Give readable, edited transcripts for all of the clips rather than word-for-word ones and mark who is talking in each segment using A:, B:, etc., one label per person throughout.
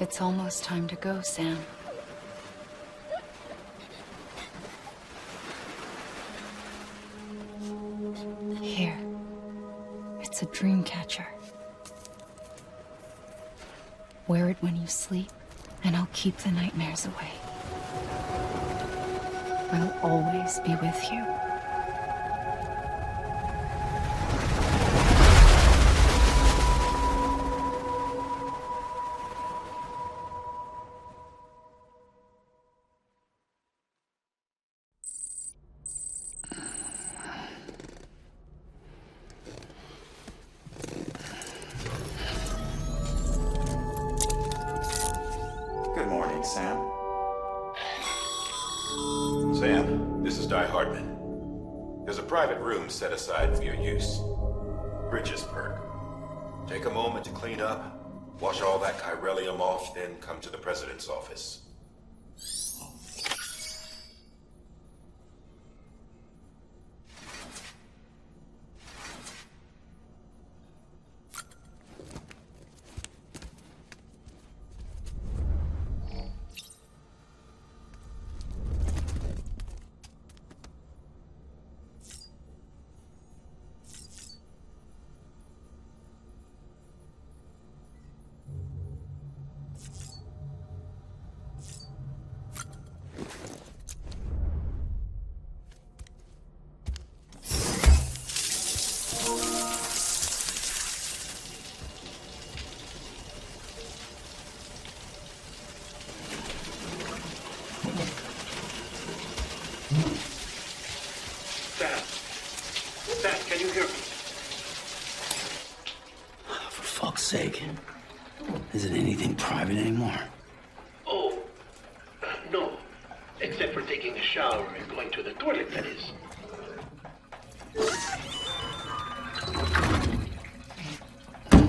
A: It's almost time to go, Sam. Here. It's a dream catcher. Wear it when you sleep, and I'll keep the nightmares away. I'll always be with you.
B: Good morning, Sam.
C: Sam, this is Di Hartman. There's a private room set aside for your use. Bridges perk. Take a moment to clean up, wash all that chiralium off, then come to the president's office.
D: Sam, can you hear me?
E: For fuck's sake. Isn't anything private anymore?
D: Oh, no. Except for taking a shower and going to the toilet, that is.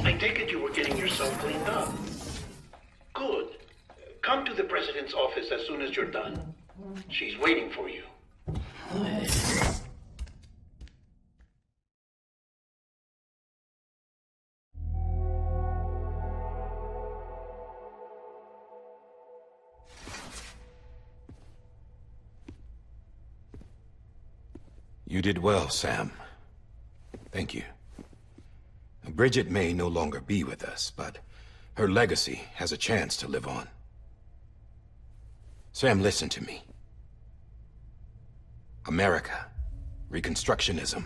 D: I take it you were getting yourself cleaned up. Good. Come to the president's office as soon as you're done. She's waiting for you.
C: You did well, Sam. Thank you. Bridget may no longer be with us, but her legacy has a chance to live on. Sam, listen to me. America, Reconstructionism,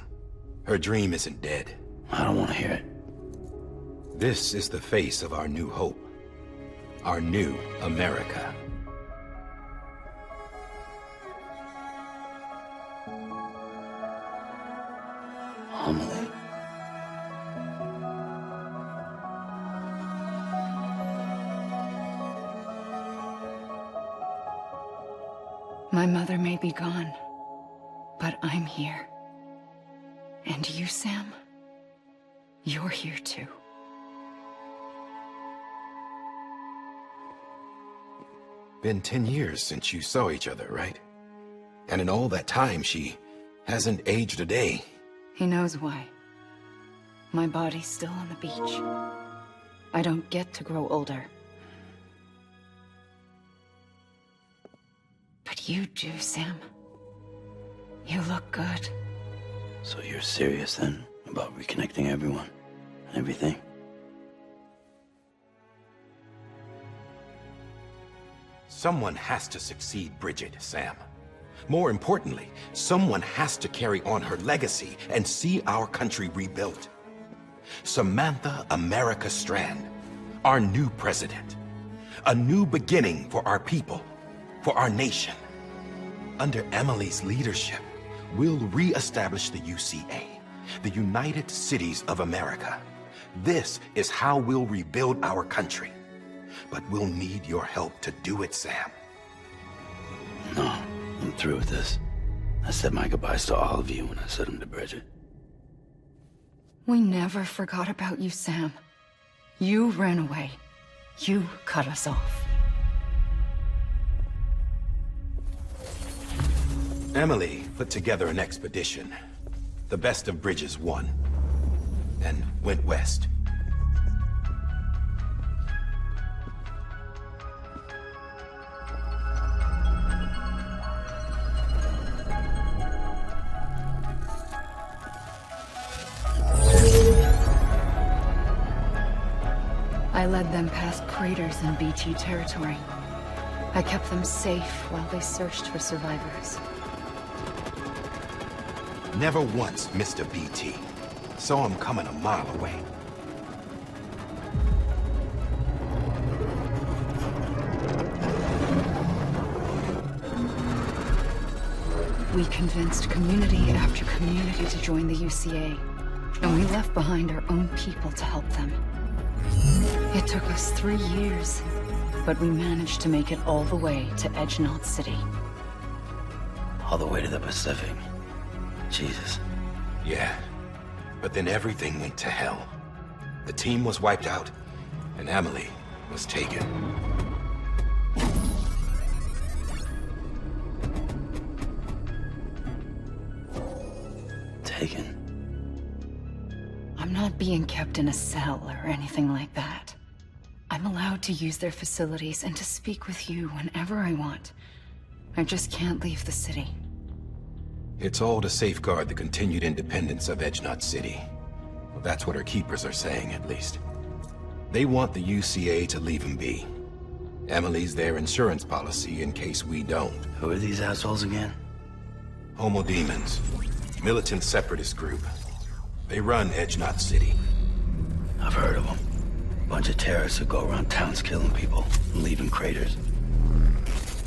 C: her dream isn't dead.
E: I don't want to hear it.
C: This is the face of our new hope. Our new America.
E: Homily.
A: My mother may be gone, but I'm here. And you, Sam, you're here too.
C: Been 10 years since you saw each other, right? And in all that time, she hasn't aged a day.
A: He knows why. My body's still on the beach. I don't get to grow older. But you do, Sam. You look good.
E: So you're serious then about reconnecting everyone and everything?
C: Someone has to succeed Bridget, Sam. More importantly, someone has to carry on her legacy and see our country rebuilt. Samantha America Strand, our new president. A new beginning for our people, for our nation. Under Emily's leadership, we'll re-establish the UCA, the United Cities of America. This is how we'll rebuild our country. But we'll need your help to do it, Sam.
E: No, I'm through with this. I said my goodbyes to all of you when I said them to Bridget.
A: We never forgot about you, Sam. You ran away. You cut us off.
C: Emily put together an expedition. The best of Bridges won, and went west.
A: led them past craters in BT territory. I kept them safe while they searched for survivors.
C: Never once missed a BT. Saw him coming a mile away.
A: We convinced community after community to join the UCA, and we left behind our own people to help them. It took us 3 years, but we managed to make it all the way to Edgenot City.
E: All the way to the Pacific. Jesus.
C: Yeah, but then everything went to hell. The team was wiped out, and Emily was taken.
E: Taken?
A: I'm not being kept in a cell or anything like that. I'm allowed to use their facilities and to speak with you whenever I want. I just can't leave the city.
C: It's all to safeguard the continued independence of Edgenot City. Well, that's what our keepers are saying, at least. They want the UCA to leave him be. Emily's their insurance policy in case we don't.
E: Who are these assholes again?
C: Homo Demons. Militant separatist group. They run Edgenot City.
E: I've heard of them. Bunch of terrorists who go around towns killing people and leaving craters.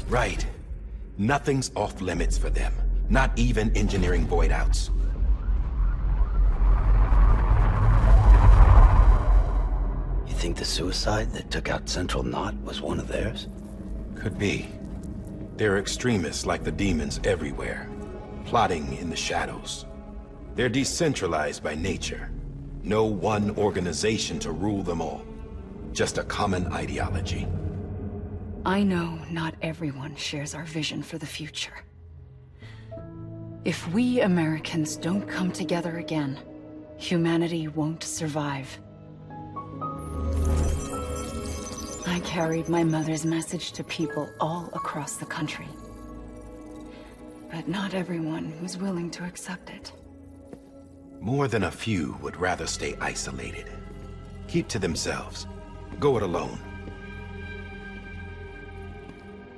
C: Right. Nothing's off limits for them. Not even engineering void outs.
E: You think the suicide that took out Central Knot was one of theirs?
C: Could be. They're extremists like the demons everywhere, plotting in the shadows. They're decentralized by nature. No one organization to rule them all. Just a common ideology.
A: I know not everyone shares our vision for the future. If we Americans don't come together again, humanity won't survive. I carried my mother's message to people all across the country. But not everyone was willing to accept it.
C: More than a few would rather stay isolated. Keep to themselves. Go it alone.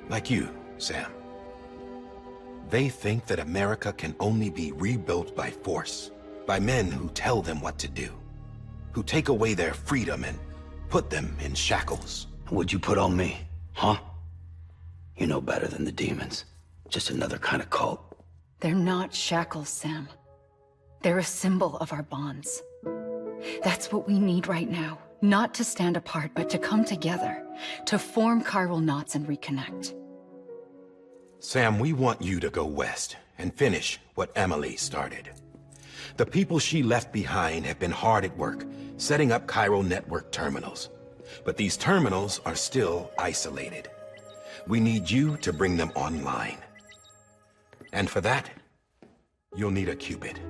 C: Like you, Sam. They think that America can only be rebuilt by force, by men who tell them what to do, who take away their freedom and put them in shackles.
E: What'd you put on me, huh? You know better than the demons. Just another kind of cult.
A: They're not shackles, Sam. They're a symbol of our bonds. That's what we need right now. Not to stand apart, but to come together, to form chiral knots and reconnect.
C: Sam, we want you to go west and finish what Emily started. The people she left behind have been hard at work, setting up chiral network terminals. But these terminals are still isolated. We need you to bring them online. And for that, you'll need a Cupid.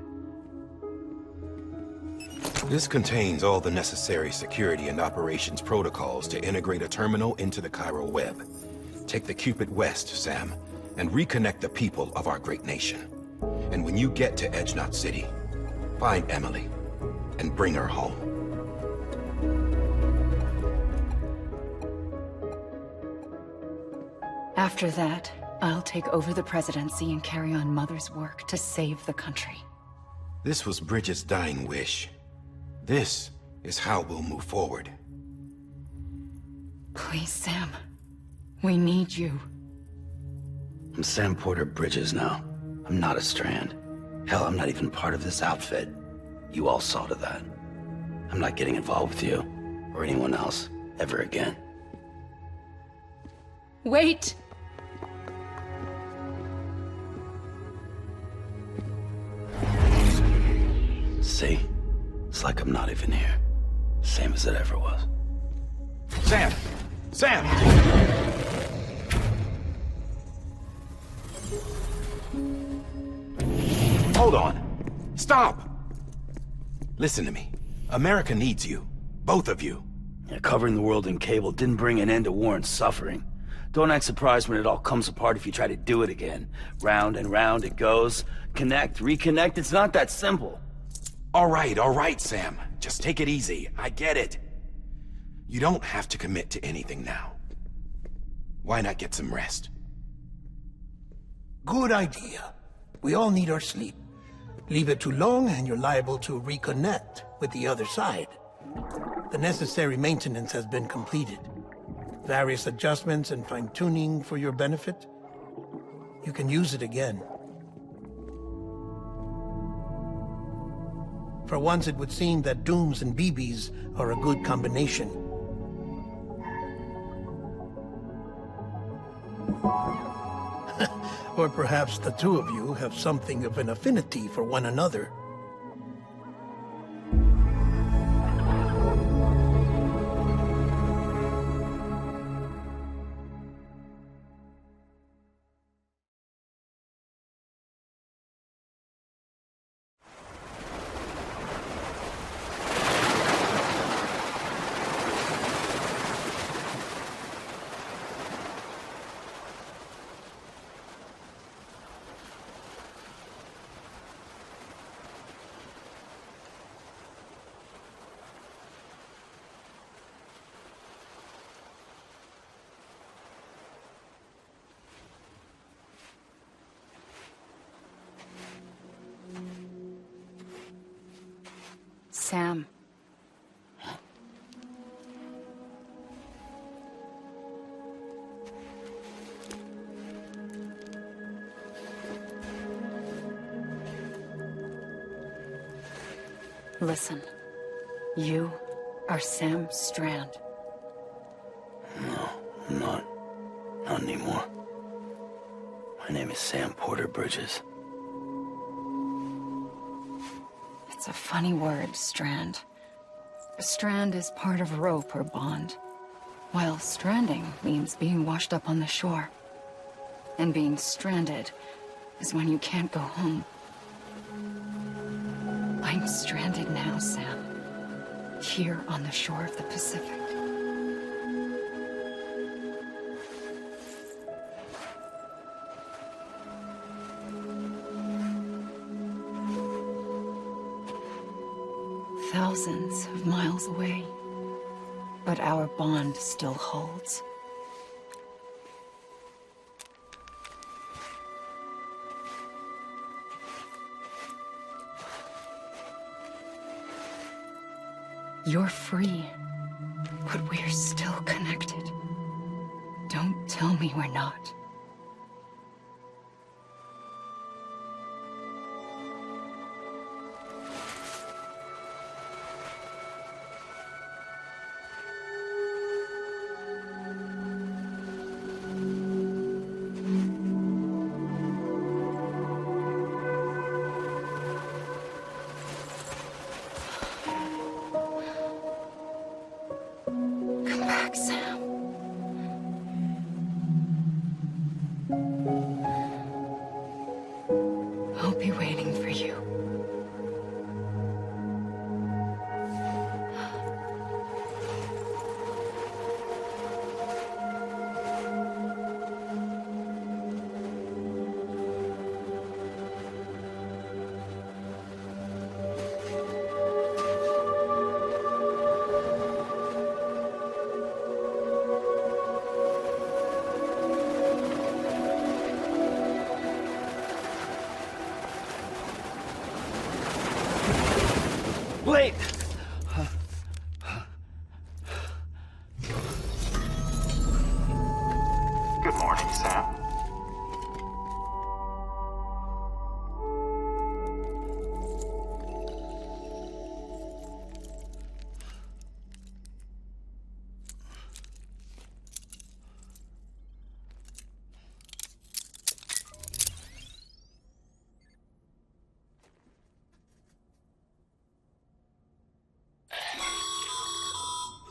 C: This contains all the necessary security and operations protocols to integrate a terminal into the chiral web. Take the Cupid west, Sam, and reconnect the people of our great nation. And when you get to Edgenot City, find Emily and bring her home.
A: After that, I'll take over the presidency and carry on Mother's work to save the country.
C: This was Bridget's dying wish. This is how we'll move forward.
A: Please, Sam. We need you.
E: I'm Sam Porter Bridges now. I'm not a Strand. Hell, I'm not even part of this outfit. You all saw to that. I'm not getting involved with you, or anyone else, ever again.
A: Wait!
E: See? It's like I'm not even here. Same as it ever was.
C: Sam! Sam! Hold on. Stop! Listen to me. America needs you. Both of you.
E: Yeah, covering the world in cable didn't bring an end to war and suffering. Don't act surprised when it all comes apart if you try to do it again. Round and round it goes. Connect, reconnect, it's not that simple.
C: All right, Sam. Just take it easy. I get it. You don't have to commit to anything now. Why not get some rest?
F: Good idea. We all need our sleep. Leave it too long and you're liable to reconnect with the other side. The necessary maintenance has been completed. Various adjustments and fine-tuning for your benefit. You can use it again. For once, it would seem that Dooms and BBs are a good combination. Or perhaps the two of you have something of an affinity for one another.
A: Sam. Listen. You are Sam Strand.
E: No, I'm not. Not anymore. My name is Sam Porter Bridges.
A: It's a funny word, Strand. A strand is part of a rope or bond, while stranding means being washed up on the shore. And being stranded is when you can't go home. I'm stranded now, Sam. Here on the shore of the Pacific. Thousands of miles away, but our bond still holds. You're free, but we're still connected. Don't tell me we're not. Come back, Sam. I'll be waiting for you.
E: Wait!
B: Good morning, Sam.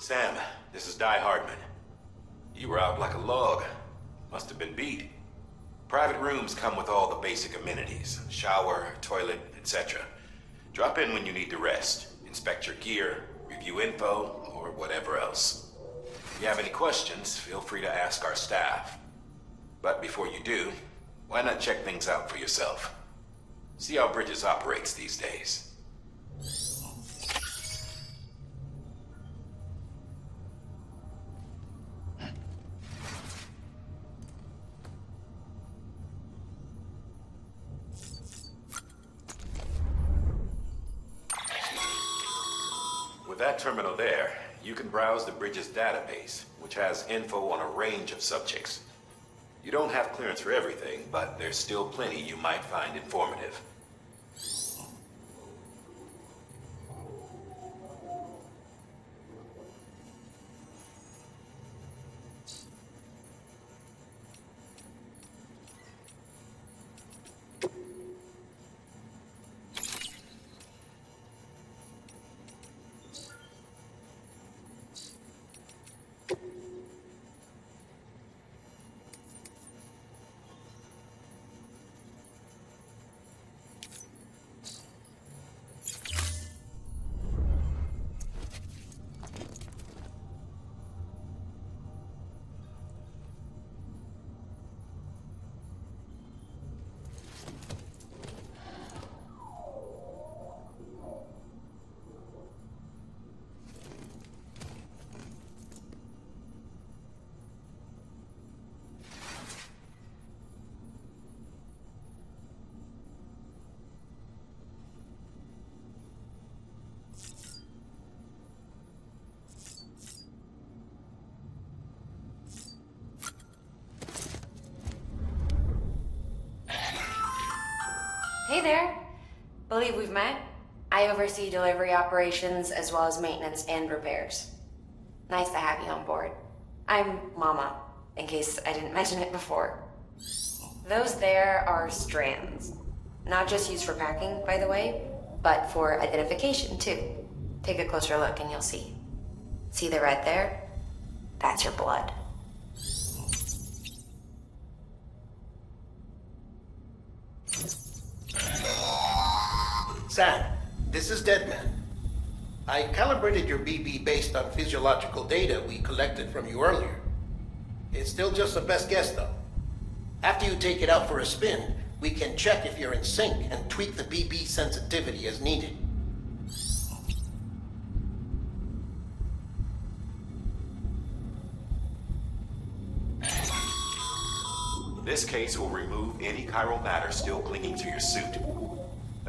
C: Sam, this is Di Hardman. You were out like a log. Must have been beat. Private rooms come with all the basic amenities. Shower, toilet, etc. Drop in when you need to rest. Inspect your gear, review info, or whatever else. If you have any questions, feel free to ask our staff. But before you do, why not check things out for yourself? See how Bridges operates these days. that terminal there, you can browse the bridge's database, which has info on a range of subjects. You don't have clearance for everything, but there's still plenty you might find informative.
G: Hey there. Believe we've met. I oversee delivery operations as well as maintenance and repairs. Nice to have you on board. I'm Mama, in case I didn't mention it before. Those there are strands. Not just used for packing, by the way, but for identification too. Take a closer look and you'll see. See the red there? That's your blood.
F: Sam, this is Deadman. I calibrated your BB based on physiological data we collected from you earlier. It's still just a best guess, though. After you take it out for a spin, we can check if you're in sync and tweak the BB sensitivity as needed.
C: This case will remove any chiral matter still clinging to your suit.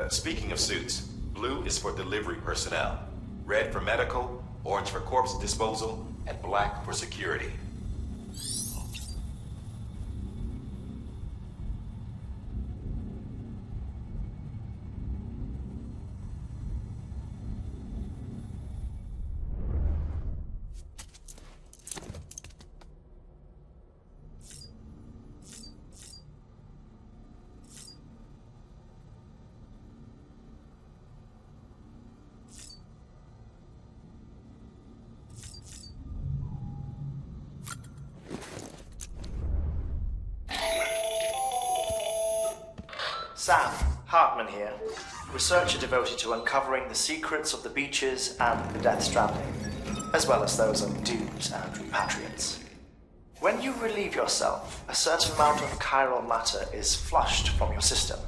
C: Speaking of suits, blue is for delivery personnel, red for medical, orange for corpse disposal, and black for security.
H: Sam, Hartman here, researcher devoted to uncovering the secrets of the beaches and the Death Stranding, as well as those of dooms and repatriates. When you relieve yourself, a certain amount of chiral matter is flushed from your system.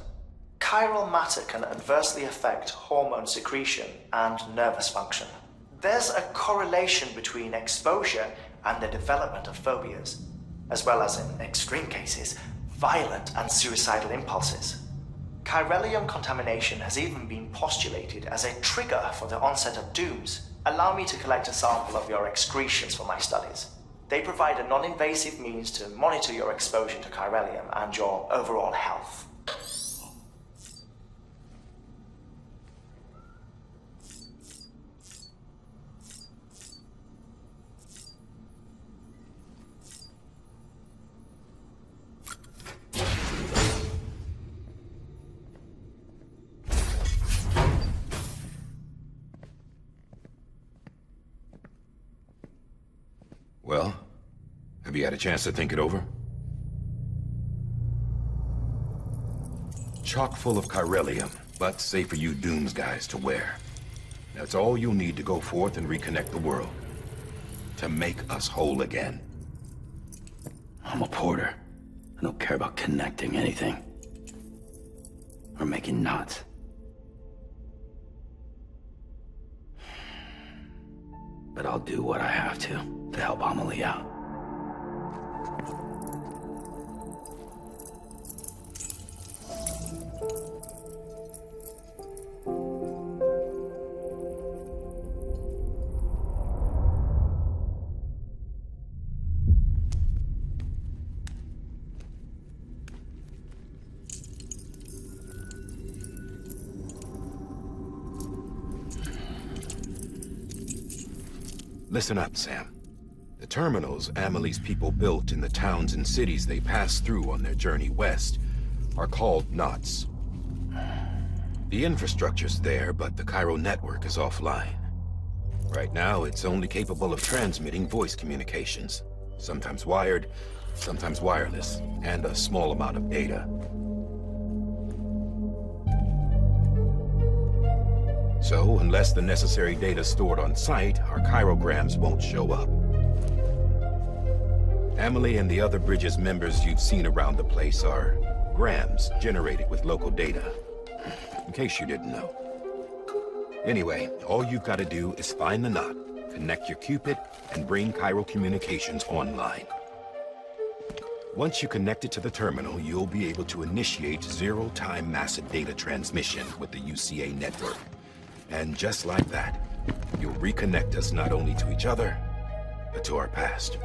H: Chiral matter can adversely affect hormone secretion and nervous function. There's a correlation between exposure and the development of phobias, as well as, in extreme cases, violent and suicidal impulses. Chiralium contamination has even been postulated as a trigger for the onset of dooms. Allow me to collect a sample of your excretions for my studies. They provide a non-invasive means to monitor your exposure to chiralium and your overall health.
C: Well, have you had a chance to think it over? Chock full of chiralium, but safe for you Dooms guys to wear. That's all you'll need to go forth and reconnect the world. To make us whole again.
E: I'm a porter. I don't care about connecting anything. Or making knots. But I'll do what I have to help Amelie out.
C: Listen up, Sam. The terminals Amelie's people built in the towns and cities they passed through on their journey west are called knots. The infrastructure's there, but the Cairo network is offline. Right now, it's only capable of transmitting voice communications. Sometimes wired, sometimes wireless, and a small amount of data. So, unless the necessary data is stored on site, our chirograms won't show up. Amelie and the other Bridges members you've seen around the place are grams generated with local data. In case you didn't know. Anyway, all you've got to do is find the knot, connect your Cupid, and bring Cairo communications online. Once you connect it to the terminal, you'll be able to initiate zero-time massive data transmission with the UCA network. And just like that, you'll reconnect us not only to each other, but to our past.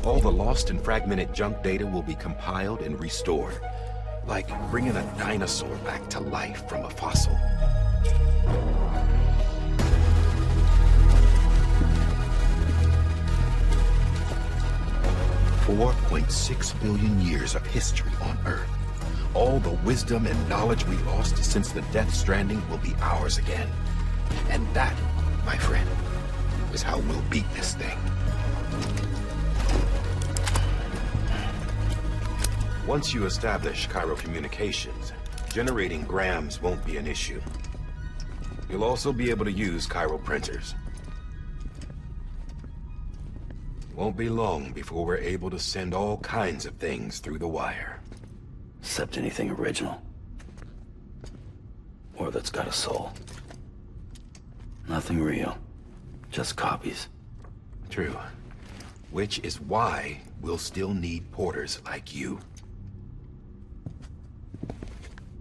C: All the lost and fragmented junk data will be compiled and restored, like bringing a dinosaur back to life from a fossil. $4.6 billion years of history on Earth. All the wisdom and knowledge we lost since the Death Stranding will be ours again. And that, my friend, is how we'll beat this thing. Once you establish Cairo communications, generating grams won't be an issue. You'll also be able to use Cairo printers. Won't be long before we're able to send all kinds of things through the wire.
E: Except anything original. Or that's got a soul. Nothing real. Just copies.
C: True. Which is why we'll still need porters like you.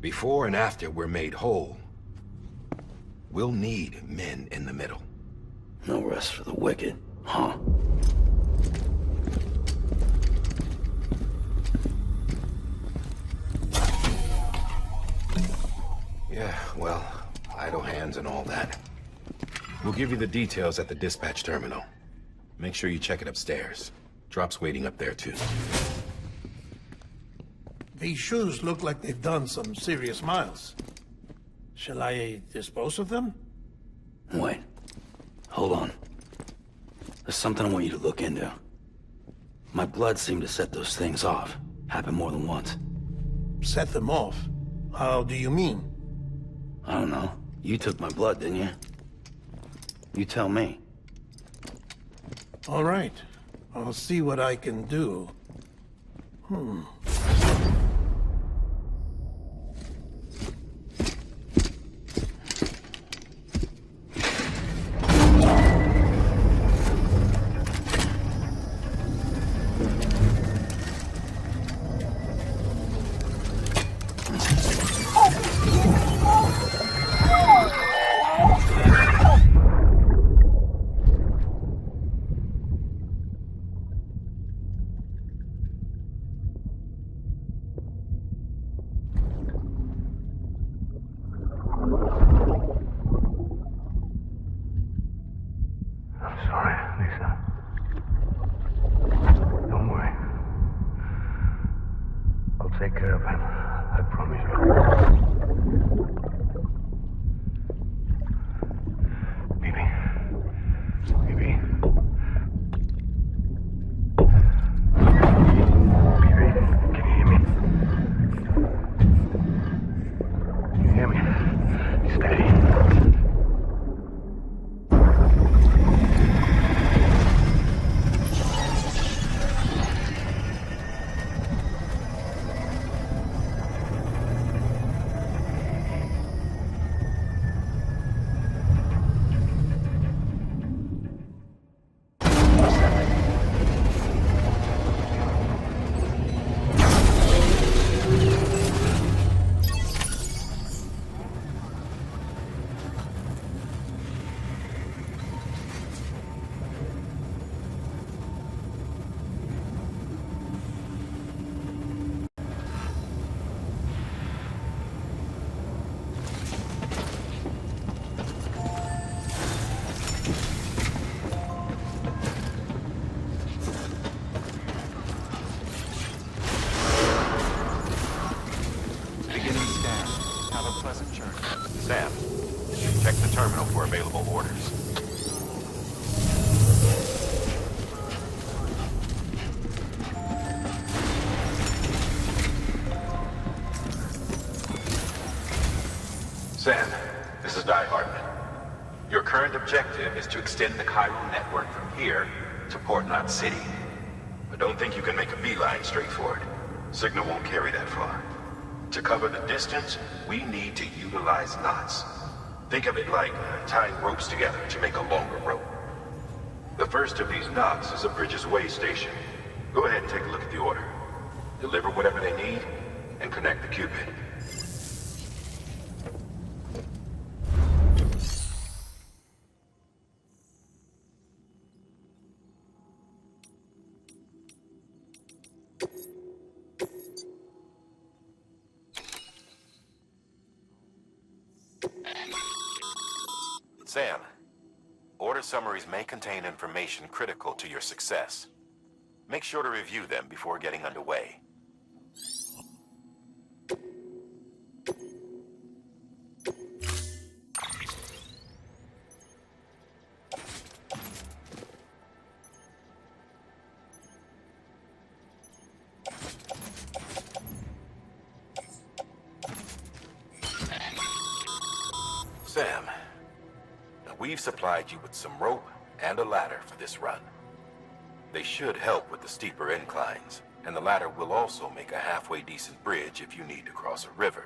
C: Before and after we're made whole, we'll need men in the middle.
E: No rest for the wicked, huh?
C: Yeah, well, idle hands and all that. We'll give you the details at the dispatch terminal. Make sure you check it upstairs. Drop's waiting up there, too.
F: These shoes look like they've done some serious miles. Shall I dispose of them?
E: Wait. Hold on. There's something I want you to look into. My blood seemed to set those things off. Happened more than once.
F: Set them off? How do you mean?
E: I don't know. You took my blood, didn't you? You tell me.
F: All right. I'll see what I can do.
I: Take care of him. I promise you. Baby. Baby. Baby, can you hear me? Can you hear me? Steady.
C: Sam, this is Die Hartman. Your current objective is to extend the chiral network from here to Port Knot City. But don't think you can make a beeline straight for it. Signal won't carry that far. To cover the distance, we need to utilize knots. Think of it like tying ropes together to make a longer rope. The first of these knots is a Bridges Way station. Go ahead and take a look at the order. Deliver whatever they need, and connect the Cupid. Sam, order summaries may contain information critical to your success. Make sure to review them before getting underway. Sam, we've supplied you with some rope and a ladder for this run. They should help with the steeper inclines, and the ladder will also make a halfway decent bridge if you need to cross a river.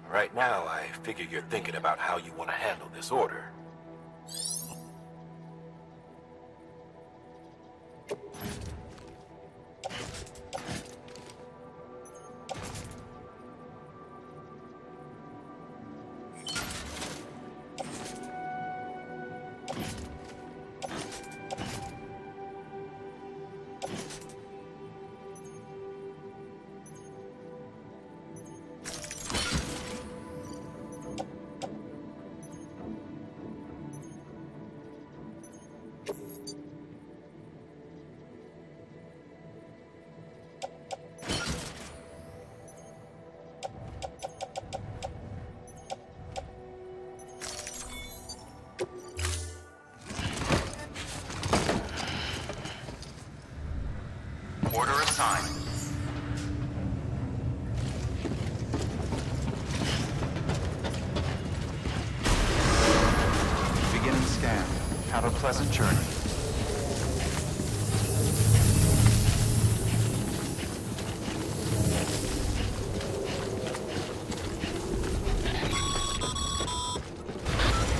C: Right now, I figure you're thinking about how you want to handle this order.
B: Order assigned. Beginning scan. Have a pleasant journey.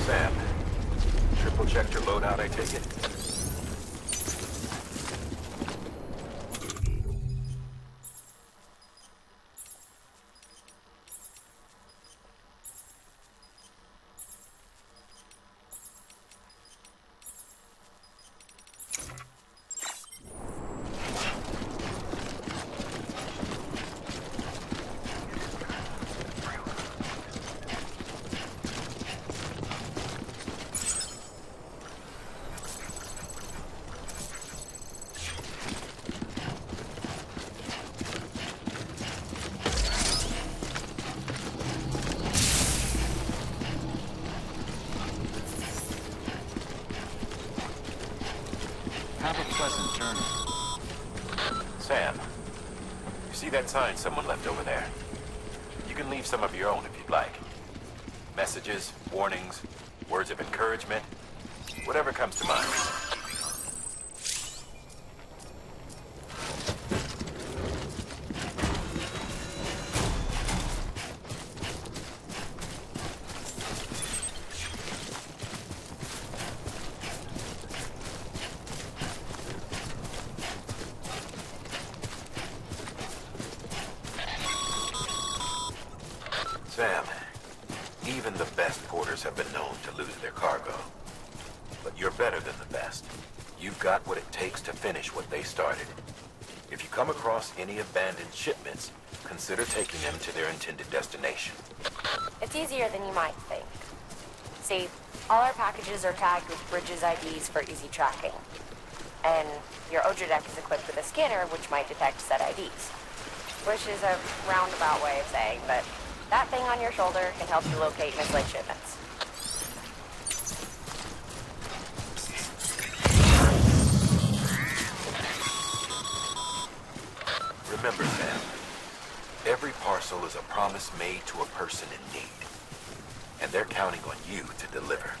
C: Sam, triple checked your loadout, I take it?
B: Have a pleasant journey.
C: Sam, you see that sign someone left over there? You can leave some of your own if you'd like. Messages, warnings, words of encouragement, whatever comes to mind. Sam, even the best porters have been known to lose their cargo. But you're better than the best. You've got what it takes to finish what they started. If you come across any abandoned shipments, consider taking them to their intended destination.
G: It's easier than you might think. See, all our packages are tagged with Bridges IDs for easy tracking. And your Odra deck is equipped with a scanner which might detect said IDs. Which is a roundabout way of saying, but that thing on your shoulder can help you locate mislaid shipments.
C: Remember, Sam, every parcel is a promise made to a person in need. and they're counting on you to deliver.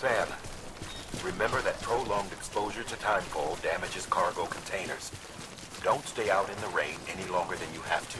C: Sam, remember that prolonged exposure to timefall damages cargo containers. Don't stay out in the rain any longer than you have to.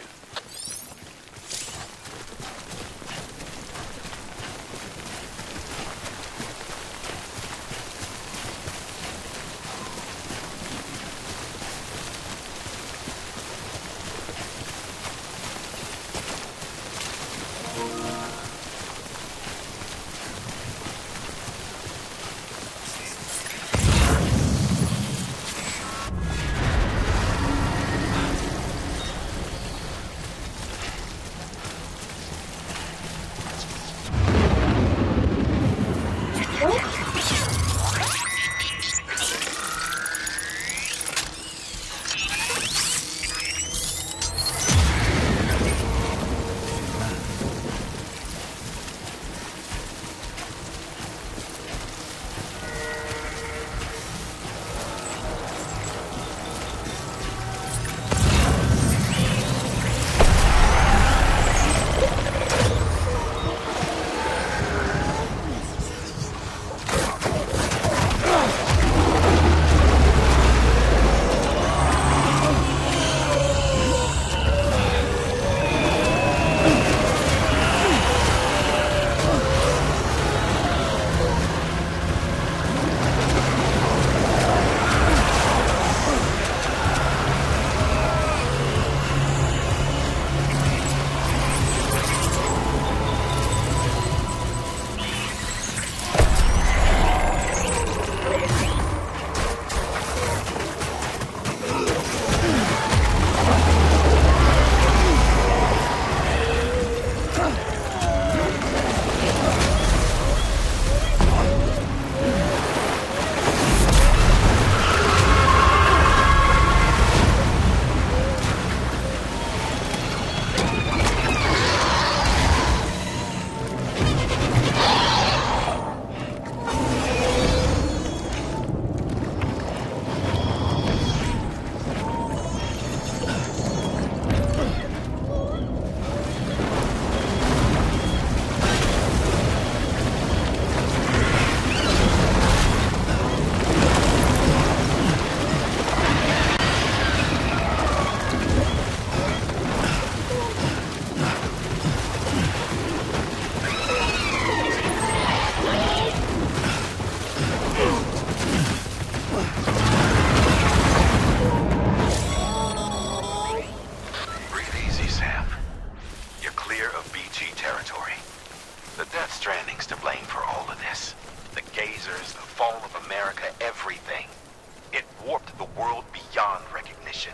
C: lasers, the fall of America, everything. It warped the world beyond recognition.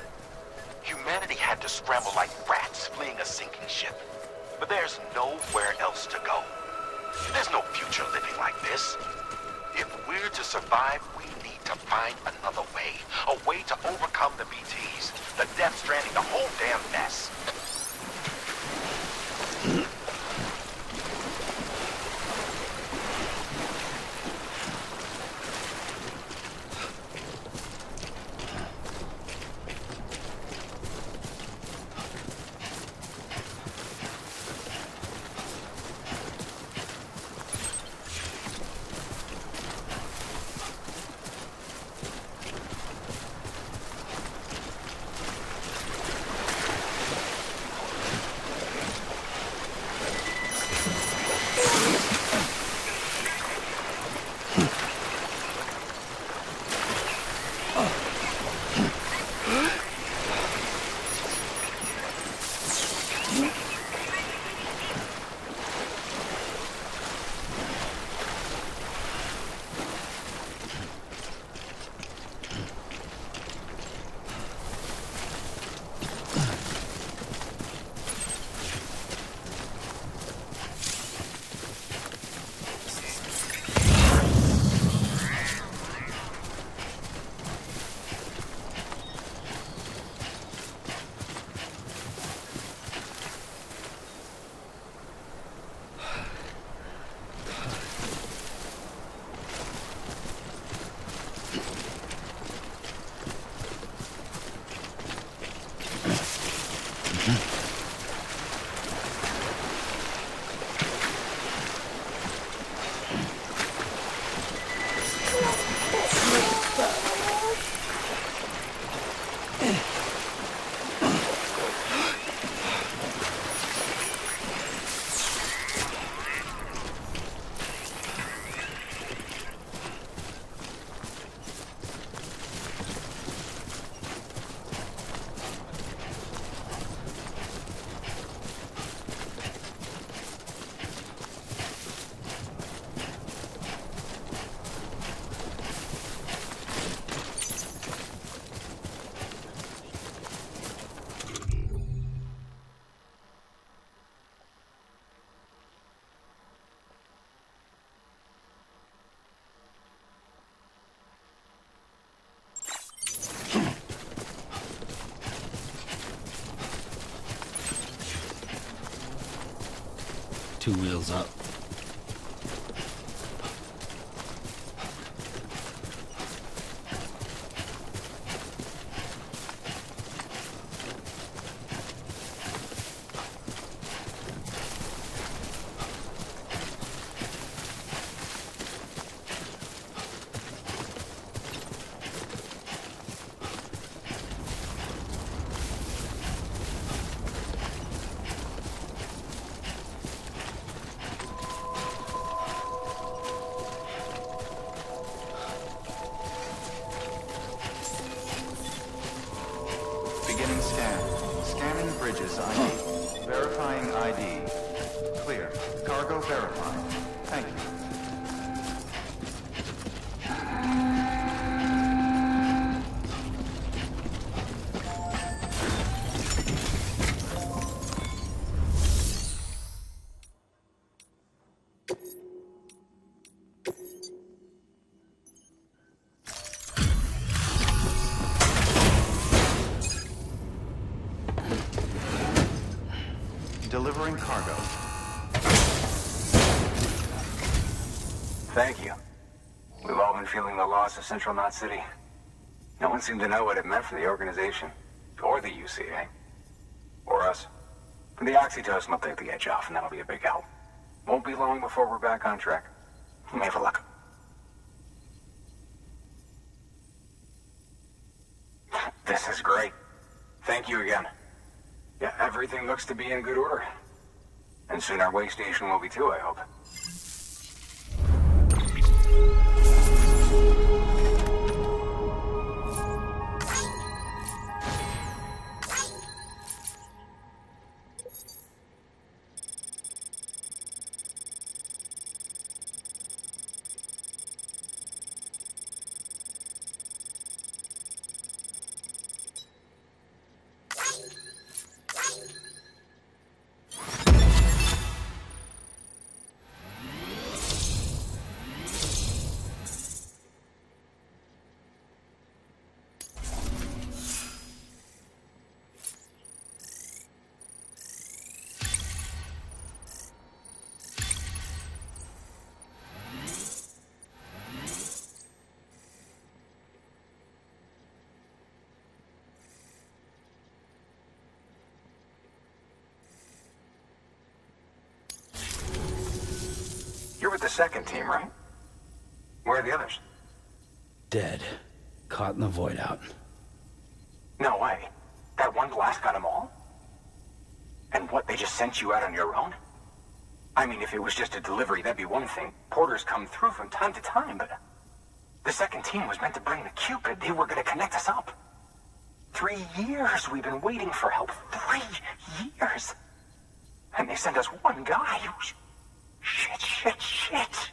C: Humanity had to scramble like rats fleeing a sinking ship. But there's nowhere else to go. There's no future living like this. If we're to survive, we need to find another way. A way to overcome the BTs, the Death Stranding, the whole damn mess.
E: Two wheels up.
B: Beginning scan. Scanning bridges ID. Verifying ID. Clear. Cargo verified. Thank you. Delivering cargo.
I: Thank you. We've all been feeling the loss of Central Knot City. No one seemed to know what it meant for the organization, or the UCA, or us. The oxytocin will take the edge off, and that'll be a big help. Won't be long before we're back on track. You may have a luck. This is great. Thank you again. Yeah, everything looks to be in good order. And soon our way station will be too, I hope. with the second team, right? Where are the others?
E: Dead. Caught in the void out.
I: No way. That one blast got them all? And what, they just sent you out on your own? I mean, if it was just a delivery, that'd be one thing. Porters come through from time to time, but... The second team was meant to bring the Cupid. They were gonna connect us up. 3 years we've been waiting for help. 3 years! And they sent us one guy. Shit.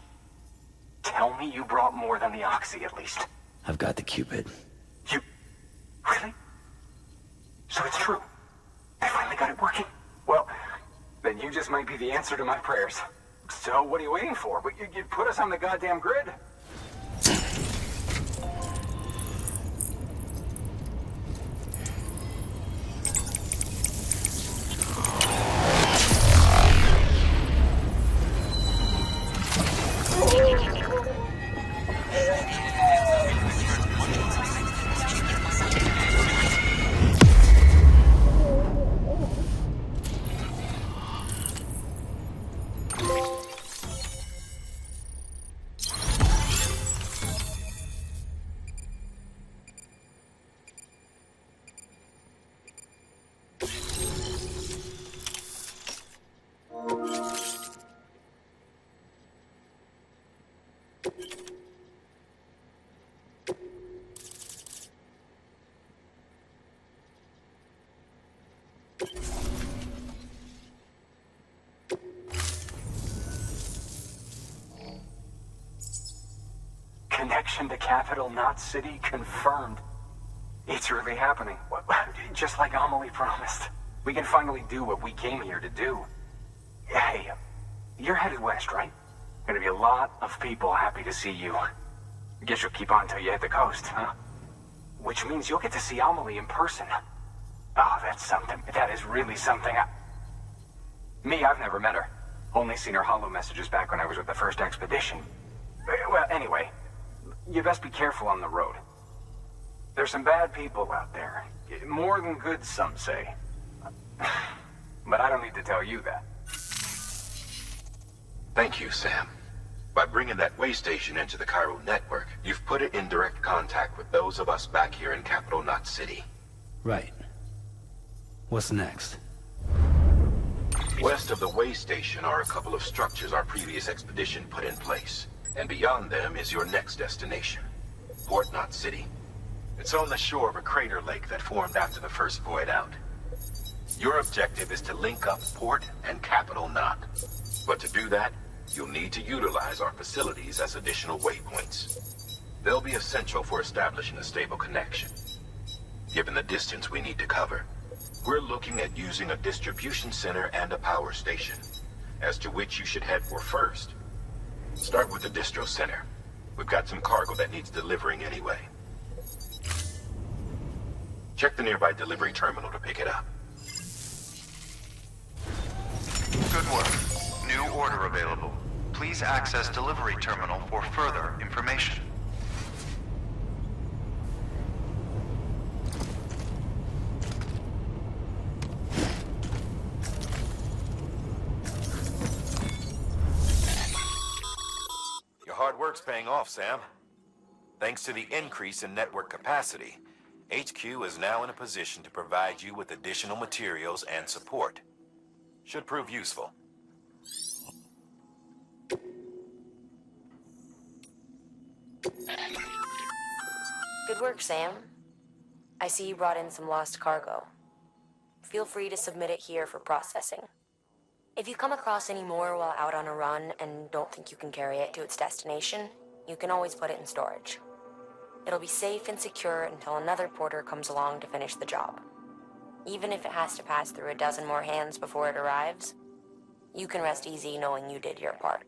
I: Tell me you brought more than the Oxy, at least.
E: I've got the Cupid.
I: You... Really? So it's true. They finally got it working. Well, then you just might be the answer to my prayers. So what are you waiting for? You put us on the goddamn grid. Connection to capital, not city, confirmed. It's really happening. Just like Amelie promised. We can finally do what we came here to do. Hey, you're headed west, right? Gonna be a lot of people happy to see you. Guess you'll keep on till you hit the coast, huh? Which means you'll get to see Amelie in person. Oh, that's something. That is really something. I've never met her. Only seen her holo messages back when I was with the first expedition. Well, anyway, you best be careful on the road. There's some bad people out there. More than good, some say. But I don't need to tell you that.
C: Thank you, Sam. By bringing that way station into the Cairo network, you've put it in direct contact with those of us back here in Capital Knot City.
E: Right. What's next?
C: West of the way station are a couple of structures our previous expedition put in place. And beyond them is your next destination, Port Knot City. It's on the shore of a crater lake that formed after the first void out. Your objective is to link up Port and Capital Knot. But to do that, you'll need to utilize our facilities as additional waypoints. They'll be essential for establishing a stable connection. Given the distance we need to cover, we're looking at using a distribution center and a power station, as to which you should head for first. Start with the distro center. We've got some cargo that needs delivering anyway. Check the nearby delivery terminal to pick it up.
B: Good work. New order available. Please access delivery terminal for further information.
C: Your hard work's paying off, Sam. Thanks to the increase in network capacity, HQ is now in a position to provide you with additional materials and support. Should prove useful.
G: Good work, Sam. I see you brought in some lost cargo. Feel free to submit it here for processing. If you come across any more while out on a run and don't think you can carry it to its destination, you can always put it in storage. It'll be safe and secure until another porter comes along to finish the job. Even if it has to pass through a dozen more hands before it arrives, you can rest easy knowing you did your part.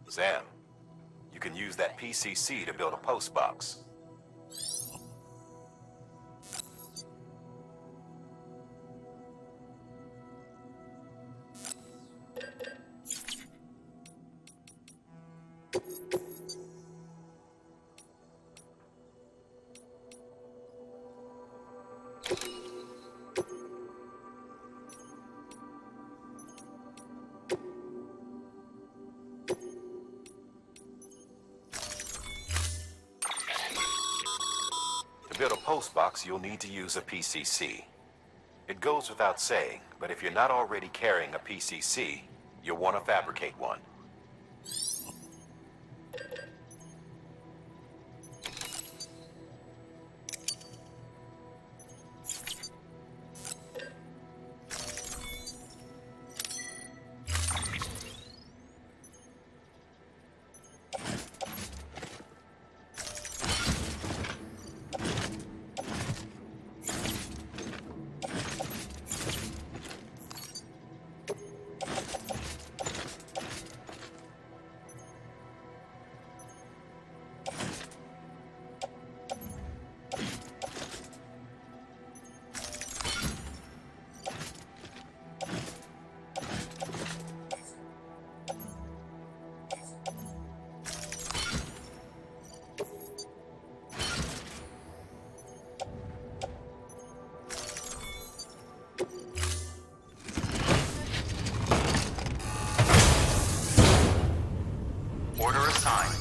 C: Sam, you can use that PCC to build a post box. To build a post box, you'll need to use a PCC. It goes without saying, but if you're not already carrying a PCC, you'll want to fabricate one.
B: Order assigned.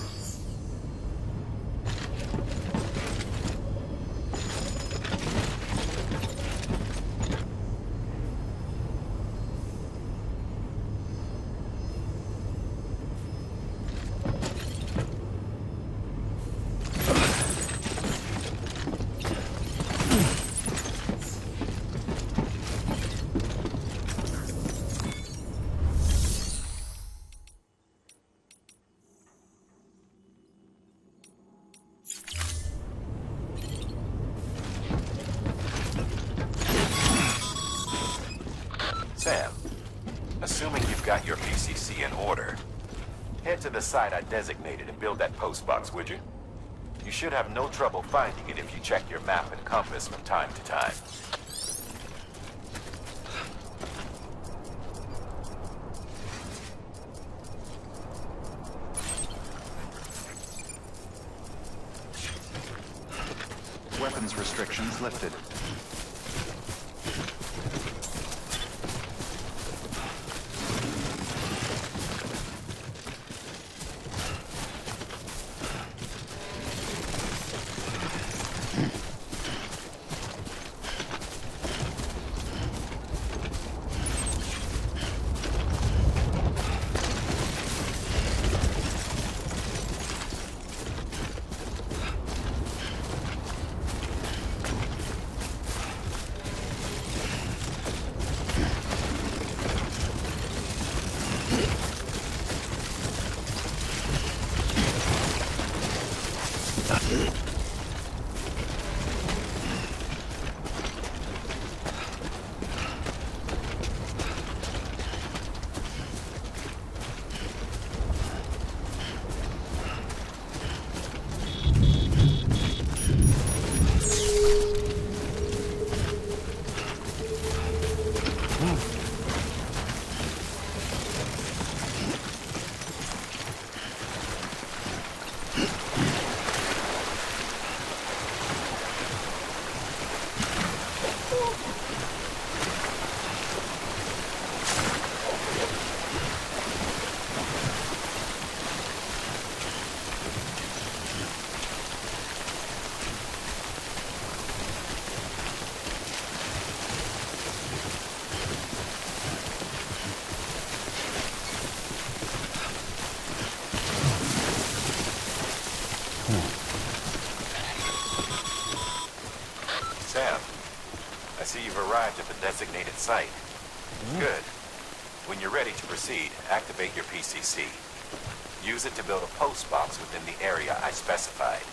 C: Sam, assuming you've got your PCC in order, head to the site I designated and build that post box, would you? You should have no trouble finding it if you check your map and compass from time to time.
B: Weapons restrictions lifted.
C: arrived at the designated site. Good. When you're ready to proceed, activate your PCC. Use it to build a post box within the area I specified.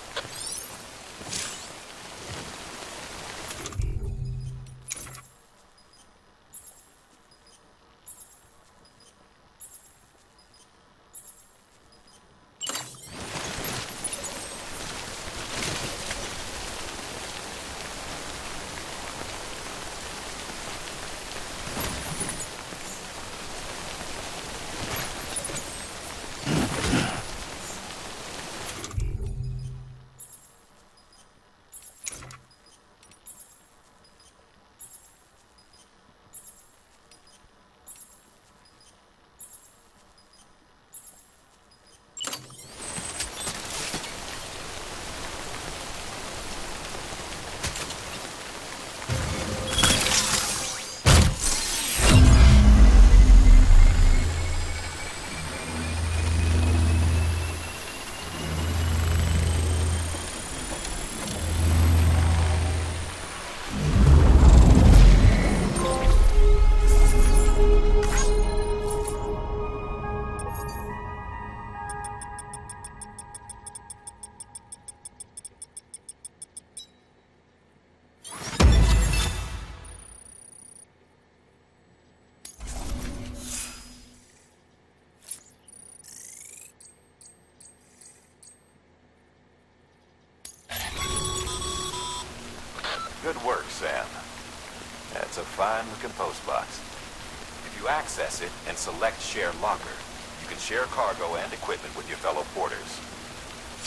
C: Good work, Sam. That's a fine-looking post box. If you access it and select Share Locker, you can share cargo and equipment with your fellow porters.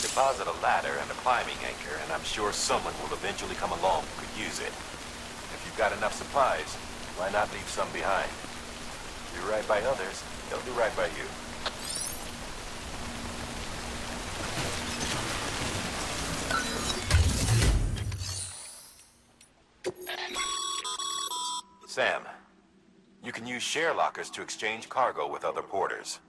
C: Deposit a ladder and a climbing anchor, and I'm sure someone will eventually come along who could use it. If you've got enough supplies, why not leave some behind? Do right by others, they'll do right by you. Sam, you can use share lockers to exchange cargo with other porters.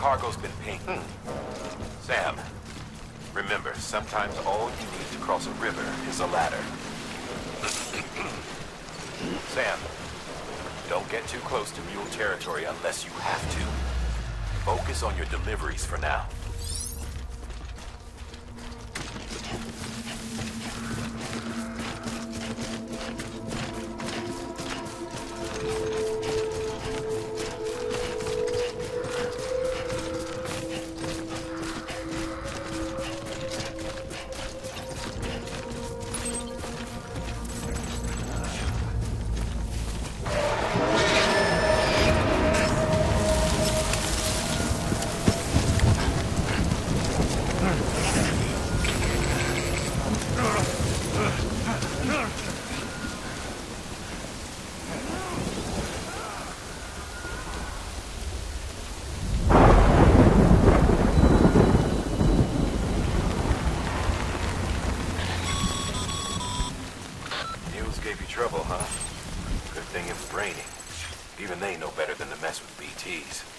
C: cargo's been pinged. Sam, remember, sometimes all you need to cross a river is a ladder. Sam, don't get too close to mule territory unless you have to. Focus on your deliveries for now. Trouble, huh? Good thing it was raining. Even they know better than to mess with BTs.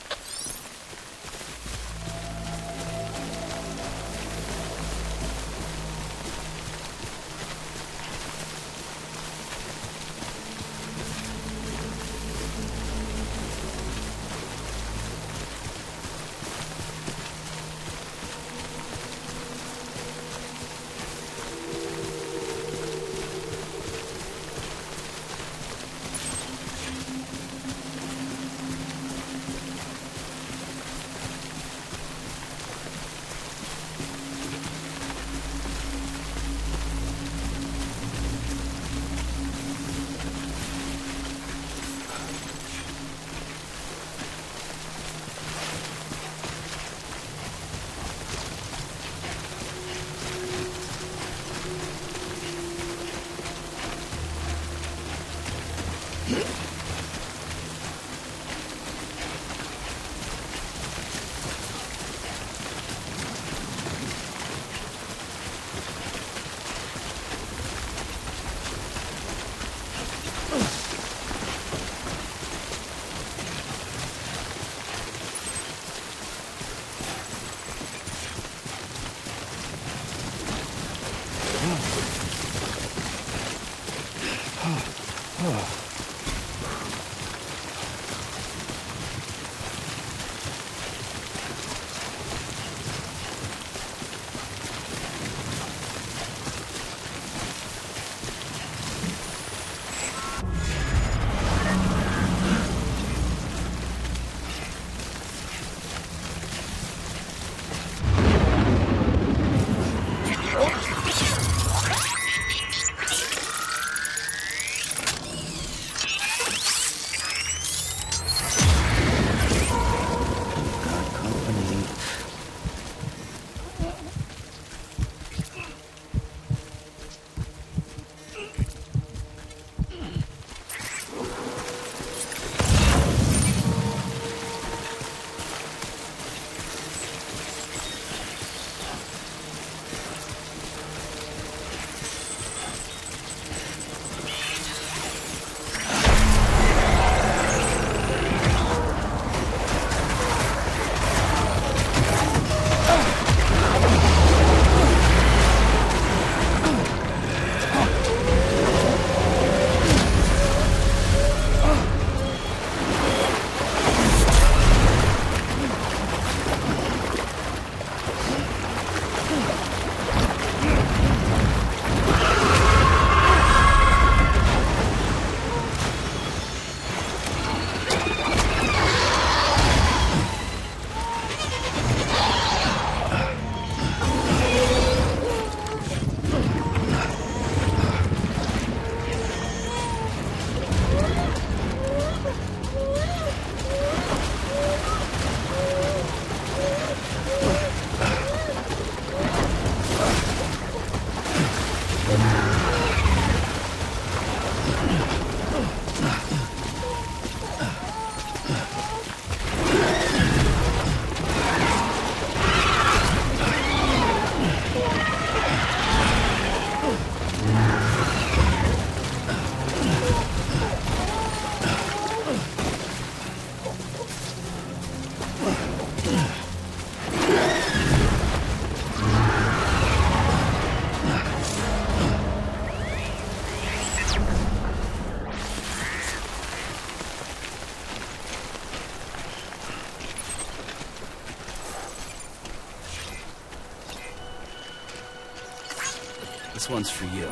E: This one's for you.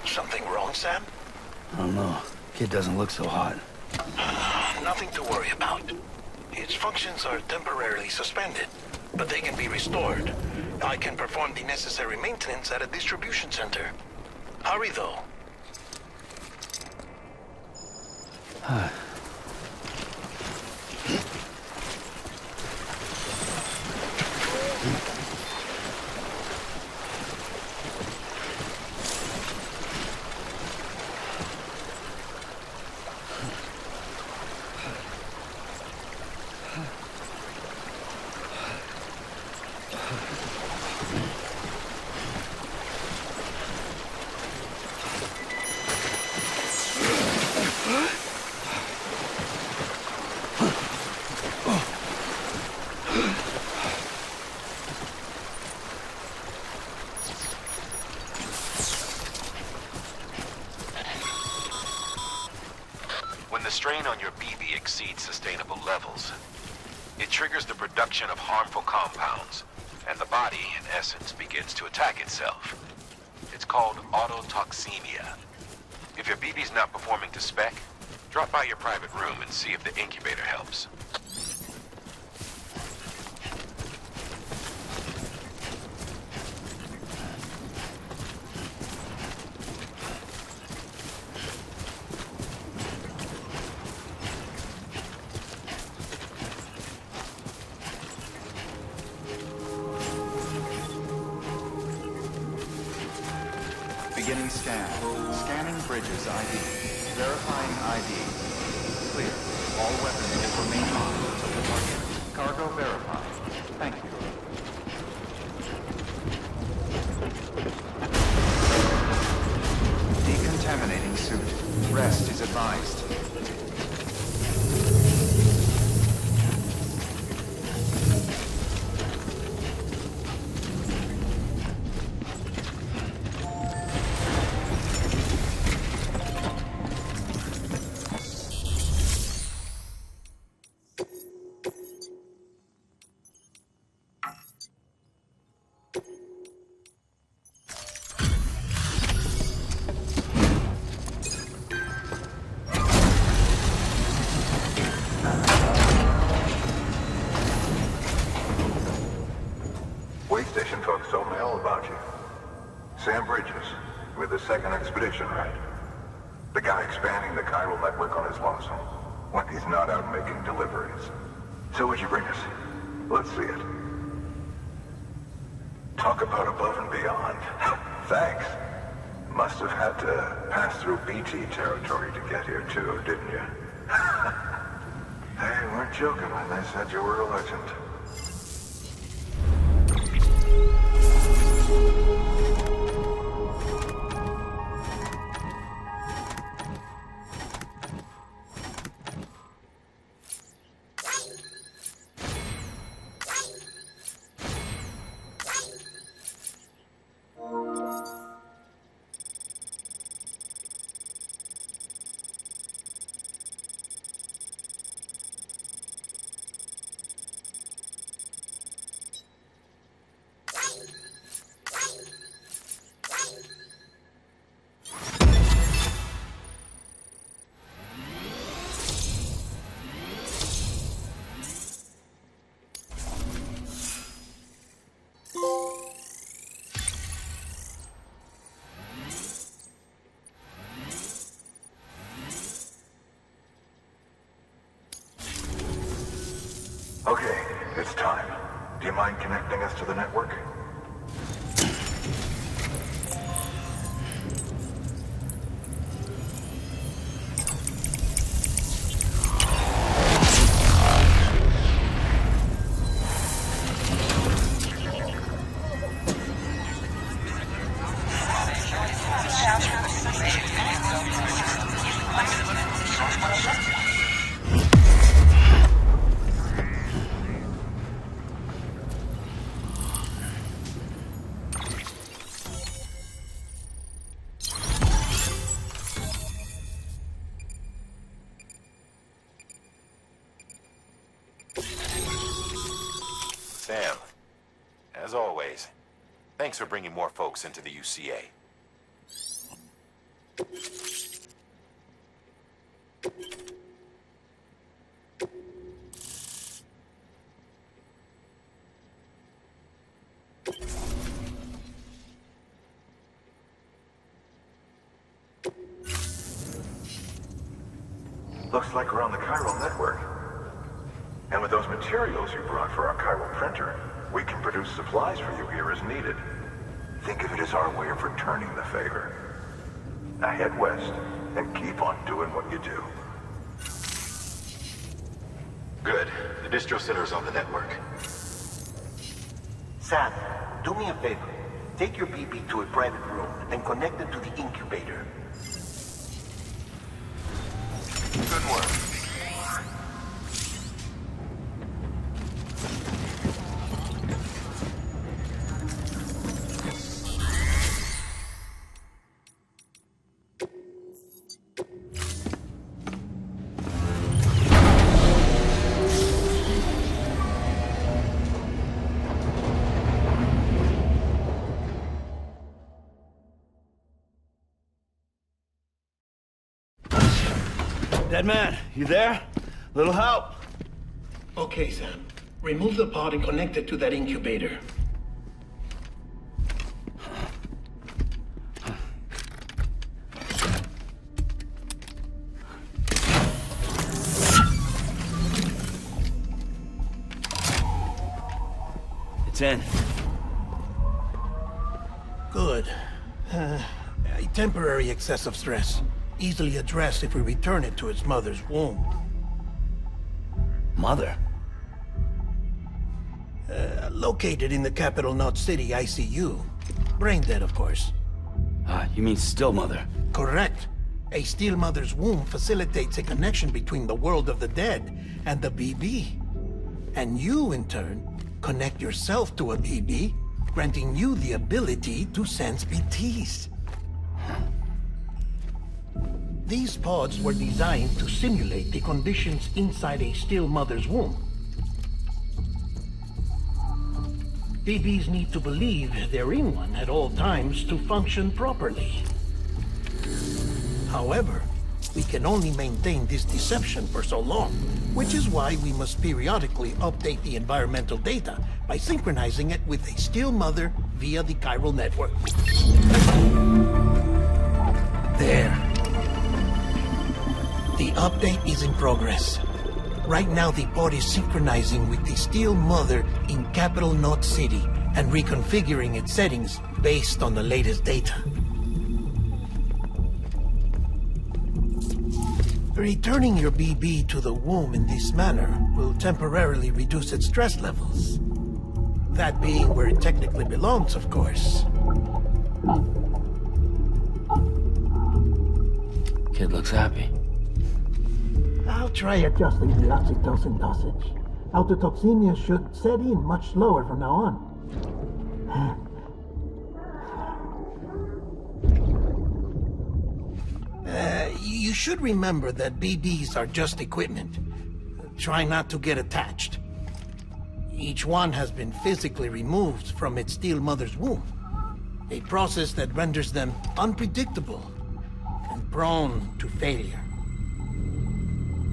F: Something wrong, Sam?
E: I don't know. Kid doesn't look so hot.
F: Nothing to worry about. Its functions are temporarily suspended, but they can be restored. I can perform the necessary maintenance at a distribution center. Hurry, though.
C: When the strain on your BB exceeds sustainable levels, it triggers the production of harmful compounds, and the body, in essence, begins to attack itself. It's called autotoxemia. If your BB's not performing to spec, drop by your private room and see if the incubator helps.
B: Beginning scan. Scanning bridges ID. Verifying ID. Clear. All weapons will remain on until the target. Cargo verified. Thank you. Decontaminating suit. Rest is advised.
J: PlayStation folks told me all about you. Sam Bridges, with the second expedition, right? The guy expanding the chiral network on his lonesome, when he's not out making deliveries. So what'd you bring us? Let's see it. Talk about above and beyond. Thanks. Must have had to pass through BT territory to get here too, didn't you? They weren't joking when they said you were a legend. Okay, it's time. Do you mind connecting us to the network?
C: As always, thanks for bringing more folks into the UCA.
J: Looks like we're on the chiral network. And with those materials you brought for our chiral printer, we can produce supplies for you here as needed. Think of it as our way of returning the favor. Now head west, and keep on doing what you do.
C: Good. The distro center's on the network.
D: Sam, do me a favor. Take your BB to a private room, then connect it to the incubator.
J: Good work.
K: Dead man, you there? Little help?
F: Okay, Sam. Remove the pod and connect it to that incubator.
K: It's in.
F: Good. A temporary excess of stress. Easily addressed if we return it to its mother's womb.
K: Mother?
F: Located in the capital Knot City ICU. Brain dead, of course.
K: You mean still mother?
F: Correct. A still mother's womb facilitates a connection between the world of the dead and the BB. And you, in turn, connect yourself to a BB, granting you the ability to sense BTs. These pods were designed to simulate the conditions inside a still mother's womb. BBs need to believe they're in one at all times to function properly. However, we can only maintain this deception for so long, which is why we must periodically update the environmental data by synchronizing it with a still mother via the chiral network. There. The update is in progress. Right now, the pod is synchronizing with the Steel Mother in Capital Knot City and reconfiguring its settings based on the latest data. Returning your BB to the womb in this manner will temporarily reduce its stress levels. That being where it technically belongs, of course.
K: Kid looks happy.
F: I'll try adjusting the oxytocin dosage. Autotoxemia should set in much slower from now on. You should remember that BBs are just equipment. Try not to get attached. Each one has been physically removed from its steel mother's womb. A process that renders them unpredictable and prone to failure.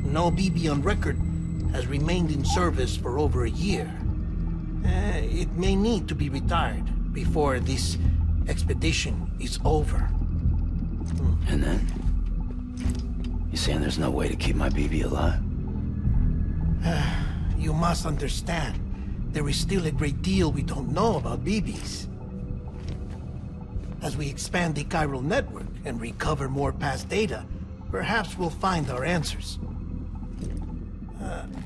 F: No BB on record has remained in service for over a year. It may need to be retired before this expedition is over.
K: And then? You saying there's no way to keep my BB alive?
F: You must understand, there is still a great deal we don't know about BBs. As we expand the chiral network and recover more past data, perhaps we'll find our answers.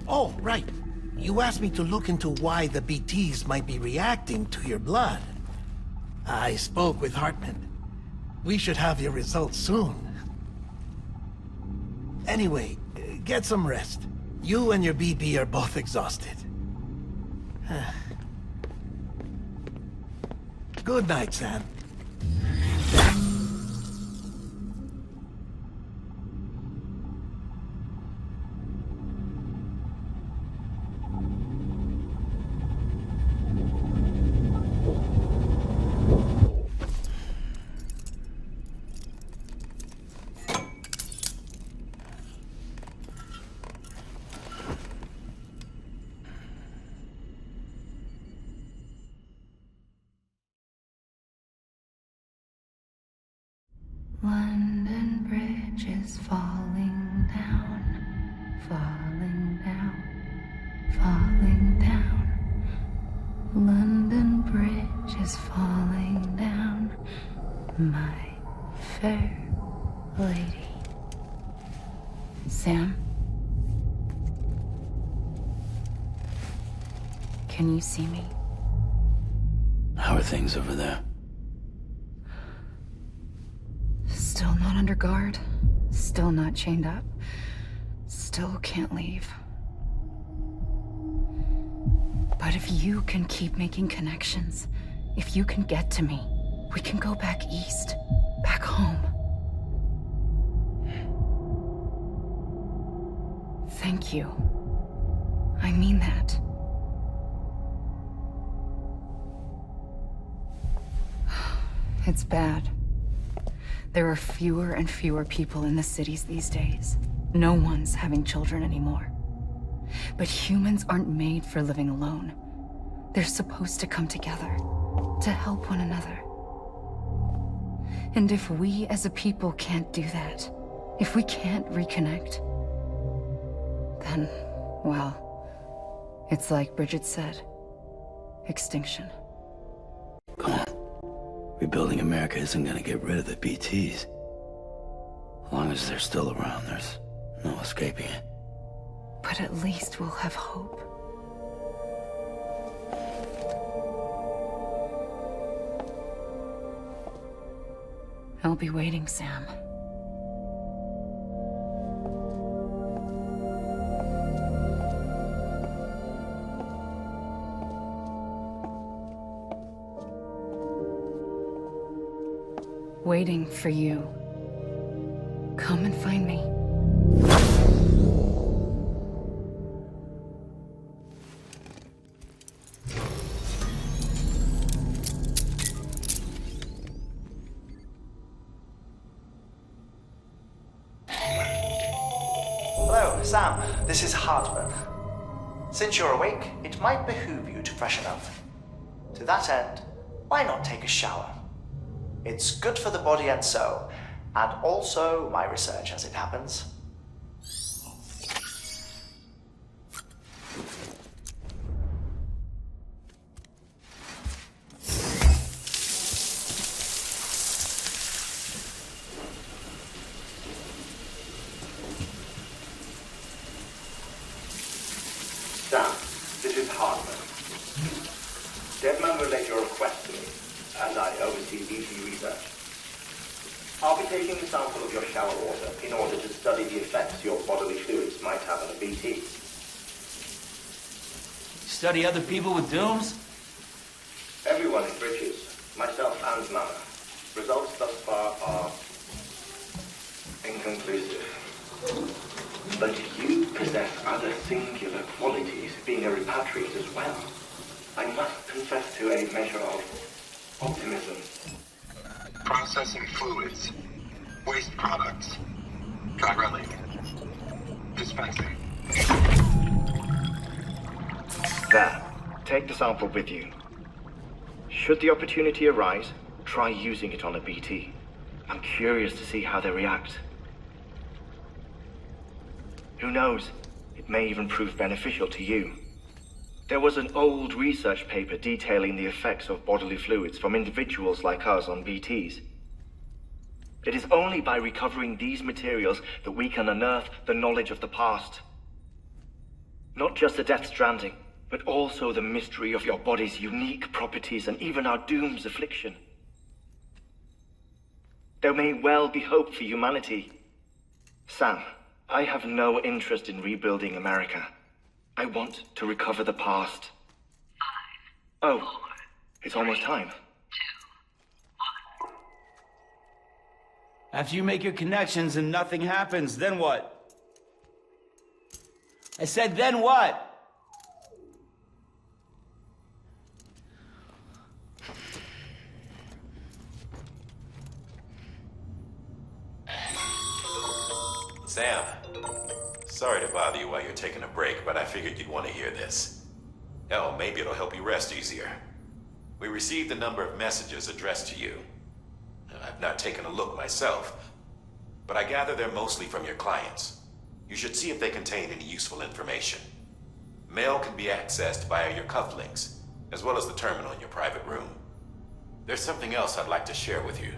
F: Oh, right. You asked me to look into why the BTs might be reacting to your blood. I spoke with Hartman. We should have your results soon. Anyway, get some rest. You and your BB are both exhausted. Good night, Sam.
A: Bridge is falling down, falling down, falling down. London Bridge is falling down, my fair lady. Sam? Can you see me?
K: How are things over there?
A: Still not under guard. Still not chained up. Still can't leave. But if you can keep making connections, if you can get to me, we can go back east. Back home. Thank you. I mean that. It's bad. There are fewer and fewer people in the cities these days. No one's having children anymore. But humans aren't made for living alone. They're supposed to come together, to help one another. And if we as a people can't do that, if we can't reconnect, then, well, it's like Bridget said, extinction.
K: Come on. Rebuilding America isn't gonna get rid of the BTs. As long as they're still around, there's no escaping it.
A: But at least we'll have hope. I'll be waiting, Sam. Waiting for you. Come and find me.
H: Hello, Sam. This is Hardman. Since you're awake, it might behoove you to freshen up. To that end, why not take a shower? It's good for the body and soul, and also my research as it happens.
D: Sam, this is Hardman. Deadman relayed your request to me, and I oversee BT research. I'll be taking a sample of your shower water in order to study the effects your bodily fluids might have on a BT.
L: Study other people with dooms?
D: Everyone in Bridges, myself and Mama. Results thus far are inconclusive. But you possess other singular qualities, being a repatriate as well. I must confess to a measure of optimism.
J: Processing fluids. Waste products. Dry dispensing.
D: There. Take the sample with you. Should the opportunity arise, try using it on a BT. I'm curious to see how they react. Who knows? It may even prove beneficial to you. There was an old research paper detailing the effects of bodily fluids from individuals like us on BTs. It is only by recovering these materials that we can unearth the knowledge of the past. Not just the Death Stranding, but also the mystery of your body's unique properties and even our doom's affliction. There may well be hope for humanity. Sam, I have no interest in rebuilding America. I want to recover the past. 5, 4, it's almost time. 2,
L: 1. After you make your connections and nothing happens, then what? I said, then what?
C: Sam, sorry to bother you while you're taking a break, but I figured you'd want to hear this. Hell, maybe it'll help you rest easier. We received a number of messages addressed to you. I've not taken a look myself, but I gather they're mostly from your clients. You should see if they contain any useful information. Mail can be accessed via your cufflinks, as well as the terminal in your private room. There's something else I'd like to share with you.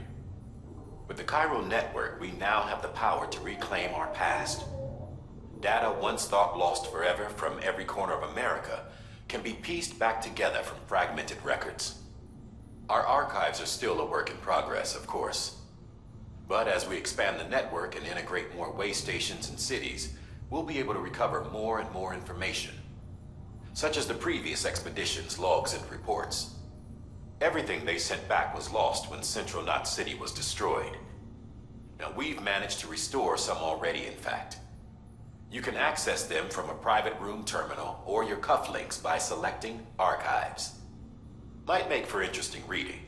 C: With the Cairo network, we now have the power to reclaim our past. Data once thought lost forever from every corner of America can be pieced back together from fragmented records. Our archives are still a work in progress, of course. But as we expand the network and integrate more way stations and cities, we'll be able to recover more and more information, such as the previous expedition's logs and reports. Everything they sent back was lost when Central Knot City was destroyed. Now, we've managed to restore some already, in fact. You can access them from a private room terminal or your cufflinks by selecting Archives. Might make for interesting reading.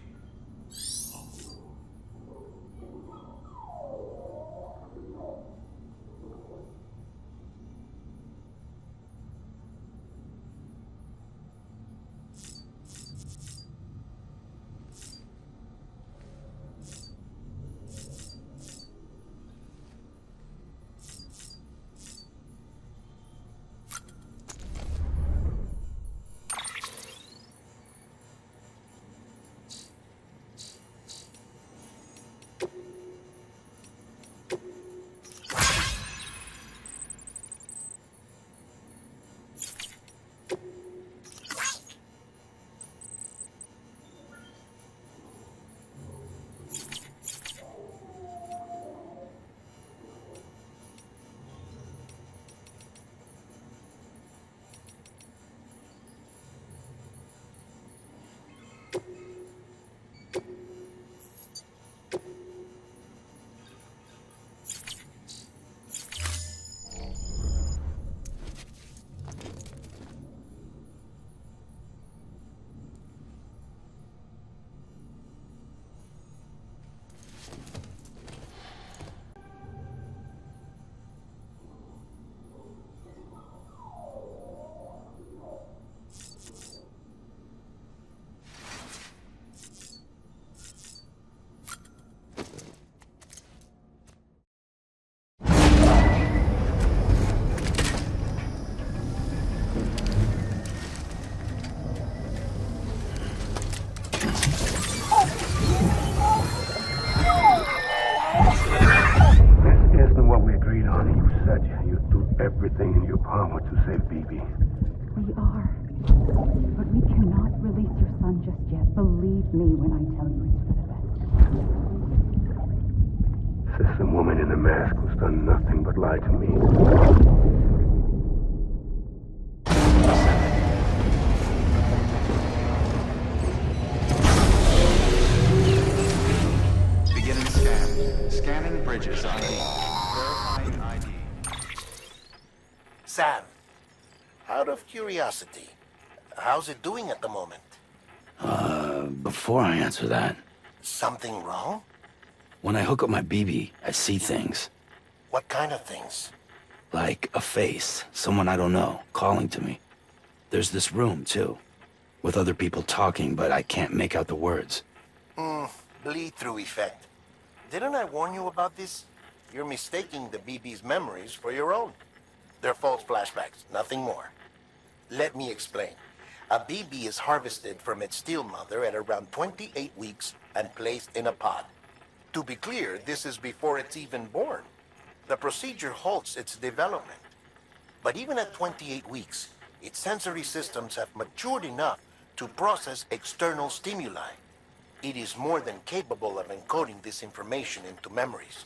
J: Everything in your power to save BB.
A: We are. But we cannot release your son just yet. Believe me when I tell you it's for the best.
J: Says some woman in a mask who's done nothing but lie to me.
B: Beginning scan. Scanning bridges ID. Verifying ID.
M: Sam, out of curiosity, how's it doing at the moment?
K: Before I answer that,
M: Something wrong?
K: when I hook up my BB, I see things.
M: What kind of things?
K: Like a face, someone I don't know, calling to me. There's this room, too, with other people talking, but I can't make out the words.
M: Bleed-through effect. Didn't I warn you about this? You're mistaking the BB's memories for your own. They're false flashbacks, nothing more. Let me explain. A BB is harvested from its steel mother at around 28 weeks and placed in a pod. To be clear, this is before it's even born. The procedure halts its development. But even at 28 weeks, its sensory systems have matured enough to process external stimuli. It is more than capable of encoding this information into memories,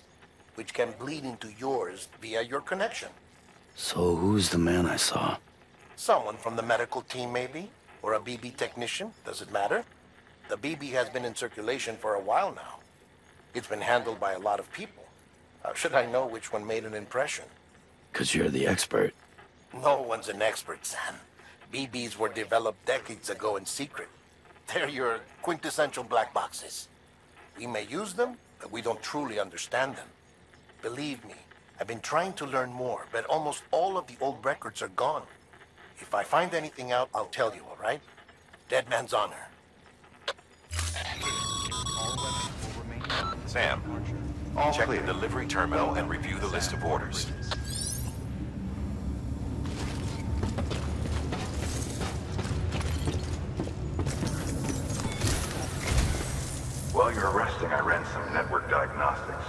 M: which can bleed into yours via your connection.
K: So who's the man I saw?
M: Someone from the medical team, maybe? Or a BB technician? Does it matter? The BB has been in circulation for a while now. It's been handled by a lot of people. How should I know which one made an impression?
K: 'Cause you're the expert.
M: No one's an expert, Sam. BBs were developed decades ago in secret. They're your quintessential black boxes. We may use them, but we don't truly understand them. Believe me, I've been trying to learn more, but almost all of the old records are gone. If I find anything out, I'll tell you, all right? Dead man's honor.
B: All weapons will remain on
C: Sam,
B: All
C: Check
B: clear.
C: the delivery terminal and review the list of orders.
J: While you're resting, I ran some network diagnostics.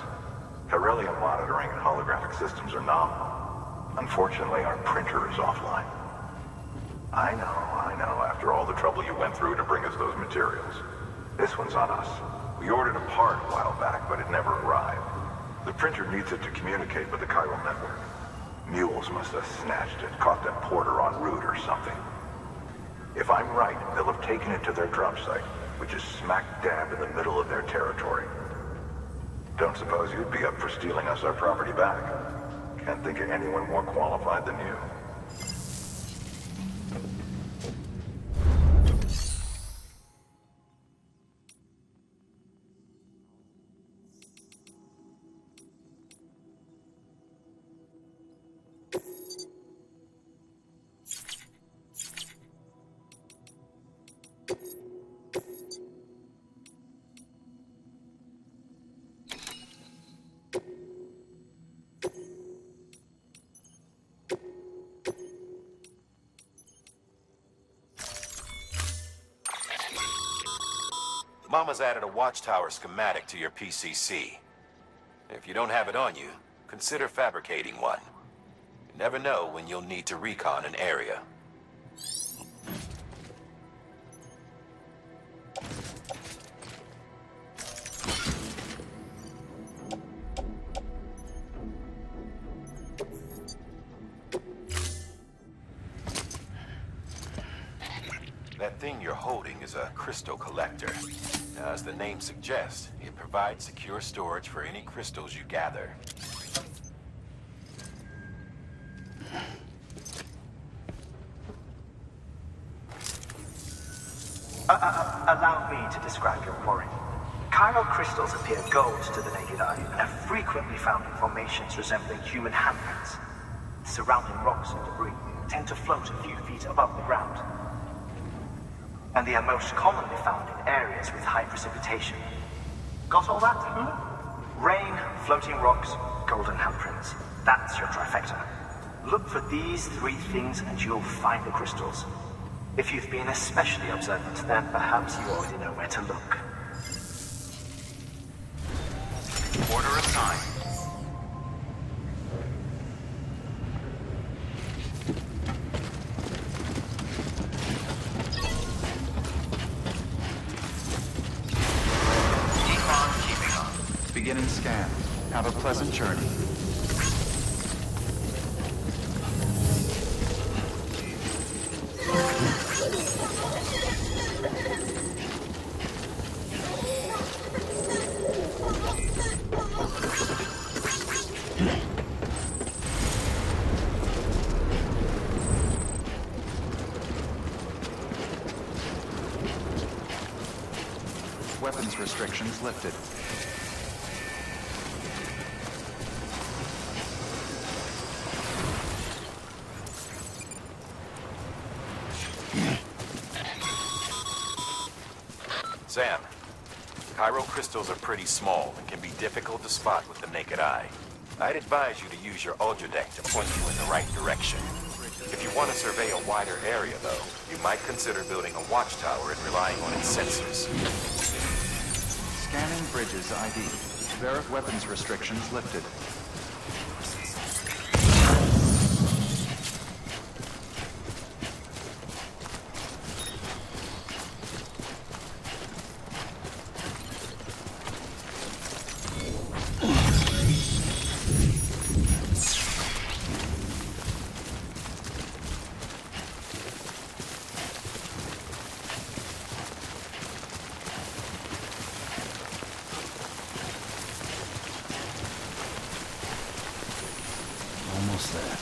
J: Beryllium monitoring and holographic systems are nominal. Unfortunately, our printer is offline. I know. After all the trouble you went through to bring us those materials. This one's on us. We ordered a part a while back, but it never arrived. The printer needs it to communicate with the chiral network. Mules must have snatched it, caught that porter en route or something. If I'm right, they'll have taken it to their drop site, which is smack dab in the middle of their territory. Don't suppose you'd be up for stealing us our property back? Can't think of anyone more qualified than you.
C: Mama's added a watchtower schematic to your PCC. If you don't have it on you, consider fabricating one. You never know when you'll need to recon an area. That thing you're holding is a crystal collector. Now, as the name suggests, it provides secure storage for any crystals you gather.
H: Allow me to describe your quarry. Chiral crystals appear gold to the naked eye and are frequently found in formations resembling human handprints. Surrounding rocks and debris tend to float a few feet above the ground. And they are most commonly found in areas with high precipitation. Got all that? Rain, floating rocks, golden handprints. That's your trifecta. Look for these three things and you'll find the crystals. If you've been especially observant, then perhaps you already know where to look.
B: Order assigned. Keeping on. Beginning scan. Have a pleasant journey. Weapons restrictions lifted.
C: Sam, chiral crystals are pretty small and can be difficult to spot with the naked eye. I'd advise you to use your ultradeck to point you in the right direction. If you want to survey a wider area, though, you might consider building a watchtower and relying on its sensors.
B: Scanning bridges ID. Weapons restrictions lifted.
K: Almost there.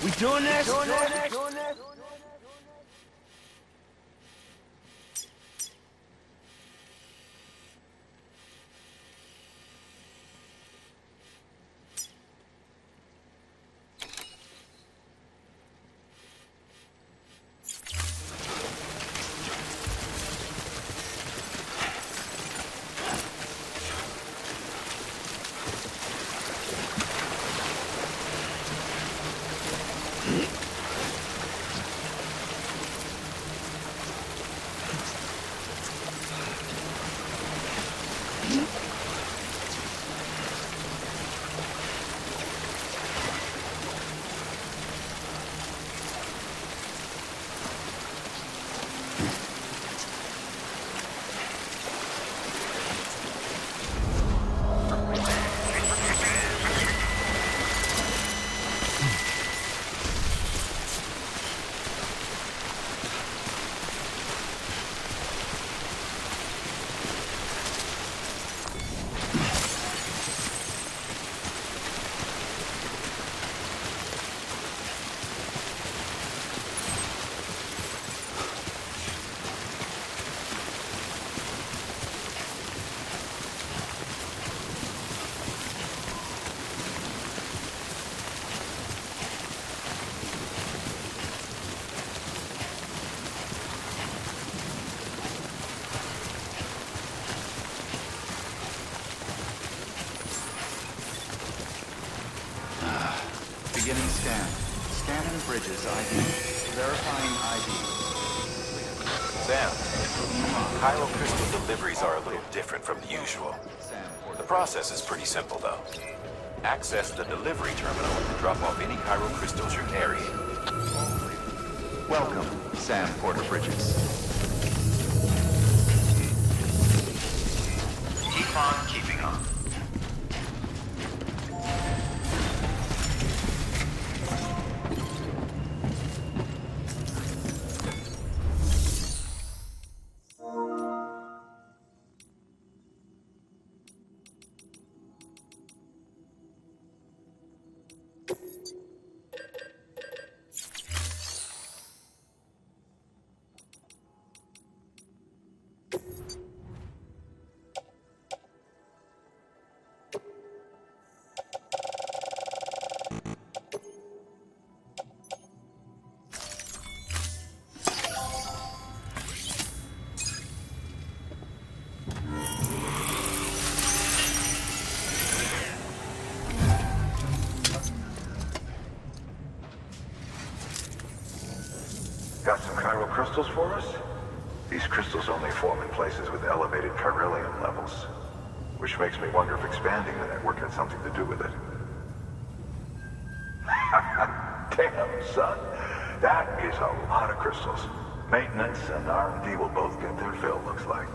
L: We doing this?
B: Beginning scan. Scanning bridges ID. Verifying ID.
C: Sam, Chiral crystal deliveries are a little different from the usual. The process is pretty simple, though. Access the delivery terminal and drop off any chiral crystals you're carrying.
B: Welcome, Sam Porter Bridges.
H: Keep on keeping on.
J: Got some chiral crystals for us? These crystals only form in places with elevated chiralium levels, which makes me wonder if expanding the network had something to do with it. Damn, son. That is a lot of crystals. Maintenance and R&D will both get their fill, looks like.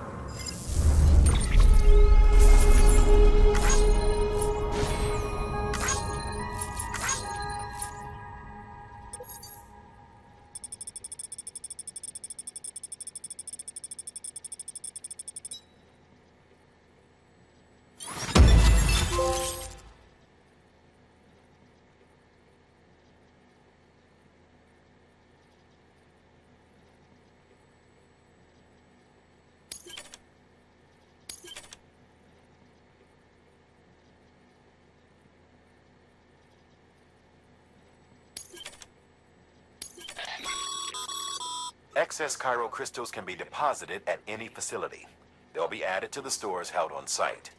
C: Excess chiral crystals can be deposited at any facility. They'll be added to the stores held on site.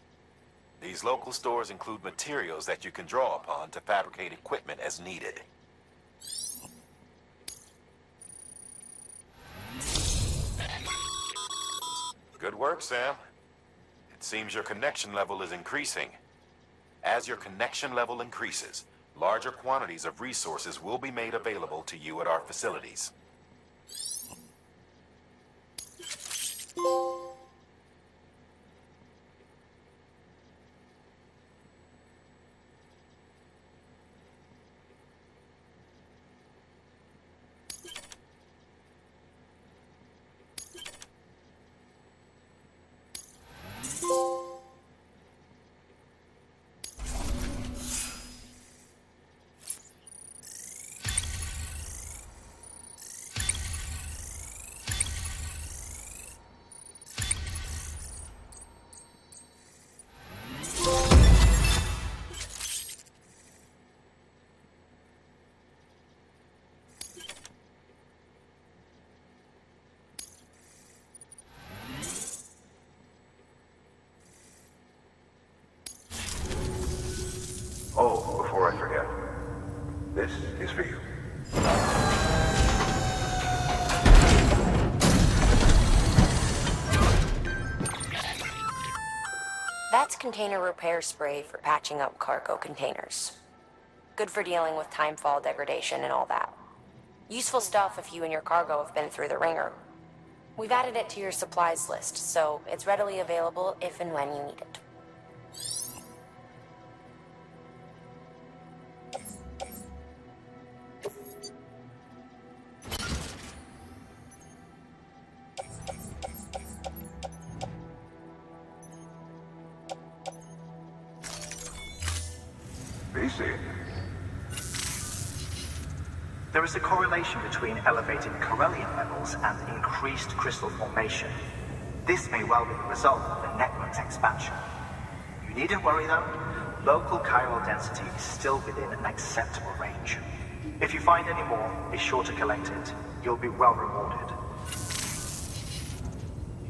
C: These local stores include materials that you can draw upon to fabricate equipment as needed. Good work, Sam. It seems your connection level is increasing. As your connection level increases, larger quantities of resources will be made available to you at our facilities.
J: This is for you.
G: That's container repair spray for patching up cargo containers. Good for dealing with timefall degradation and all that. Useful stuff if you and your cargo have been through the ringer. We've added it to your supplies list, so it's readily available if and when you need it.
J: BC.
H: There is a correlation between elevated Corellian levels and increased crystal formation. This may well be the result of the network's expansion. You needn't worry though. Local chiral density is still within an acceptable range. If you find any more, be sure to collect it. You'll be well rewarded.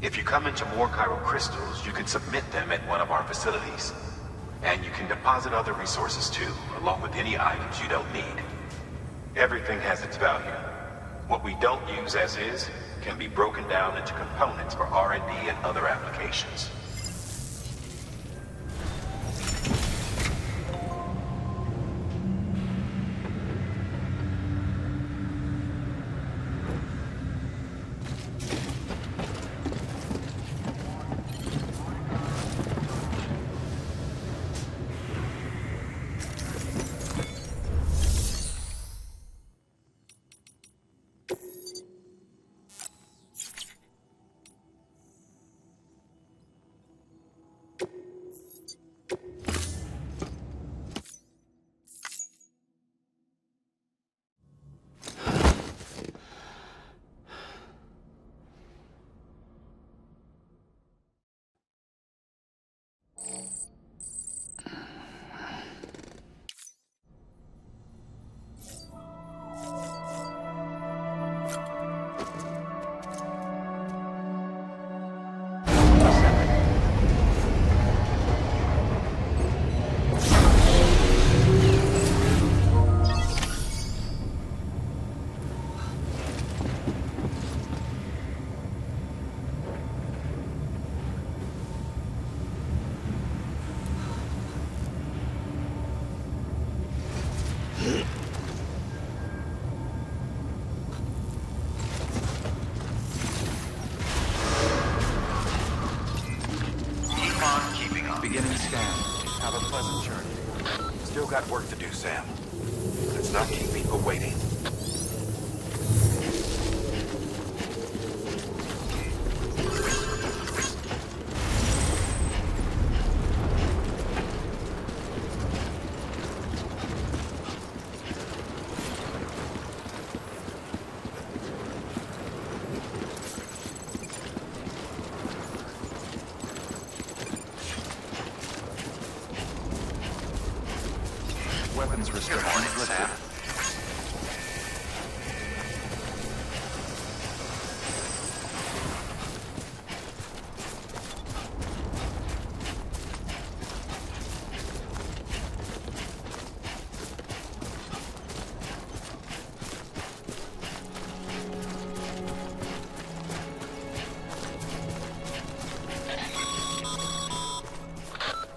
C: If you come into more chiral crystals, you can submit them at one of our facilities. And you can deposit other resources too, along with any items you don't need. Everything has its value. What we don't use as is can be broken down into components for R&D and other applications. Beginning scan. Have a pleasant journey. Still got work to do, Sam. Let's not keep people waiting.
B: Weapons restrictions lifted.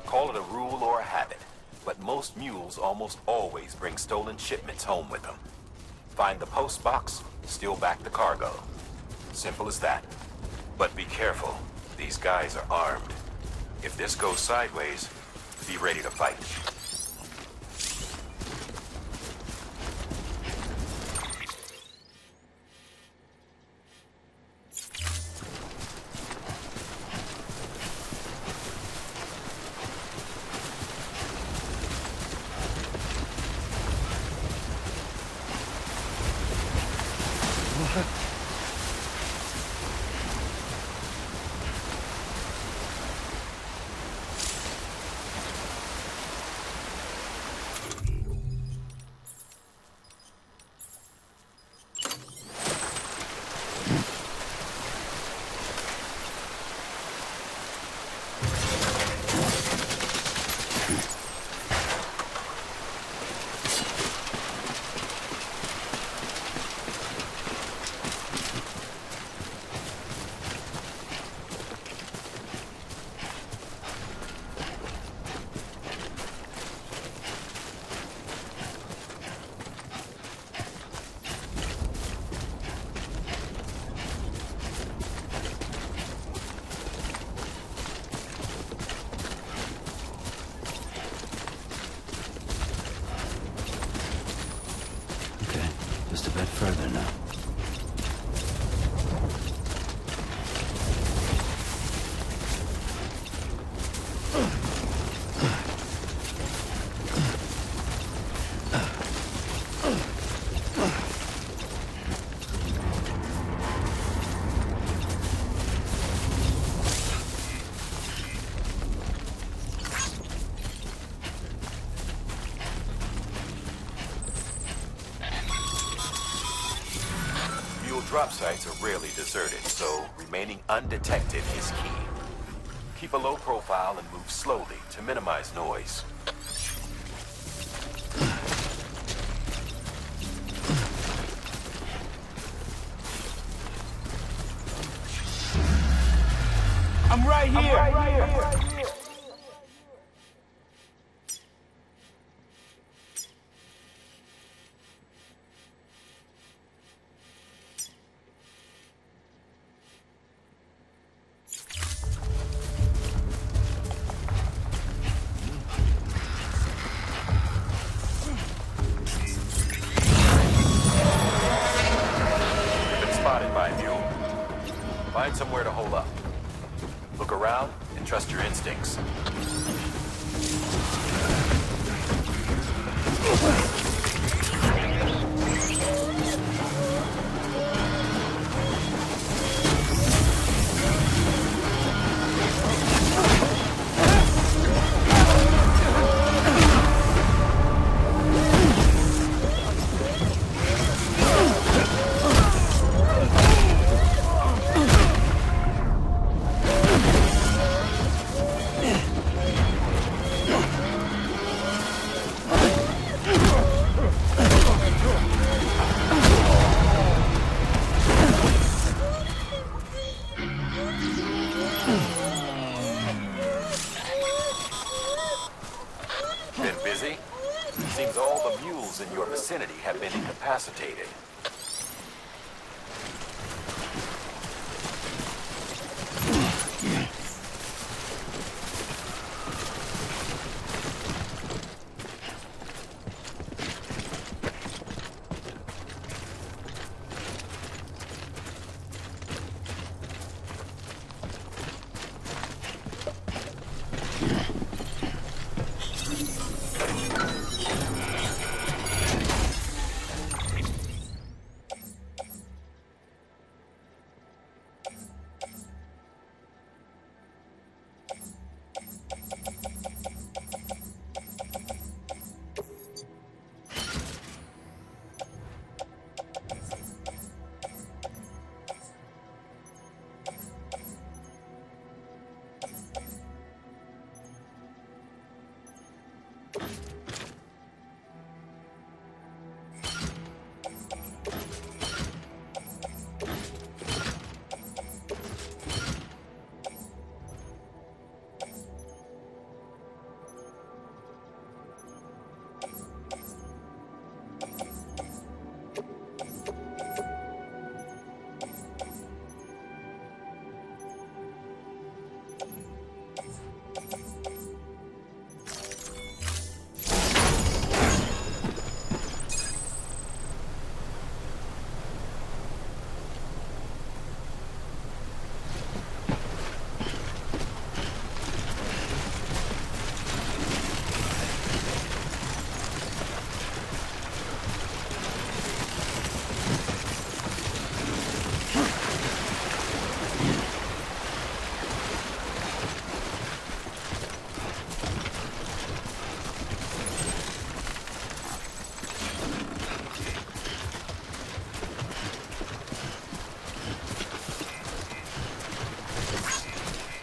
C: Call it a rule or a habit, but most mules almost always bring stolen shipments home with them. Find the post box, steal back the cargo. Simple as that. But be careful. These guys are armed. If this goes sideways, be ready to fight.
K: Just a bit further now.
C: Drop sites are rarely deserted, so remaining undetected is key. Keep a low profile and move slowly to minimize noise.
L: I'm right here!
C: Find somewhere to hold up. Look around and trust your instincts. Seems all the mules in your vicinity have been incapacitated.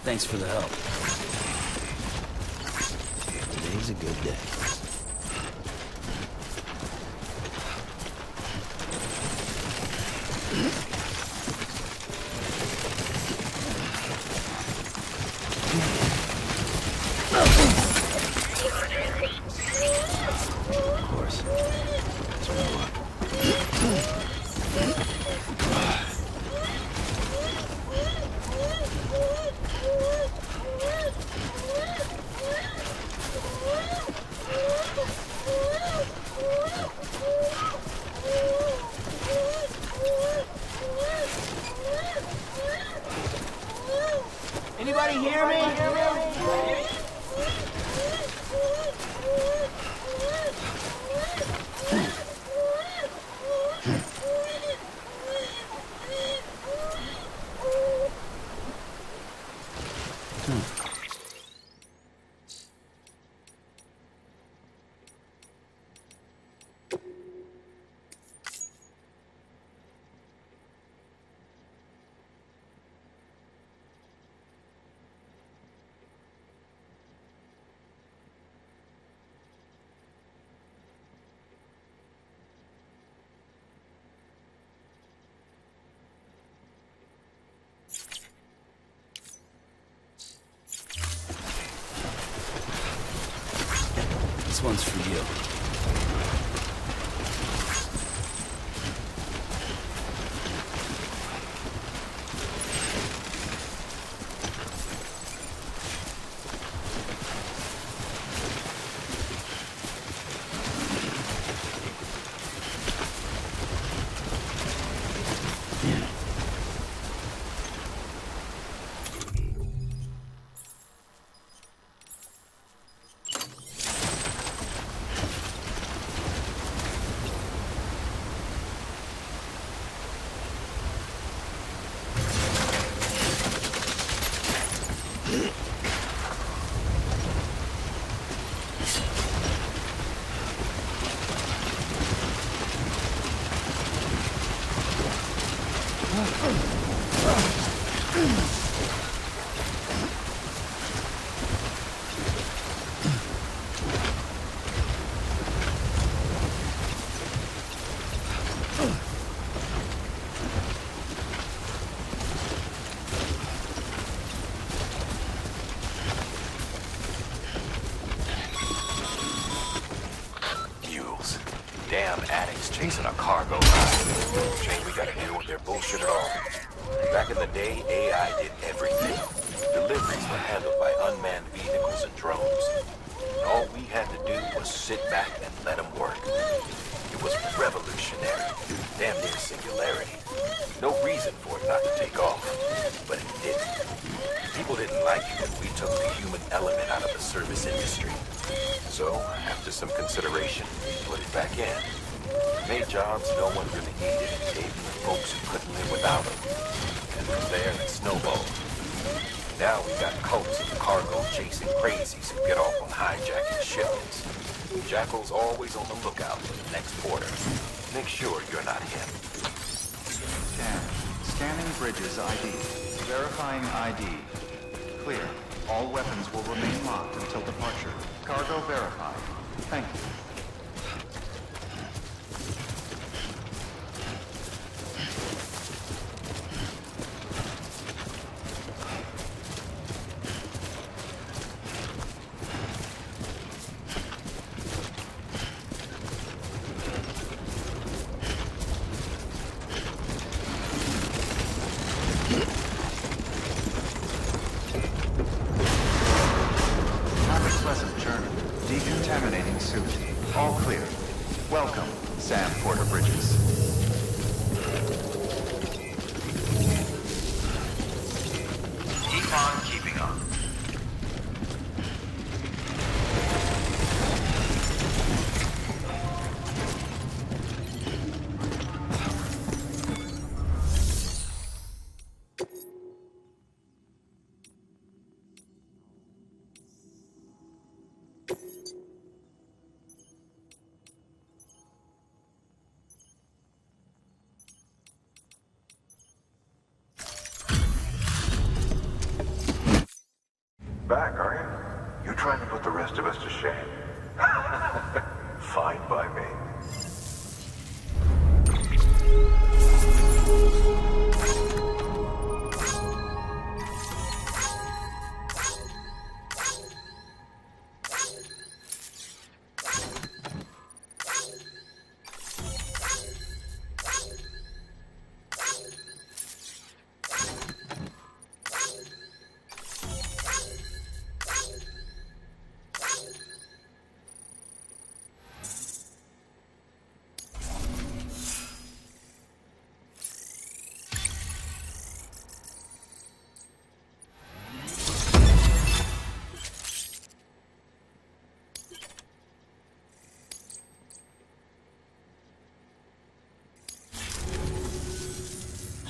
K: Thanks for the help. Today's a good day. Of course. That's what I want.
L: anybody hear me?
K: This one's for you.
C: Damn addicts chasing a cargo ride. Shame we gotta deal with their bullshit at all. Back in the day, AI did everything. Deliveries were handled by unmanned vehicles and drones. And all we had to do was sit back and let them work. It was revolutionary. Damn near singularity. No reason for it not to take off. But it didn't. People didn't like it when we took the human element out of the service industry. So, after some consideration, we put it back in. Made jobs no one really needed and gave them to folks who couldn't live without them. And from there, it snowballed. Now we got cults of cargo chasing crazies who get off on hijacking shipments. Jackal's always on the lookout for the next order. Make sure you're not him.
B: Scanning bridges ID. Verifying ID. Clear. All weapons will remain locked until departure. Cargo verified. Thank you. Decontaminating suit. All clear. Welcome, Sam Porter Bridges.
N: Keep on keeping on.
J: Back, are you? You trying to put the rest of us to shame? Fine by me.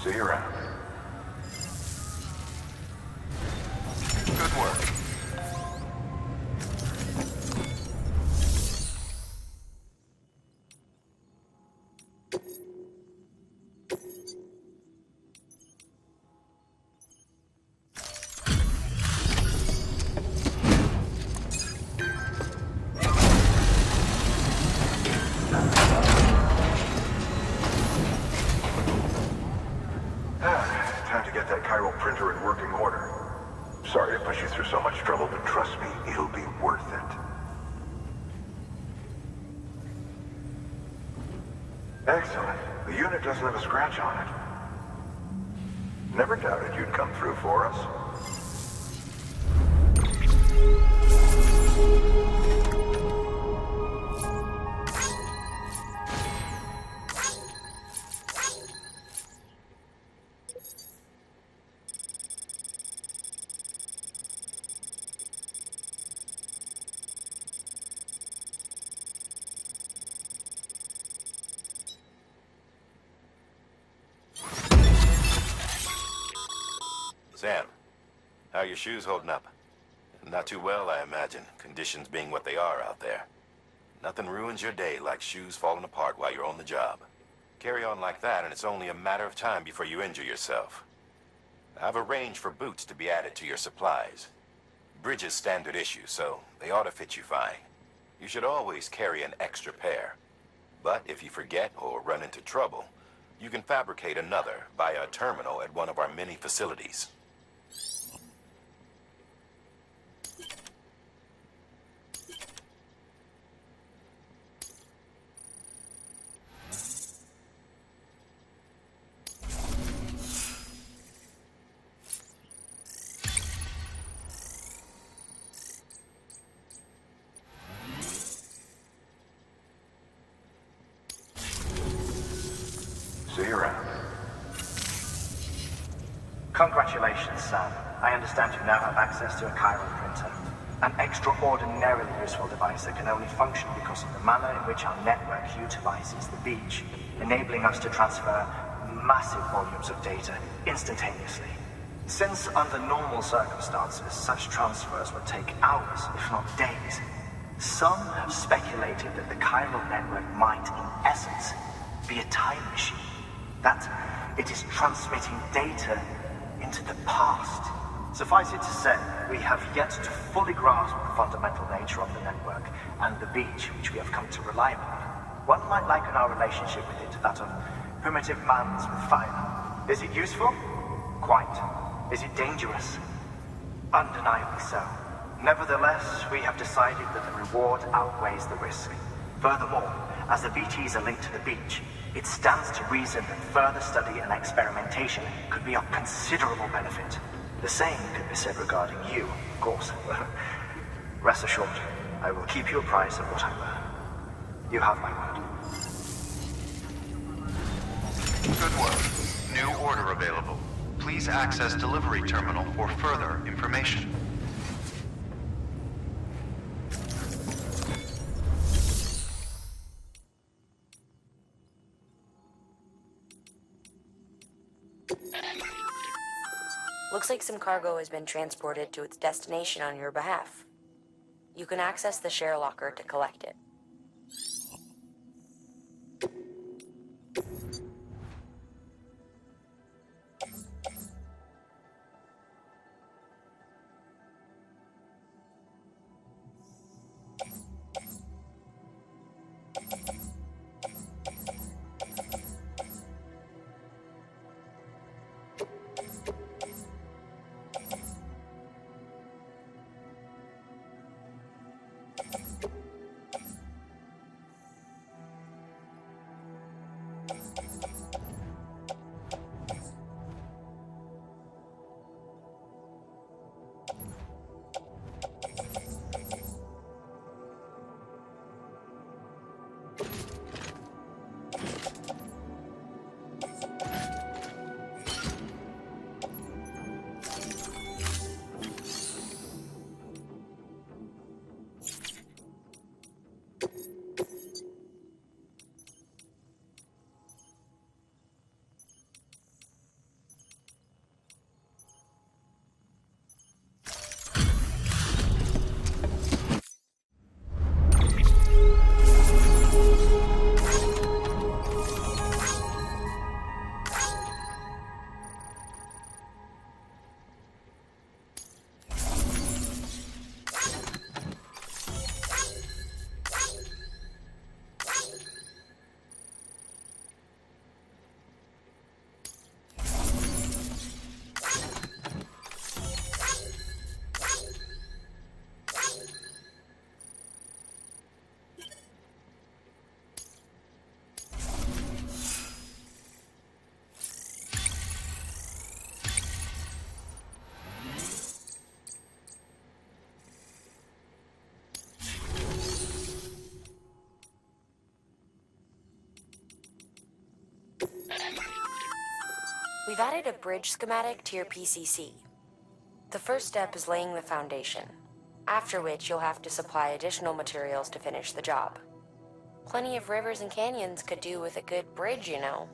J: See you around.
N: Good work.
J: Time to get that chiral printer in working order. Sorry to push you through so much trouble, but trust me, it'll be worth it. Excellent. The unit doesn't have a scratch on it. Never doubted you'd come through for us.
C: Sam, how are your shoes holding up? Not too well, I imagine, conditions being what they are out there. Nothing ruins your day like shoes falling apart while you're on the job. Carry on like that, and it's only a matter of time before you injure yourself. I've arranged for boots to be added to your supplies. Bridges standard issue, so they ought to fit you fine. You should always carry an extra pair. But if you forget or run into trouble, you can fabricate another via a terminal at one of our many facilities.
J: See you around.
H: Congratulations, Sam. I understand you now have access to a chiral printer. An extraordinarily useful device that can only function because of the manner in which our network utilizes the beach, enabling us to transfer massive volumes of data instantaneously. Since under normal circumstances, such transfers would take hours, if not days, some have speculated that the chiral network might, in essence, be a time machine. That it is transmitting data into the past. Suffice it to say, we have yet to fully grasp the fundamental nature of the network and the beach which we have come to rely upon. One might liken our relationship with it to that of primitive mans with fire. Is it useful? Quite. Is it dangerous? Undeniably so. Nevertheless, we have decided that the reward outweighs the risk. Furthermore, as the BTs are linked to the beach, it stands to reason that further study and experimentation could be of considerable benefit. The same could be said regarding you, of course. Rest assured, I will keep you apprised of what I learn. You have my word.
N: Good work. New order available. Please access delivery terminal for further information.
G: Looks like some cargo has been transported to its destination on your behalf. You can access the share locker to collect it. We've added a bridge schematic to your PCC. The first step is laying the foundation, after which you'll have to supply additional materials to finish the job. Plenty of rivers and canyons could do with a good bridge, you know.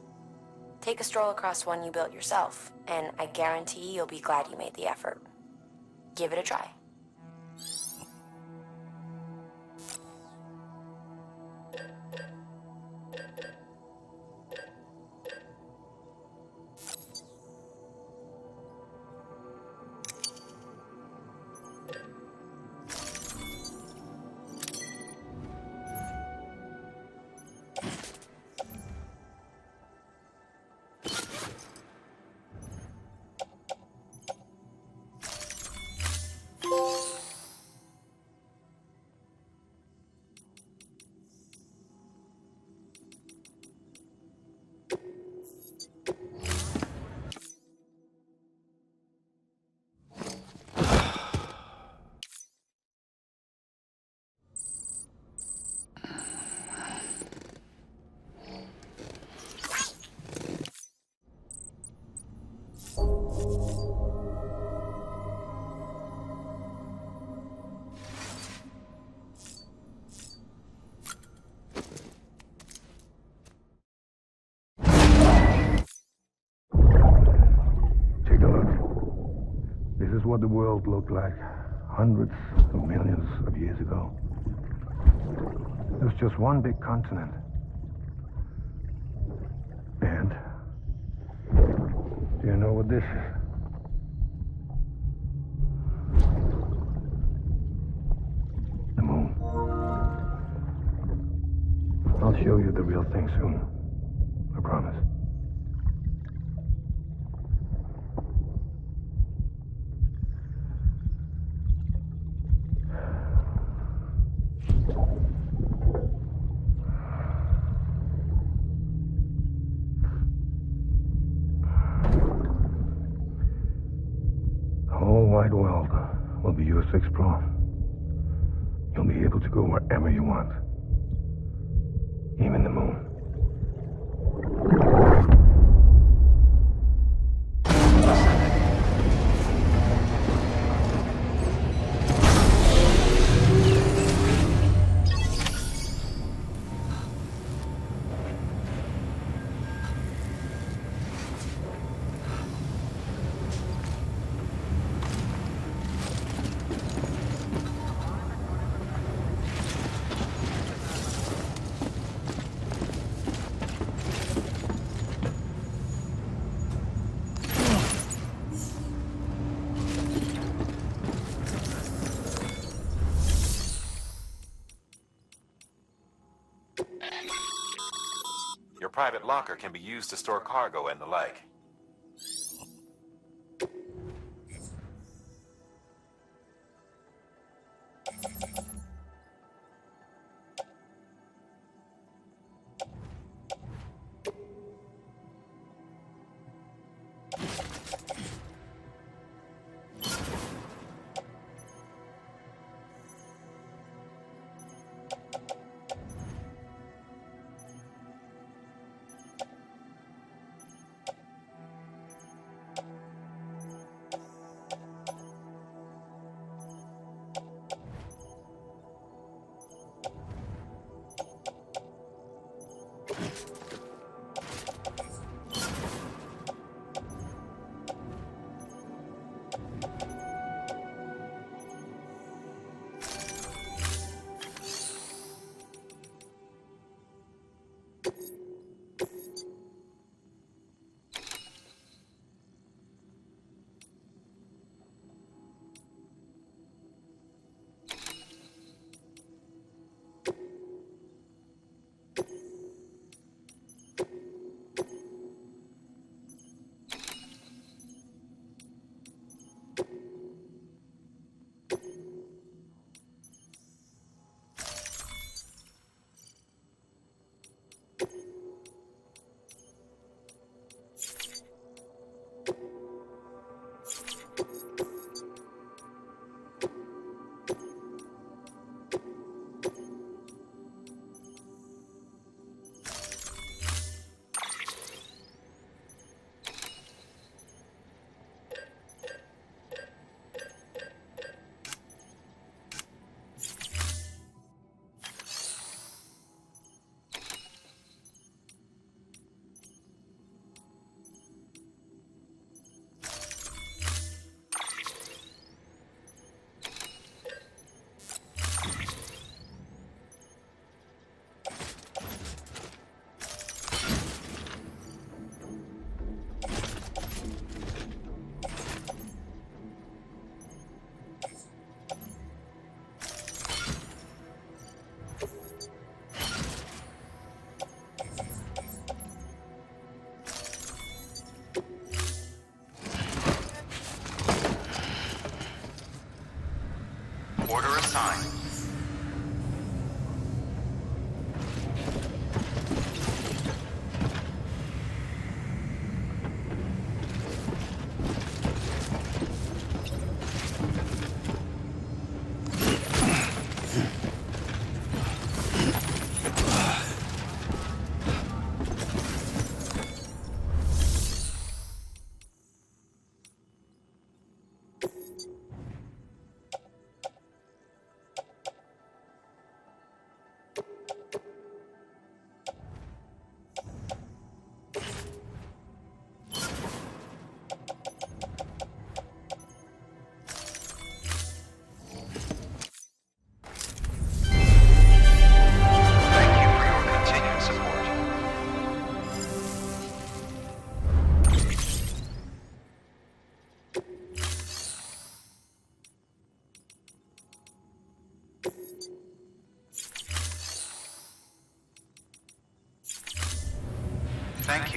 G: Take a stroll across one you built yourself, and I guarantee you'll be glad you made the effort. Give it a try.
J: This is what the world looked like hundreds of millions of years ago. It was just one big continent. And do you know what this is? The moon. I'll show you the real thing soon. I promise. The whole wide world will be yours to explore. You'll be able to go wherever you want. Even the moon.
C: Your private locker can be used to store cargo and the like.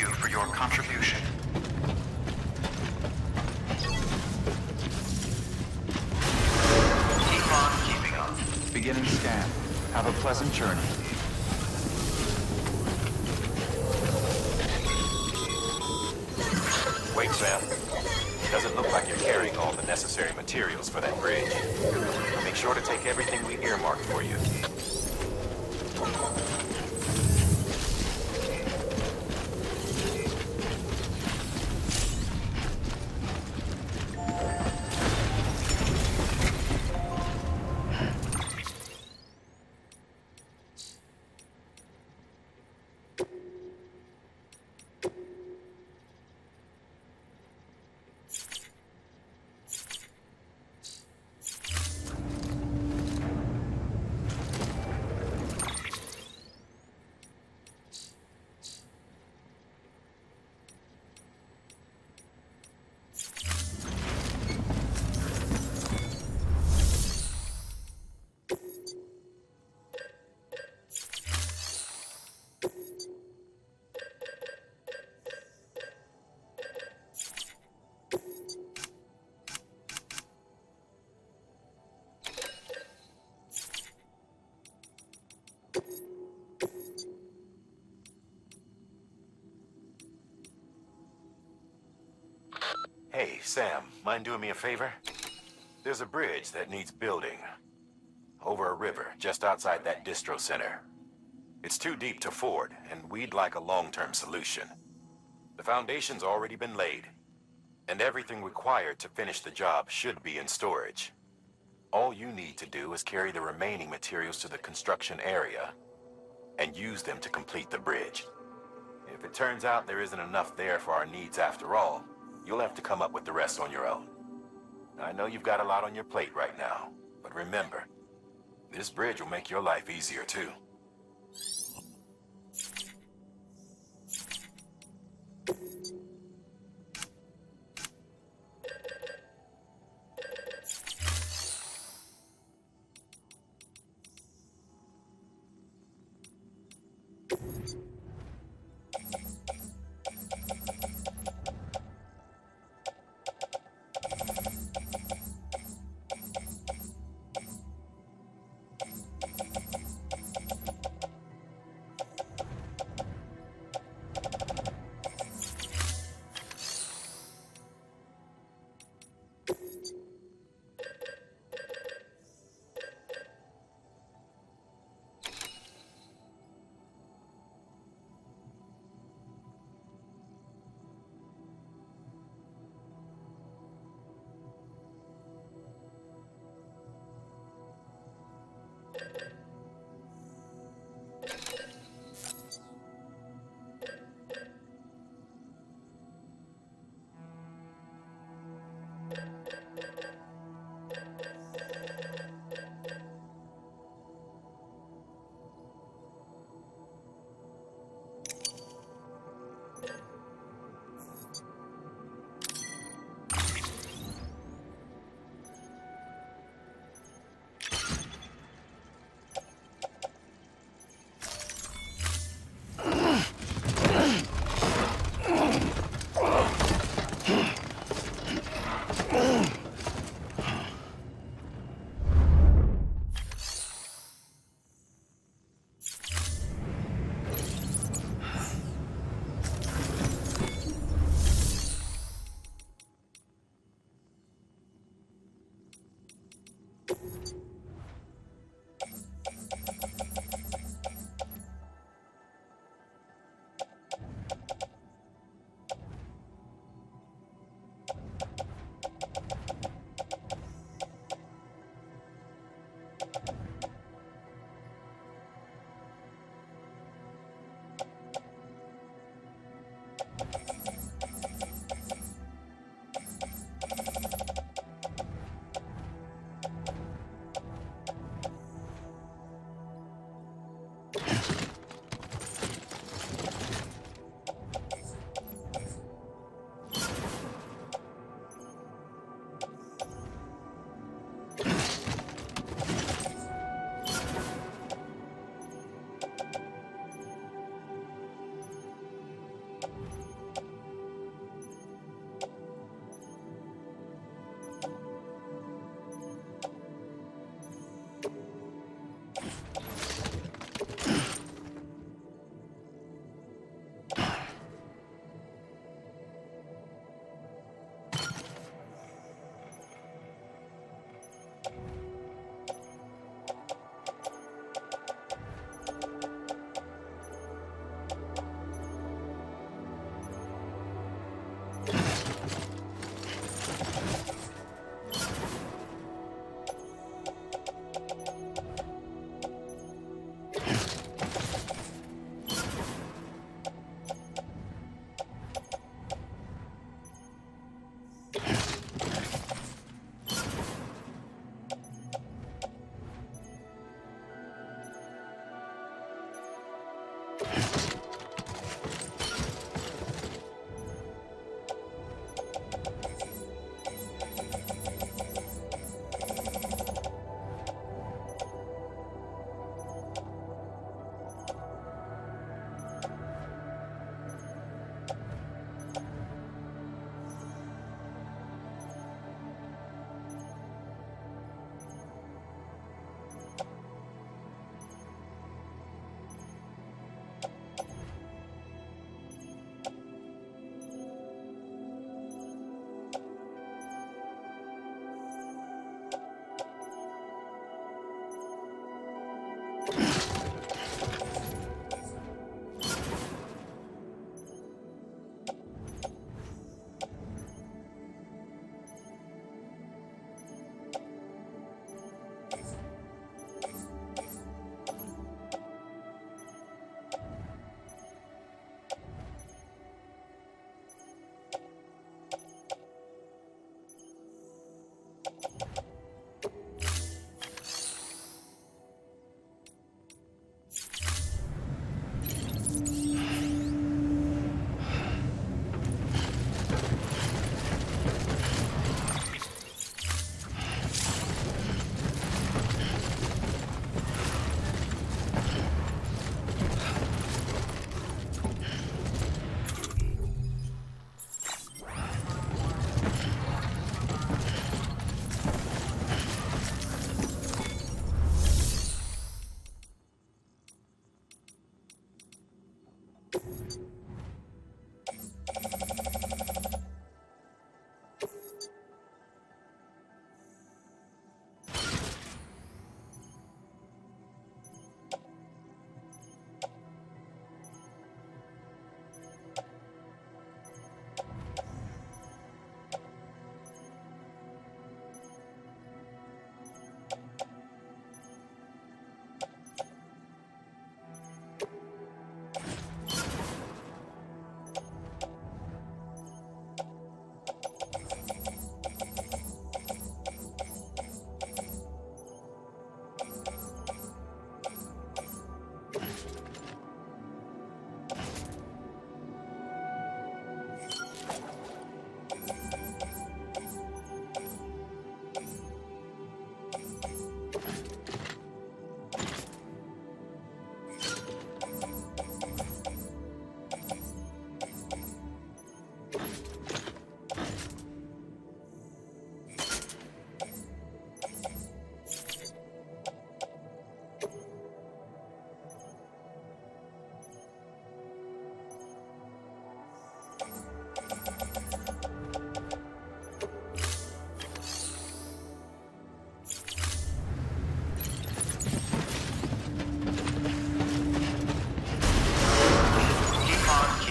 N: you for your contribution. Keep on keeping up.
B: Beginning scan. Have a pleasant journey.
C: Wait, Sam. Doesn't look like you're carrying all the necessary materials for that bridge. Make sure to take everything we earmarked for you. Hey, Sam, mind doing me a favor? There's a bridge that needs building. Over a river, just outside that distro center. It's too deep to ford, and we'd like a long-term solution. The foundation's already been laid, and everything required to finish the job should be in storage. All you need to do is carry the remaining materials to the construction area, and use them to complete the bridge. If it turns out there isn't enough there for our needs after all, you'll have to come up with the rest on your own. I know you've got a lot on your plate right now, but remember, this bridge will make your life easier too.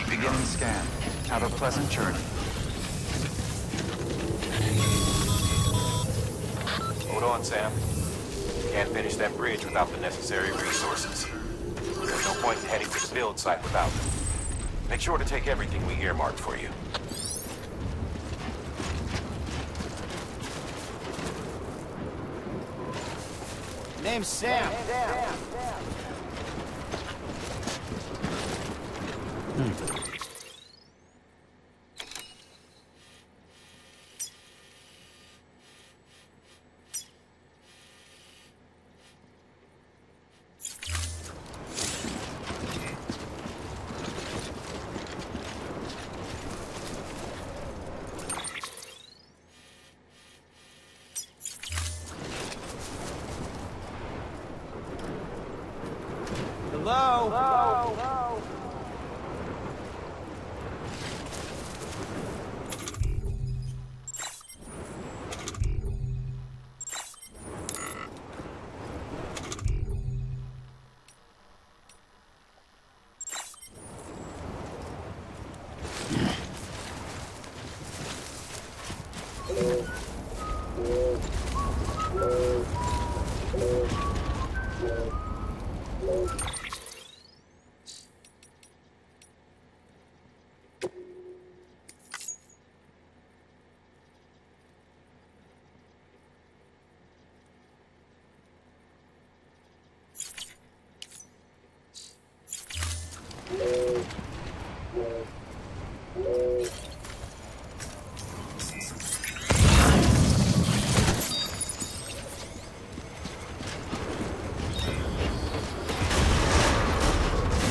B: Beginning scan. Have a pleasant journey.
O: Hold on, Sam. Can't finish that bridge without the necessary resources. There's no point in heading to the build site without them. Make sure to take everything we earmarked for you.
L: Name's Sam. Hello?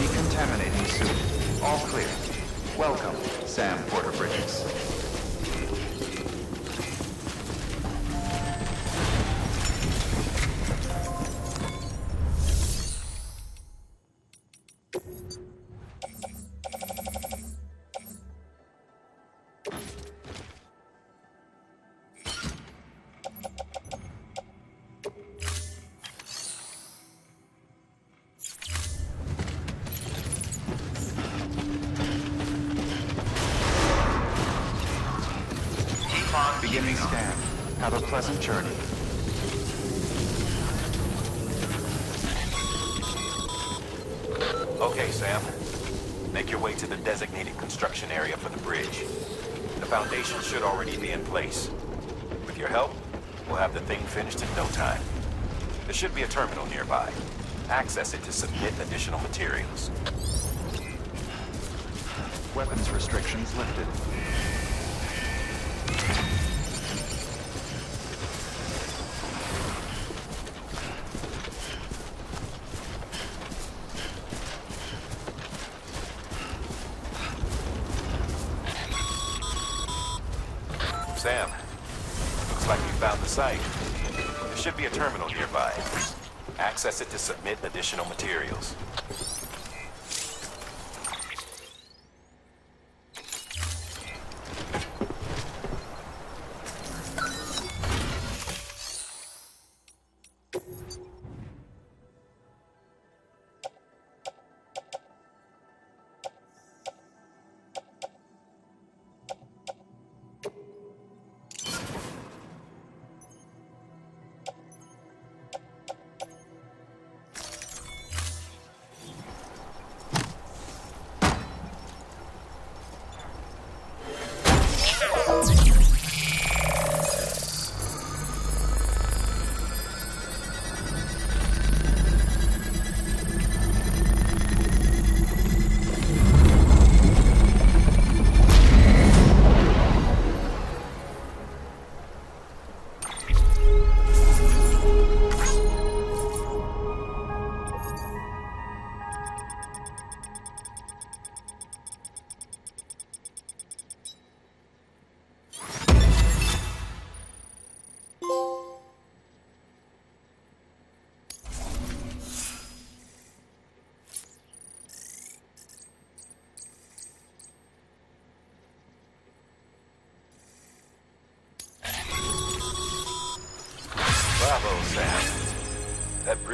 B: Decontaminating suit. All clear. Welcome, Sam Porter Bridges. Beginning scan. Have a pleasant journey.
O: Okay, Sam. Make your way to the designated construction area for the bridge. The foundation should already be in place. With your help, we'll have the thing finished in no time. There should be a terminal nearby. Access it to submit additional materials.
B: Weapons restrictions lifted.
O: Sam, looks like you found the site. There should be a terminal nearby. Access it to submit additional materials.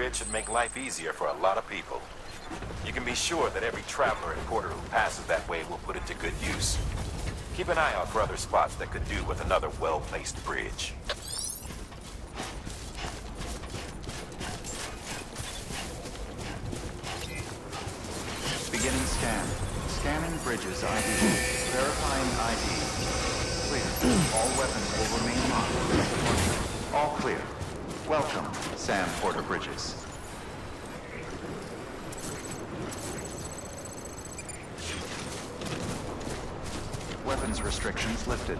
O: bridge should make life easier for a lot of people. You can be sure that every traveler and porter who passes that way will put it to good use. Keep an eye out for other spots that could do with another well-placed bridge.
B: Beginning scan. Scanning bridges ID. Verifying ID. Clear. All weapons will remain locked. All clear. Welcome, Sam Porter Bridges. Weapons restrictions lifted.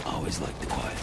K: Always liked the quiet.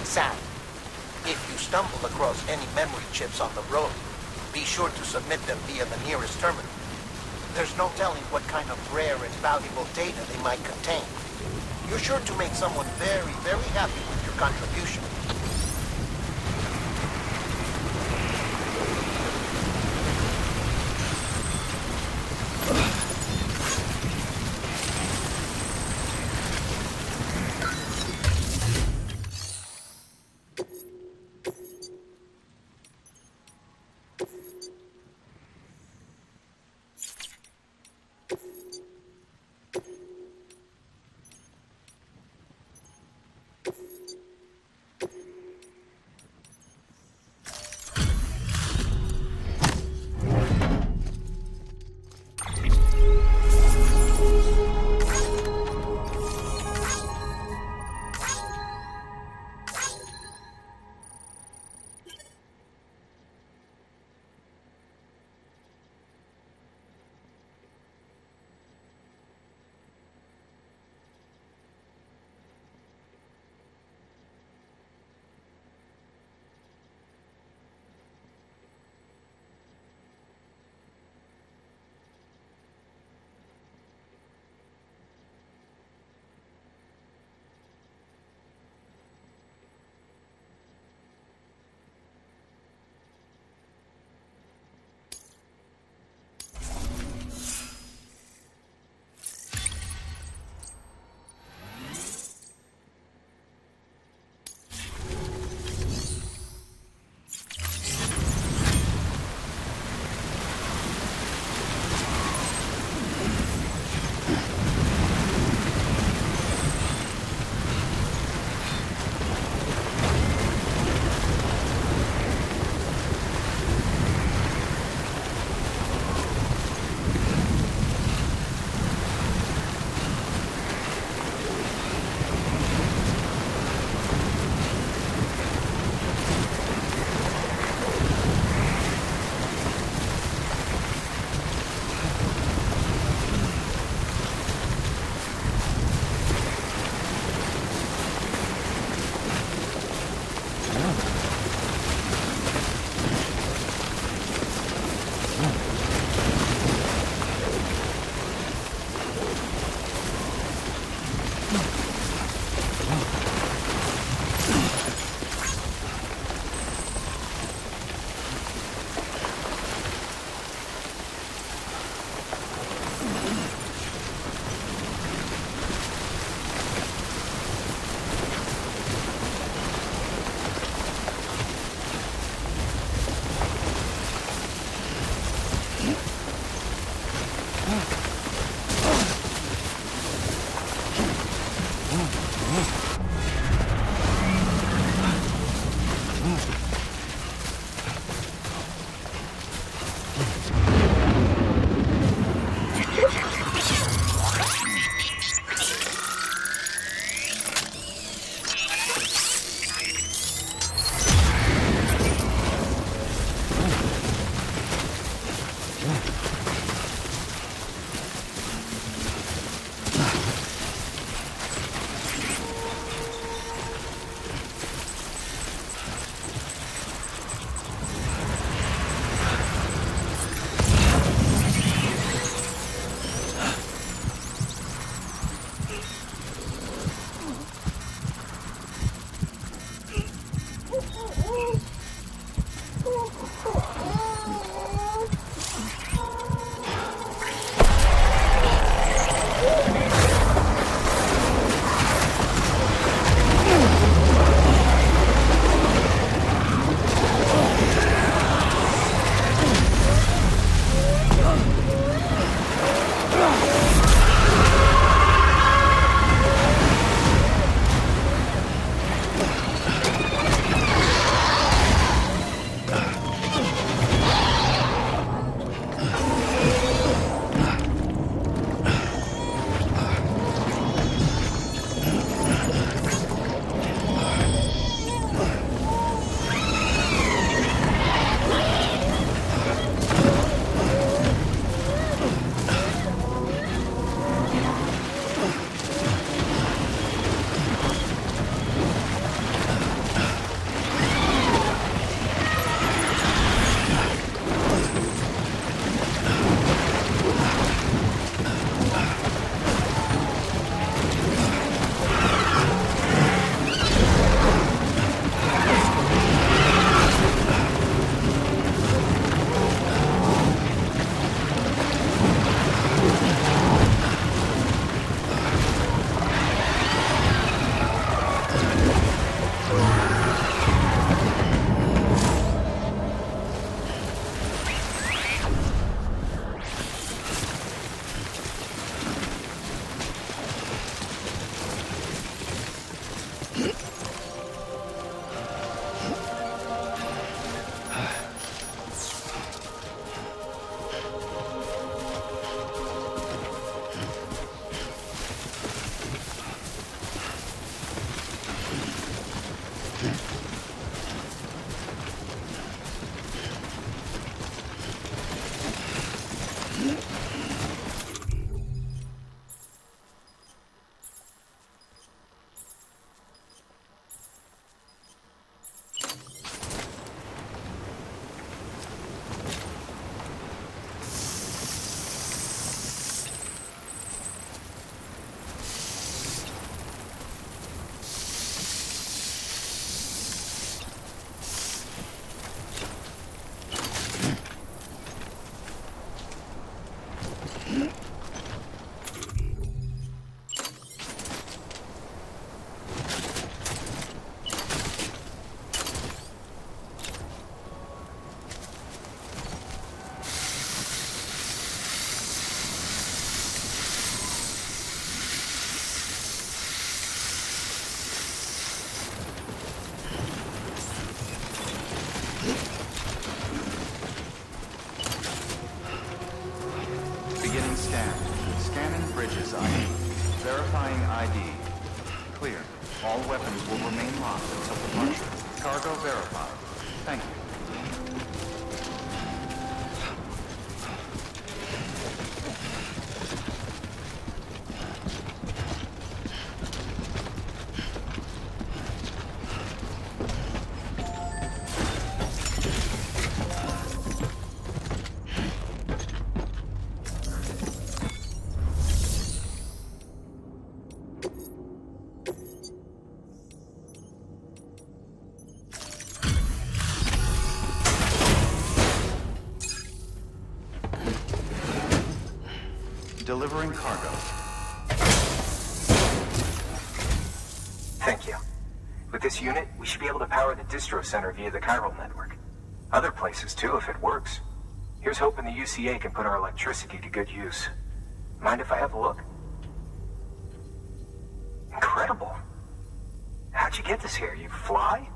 M: Sam, if you stumble across any memory chips on the road, be sure to submit them via the nearest terminal. There's no telling what kind of rare and valuable data they might contain. You're sure to make someone very, very happy with your contribution.
B: locked until departure. Cargo verified. Thank you. Delivering cargo.
I: Thank you. With this unit, we should be able to power the distro center via the chiral network. Other places too, if it works. Here's hoping the UCA can put our electricity to good use. Mind if I have a look? Incredible. How'd you get this here? You fly?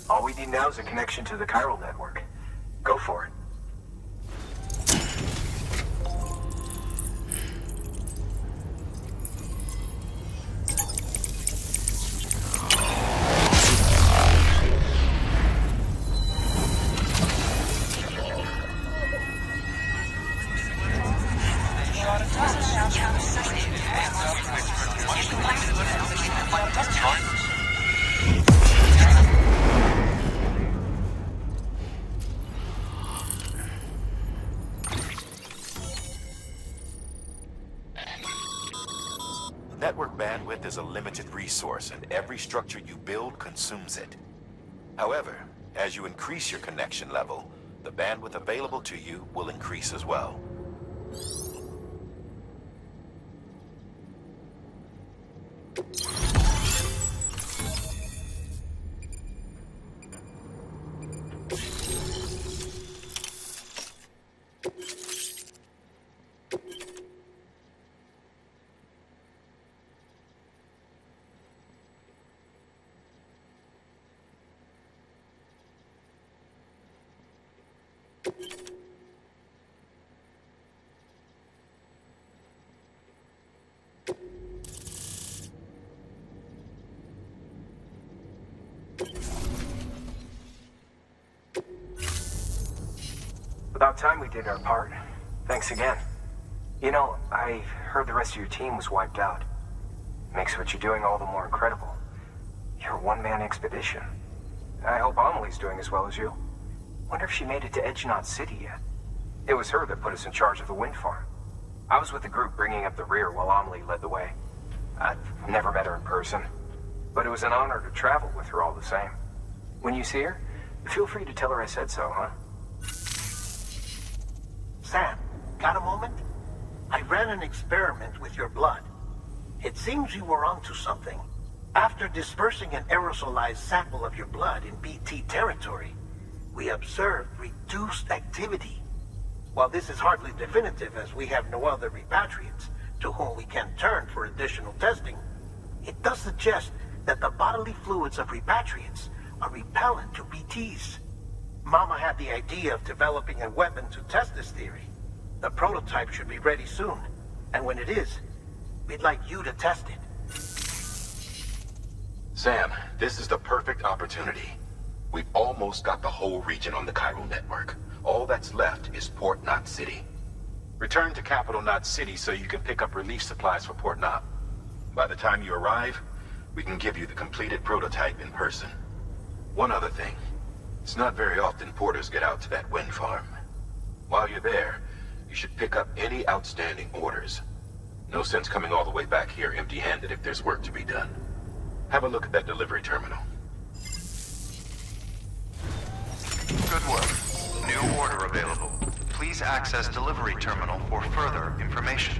I: All we need now is a connection to the chiral network. Go for it.
O: Network bandwidth is a limited resource, and every structure you build consumes it. However, as you increase your connection level, the bandwidth available to you will increase as well.
I: About time we did our part. Thanks again. You know, I heard the rest of your team was wiped out. Makes what you're doing all the more incredible. You're a one-man expedition. I hope Amelie's doing as well as you. Wonder if she made it to Edgenot City yet. It was her that put us in charge of the wind farm. I was with the group bringing up the rear while Amelie led the way. I've never met her in person, but it was an honor to travel with her all the same. When you see her, feel free to tell her I said so, huh?
F: Sam, got a moment? I ran an experiment with your blood. It seems you were onto something. After dispersing an aerosolized sample of your blood in BT territory, we observed reduced activity. While this is hardly definitive, as we have no other repatriates to whom we can turn for additional testing, it does suggest that the bodily fluids of repatriates are repellent to BTs. Mama had the idea of developing a weapon to test this theory. The prototype should be ready soon, and when it is, we'd like you to test it.
C: Sam, this is the perfect opportunity. We've almost got the whole region on the chiral network. All that's left is Port Knot City. Return to Capital Knot City so you can pick up relief supplies for Port Knot. By the time you arrive, We can give you the completed prototype in person. One other thing. It's not very often porters get out to that wind farm. While you're there, you should pick up any outstanding orders. No sense coming all the way back here empty-handed if there's work to be done. Have a look at that delivery terminal.
N: Good work. New order available. Please access delivery terminal for further information.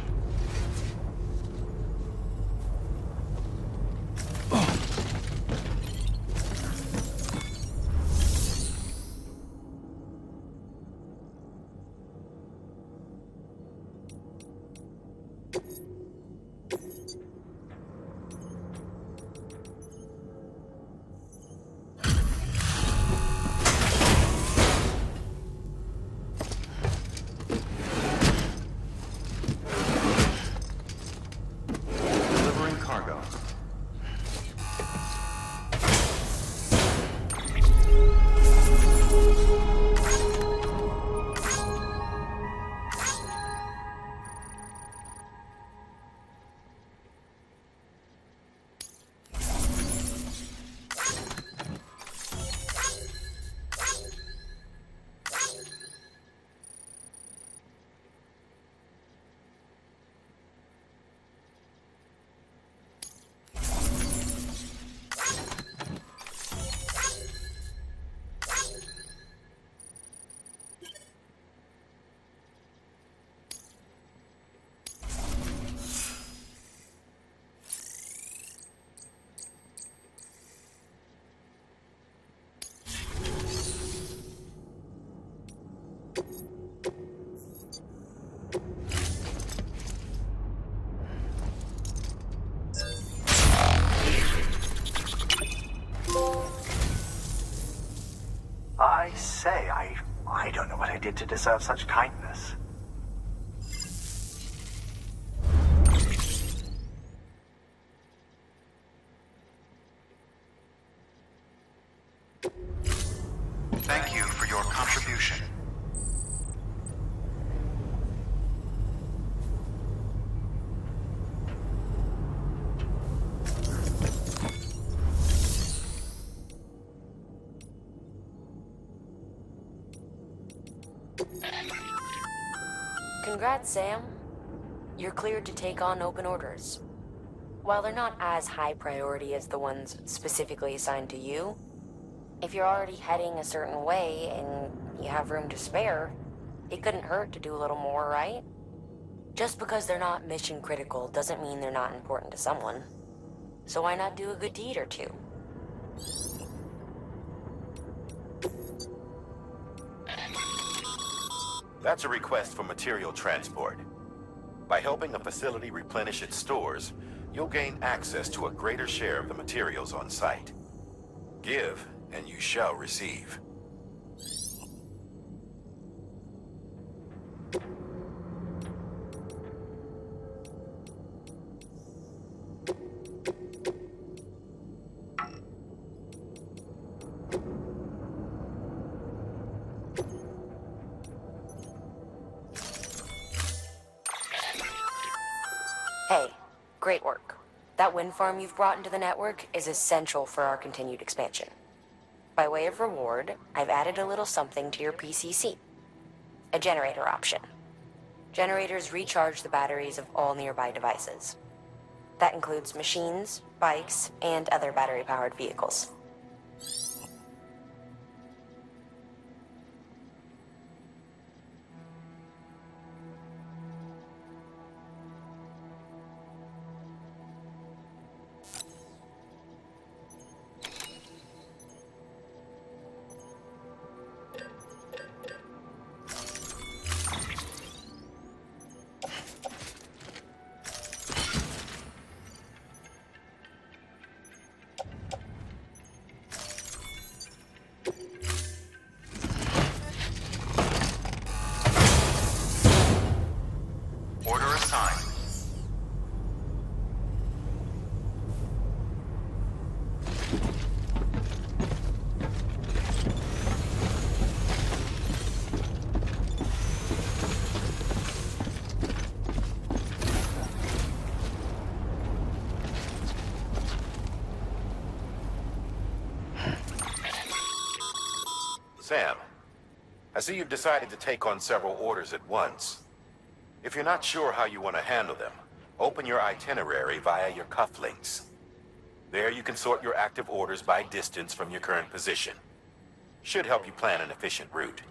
B: Delivering cargo.
H: I say, I don't know what I did to deserve such kindness.
N: Thank you for your contribution.
G: Congrats, Sam. You're cleared to take on open orders. While they're not as high priority as the ones specifically assigned to you, if you're already heading a certain way and you have room to spare, it couldn't hurt to do a little more, right? Just because they're not mission critical doesn't mean they're not important to someone. So why not do a good deed or two?
O: That's a request for material transport. By helping a facility replenish its stores, you'll gain access to a greater share of the materials on site. Give, and you shall receive.
G: Hey, great work. That wind farm you've brought into the network is essential for our continued expansion. By way of reward, I've added a little something to your PCC. A generator option. Generators recharge the batteries of all nearby devices. That includes machines, bikes, and other battery-powered vehicles.
C: Sam, I see you've decided to take on several orders at once. If you're not sure how you want to handle them, open your itinerary via your cufflinks. There you can sort your active orders by distance from your current position. Should help you plan an efficient route.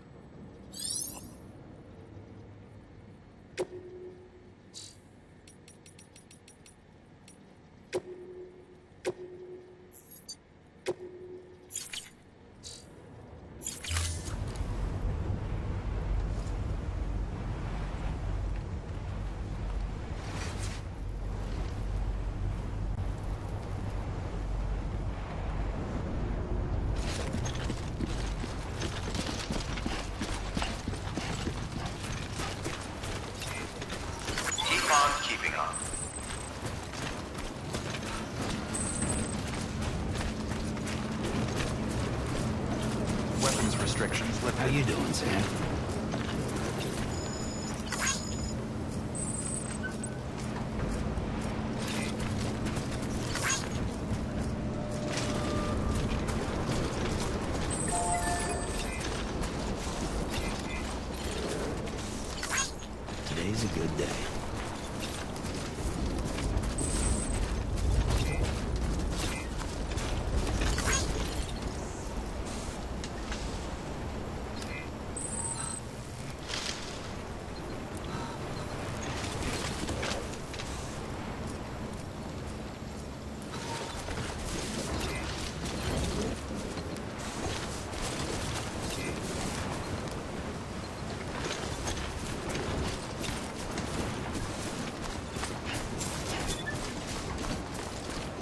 N: Keeping on. Weapons restrictions lifted.
K: How you doing, Sam? Today's a good day.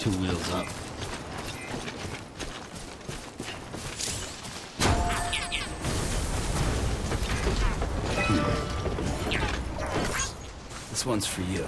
K: Two wheels up. This one's for you.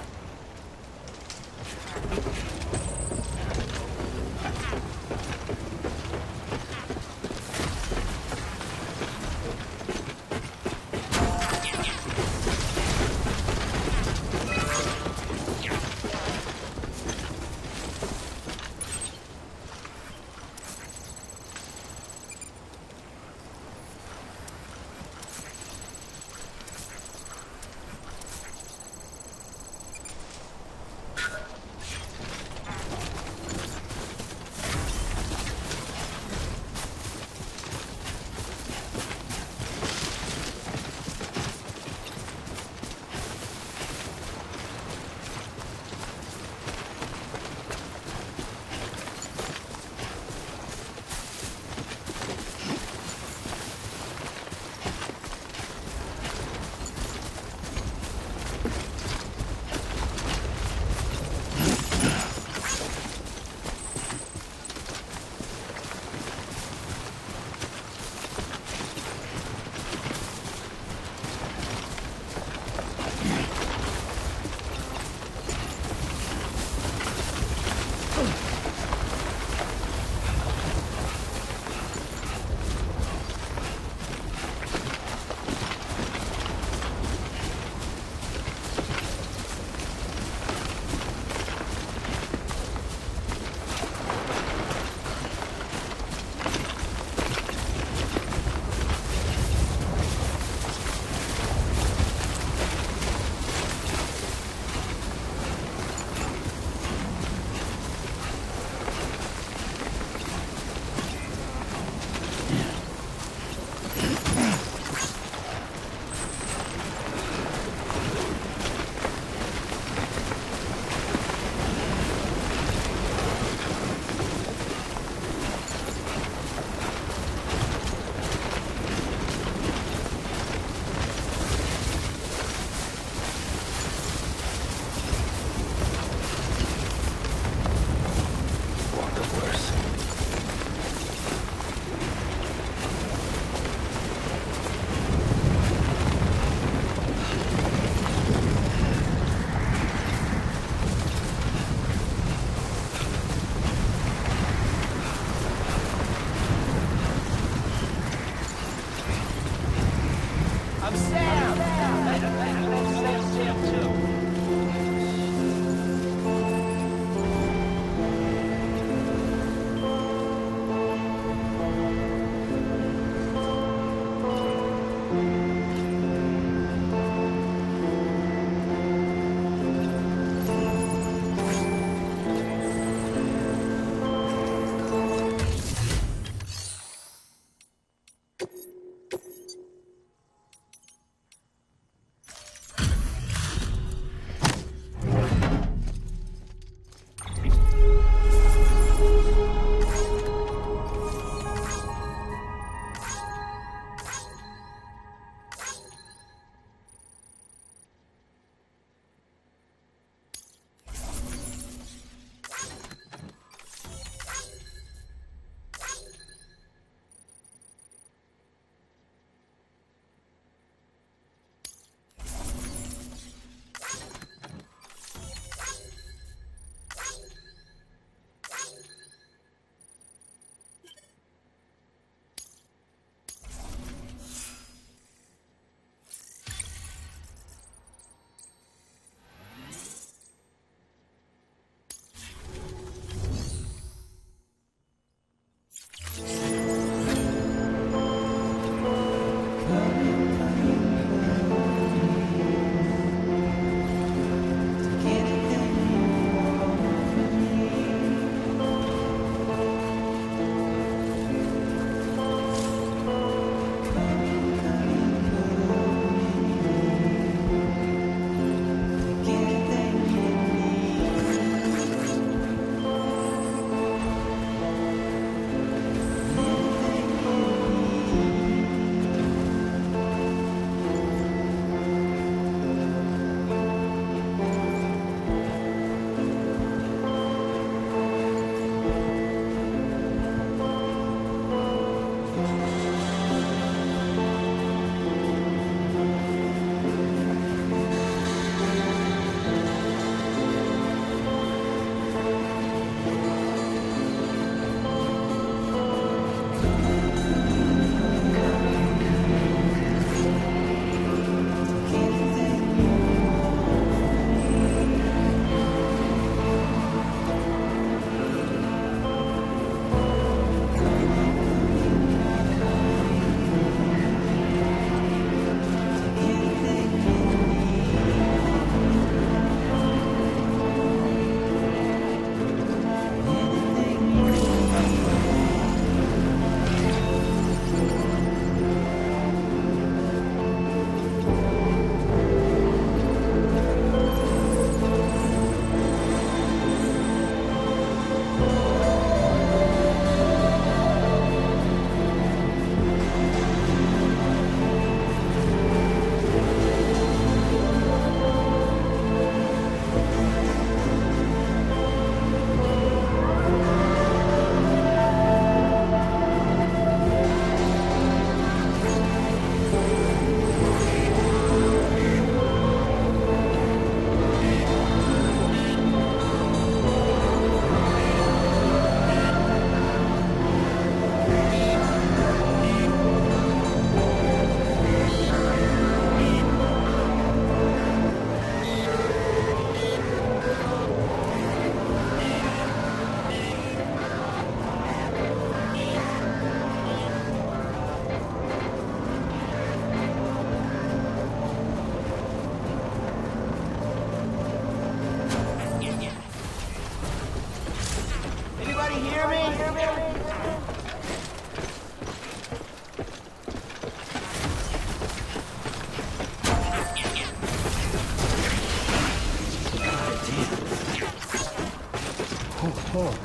K: Almost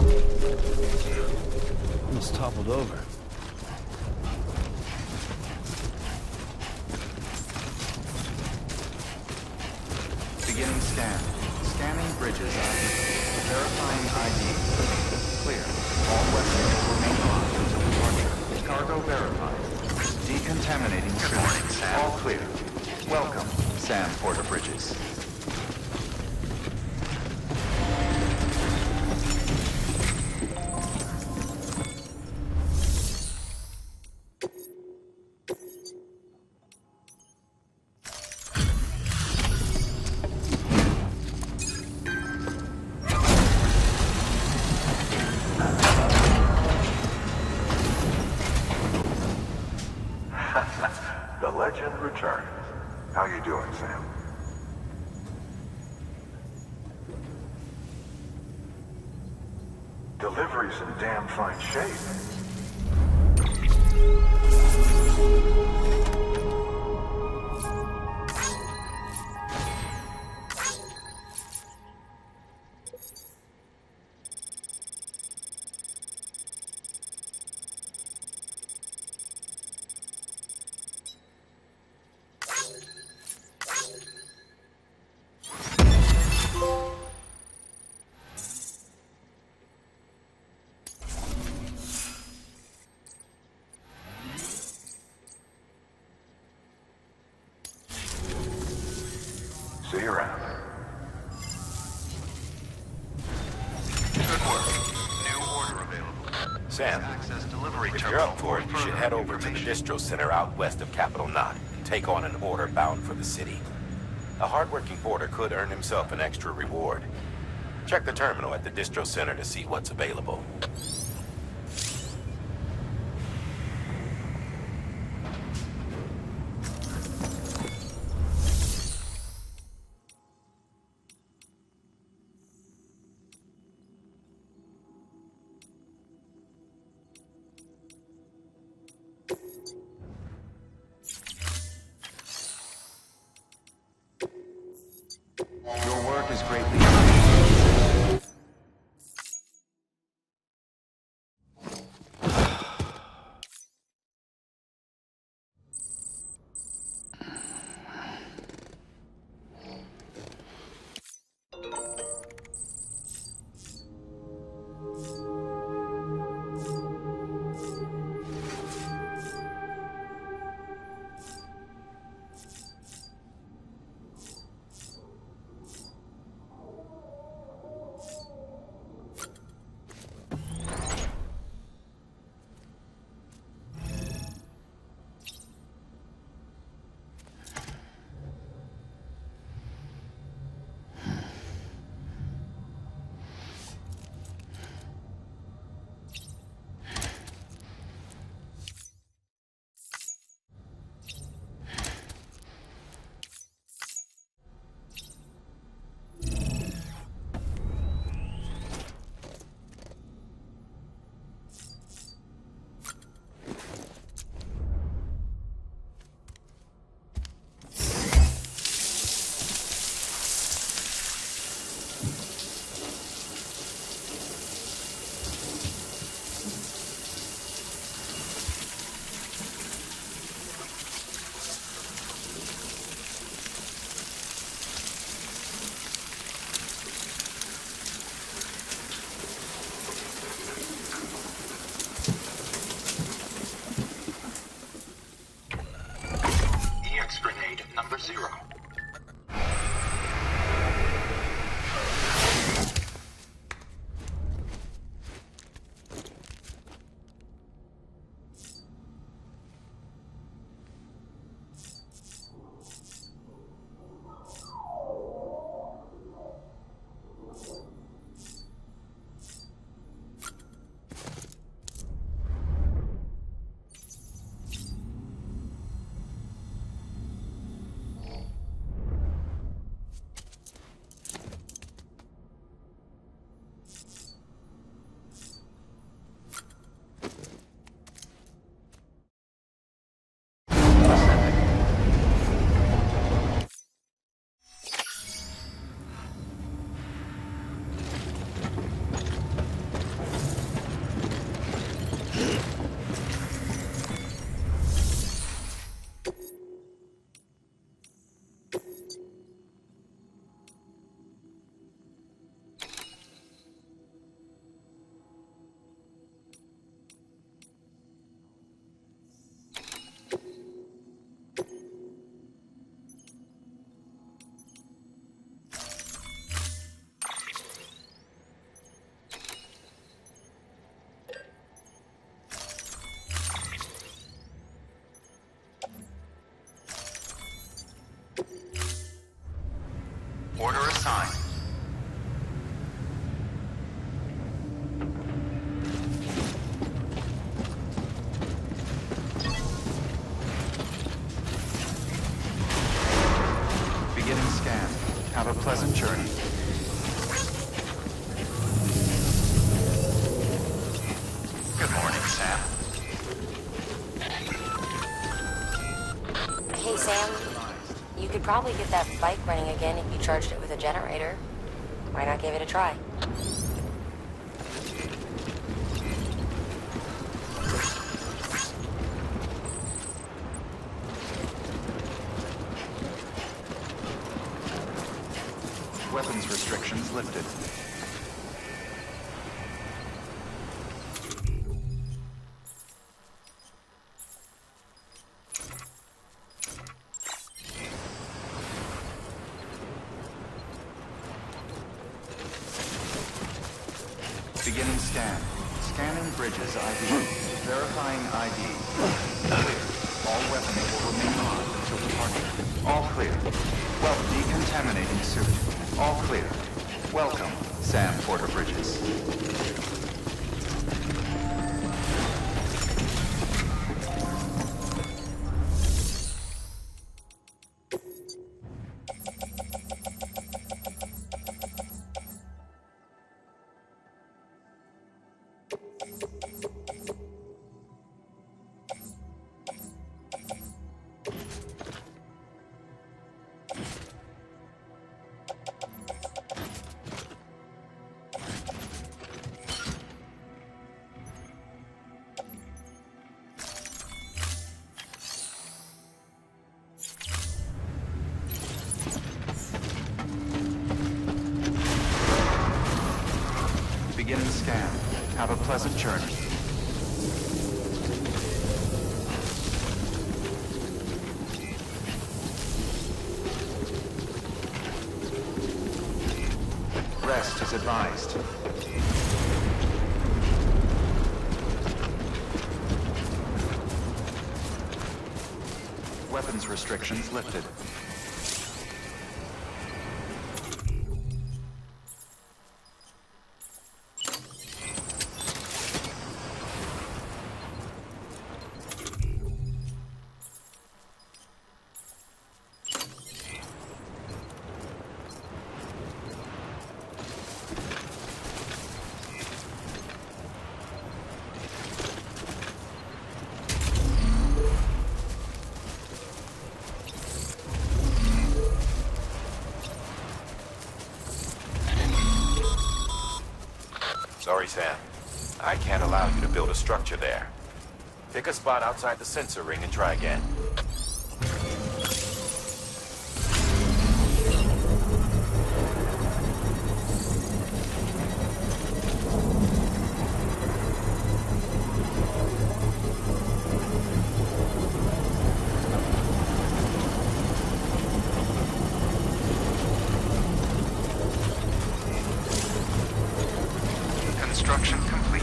K: toppled over.
B: Beginning scan. Scanning bridges ID. Verifying ID. Clear. All weapons will remain on until departure. Cargo verified. Decontaminating stream. All clear. Welcome, Sam Porter Bridges.
J: The legend returns. How you doing, Sam? Delivery's in damn fine shape. See you around.
N: Good work. New order available.
O: Sam,
N: Access delivery
O: if you're
N: terminal
O: up for it, you should
N: further
O: head over to the
N: information.
O: distro center out west of Capital Knot and take on an order bound for the city. A hardworking porter could earn himself an extra reward. Check the terminal at the distro center to see what's available.
B: Your work is greatly appreciated.
N: EX grenade number 0.
B: pleasant journey. Good morning, Sam.
G: Hey, Sam. You could probably get that bike running again if you charged it with a generator. Why not give it a try?
B: Weapons restrictions lifted. Beginning scan. Scanning bridges ID. Verifying ID. Clear. All weapons will remain on until departure. All clear. Well, decontaminating suit. All clear. Welcome, Sam Porter Bridges. Beginning scan. Have a pleasant journey. Rest is advised. Weapons restrictions lifted.
O: Sorry, Sam. I can't allow you to build a structure there. Pick a spot outside the sensor ring and try again.
N: Construction complete.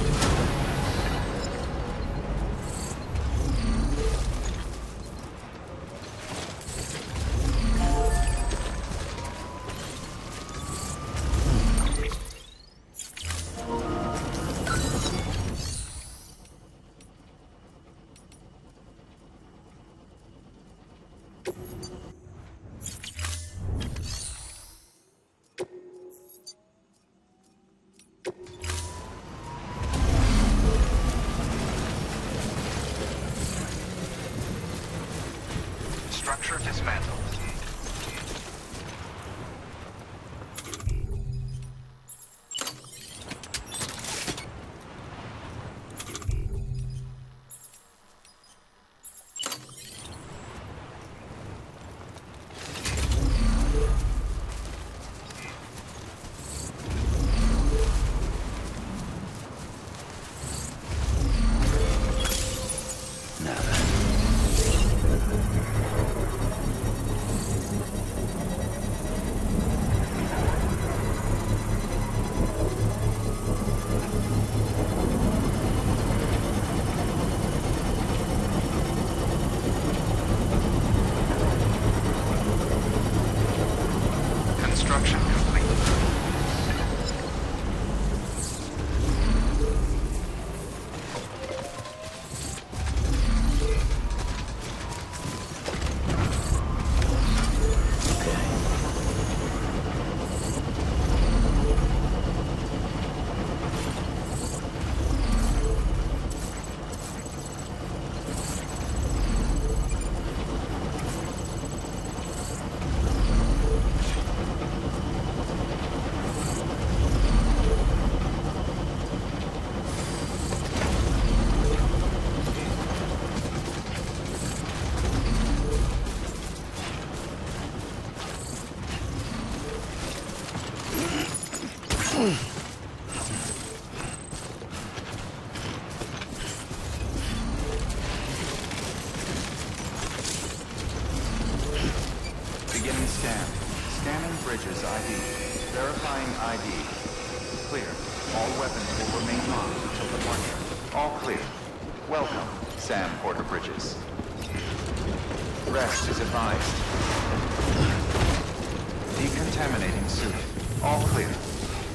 N: Structure dismantled.
B: Bridges ID. Verifying ID. Clear. All weapons will remain locked until departure. All clear. Welcome, Sam Porter Bridges. Rest is advised. Decontaminating suit. All clear.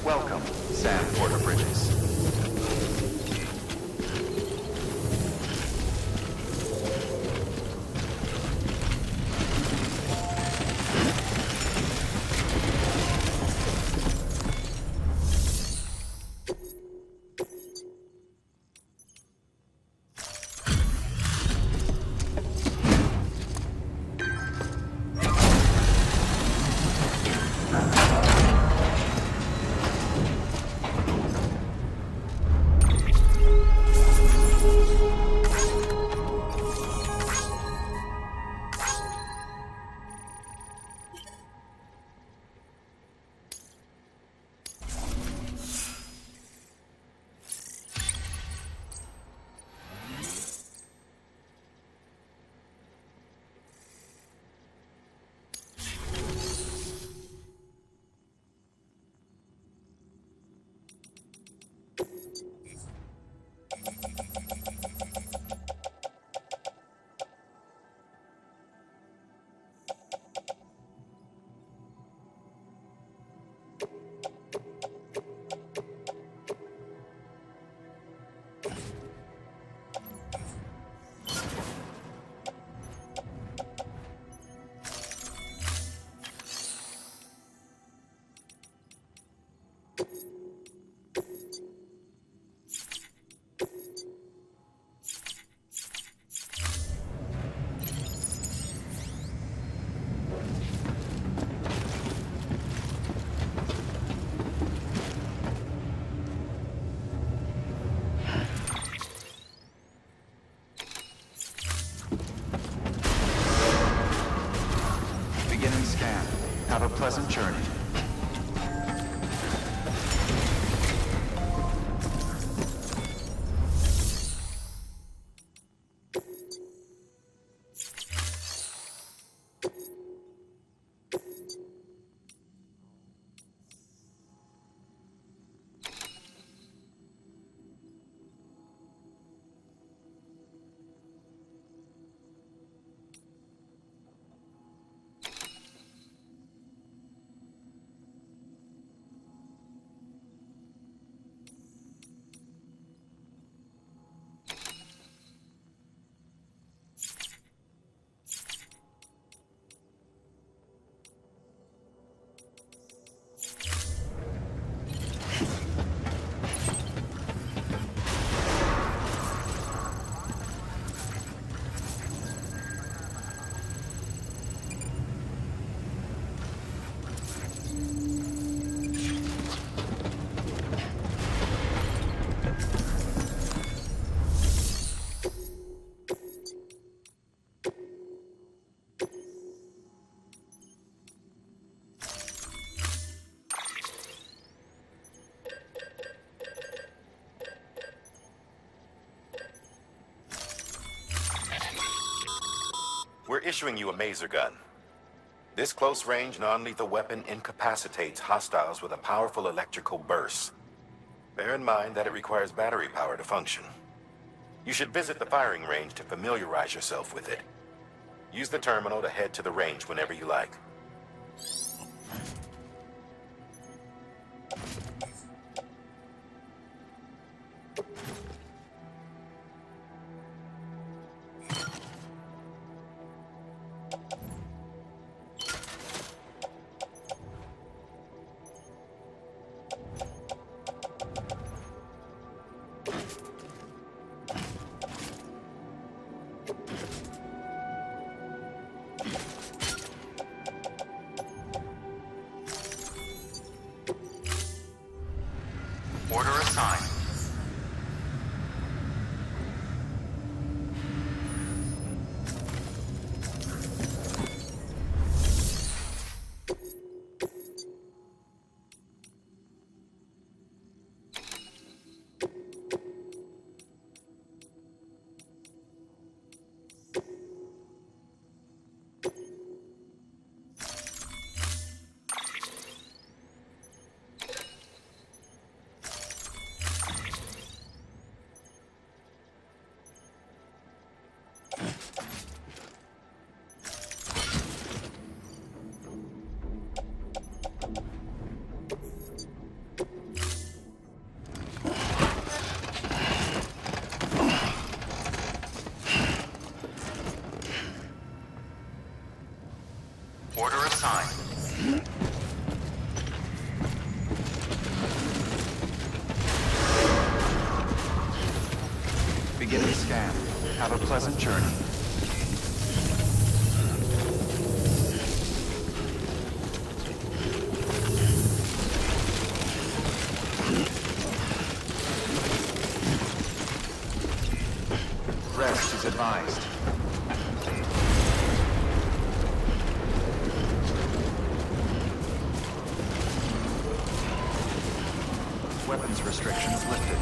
B: Welcome, Sam Porter Bridges. Have a pleasant journey.
O: We're issuing you a maser gun. This close-range, non-lethal weapon incapacitates hostiles with a powerful electrical burst. Bear in mind that it requires battery power to function. You should visit the firing range to familiarize yourself with it. Use the terminal to head to the range whenever you like.
N: Order assigned. time.
B: Beginning scan. Have a pleasant journey. Rest is advised. Weapons restrictions lifted.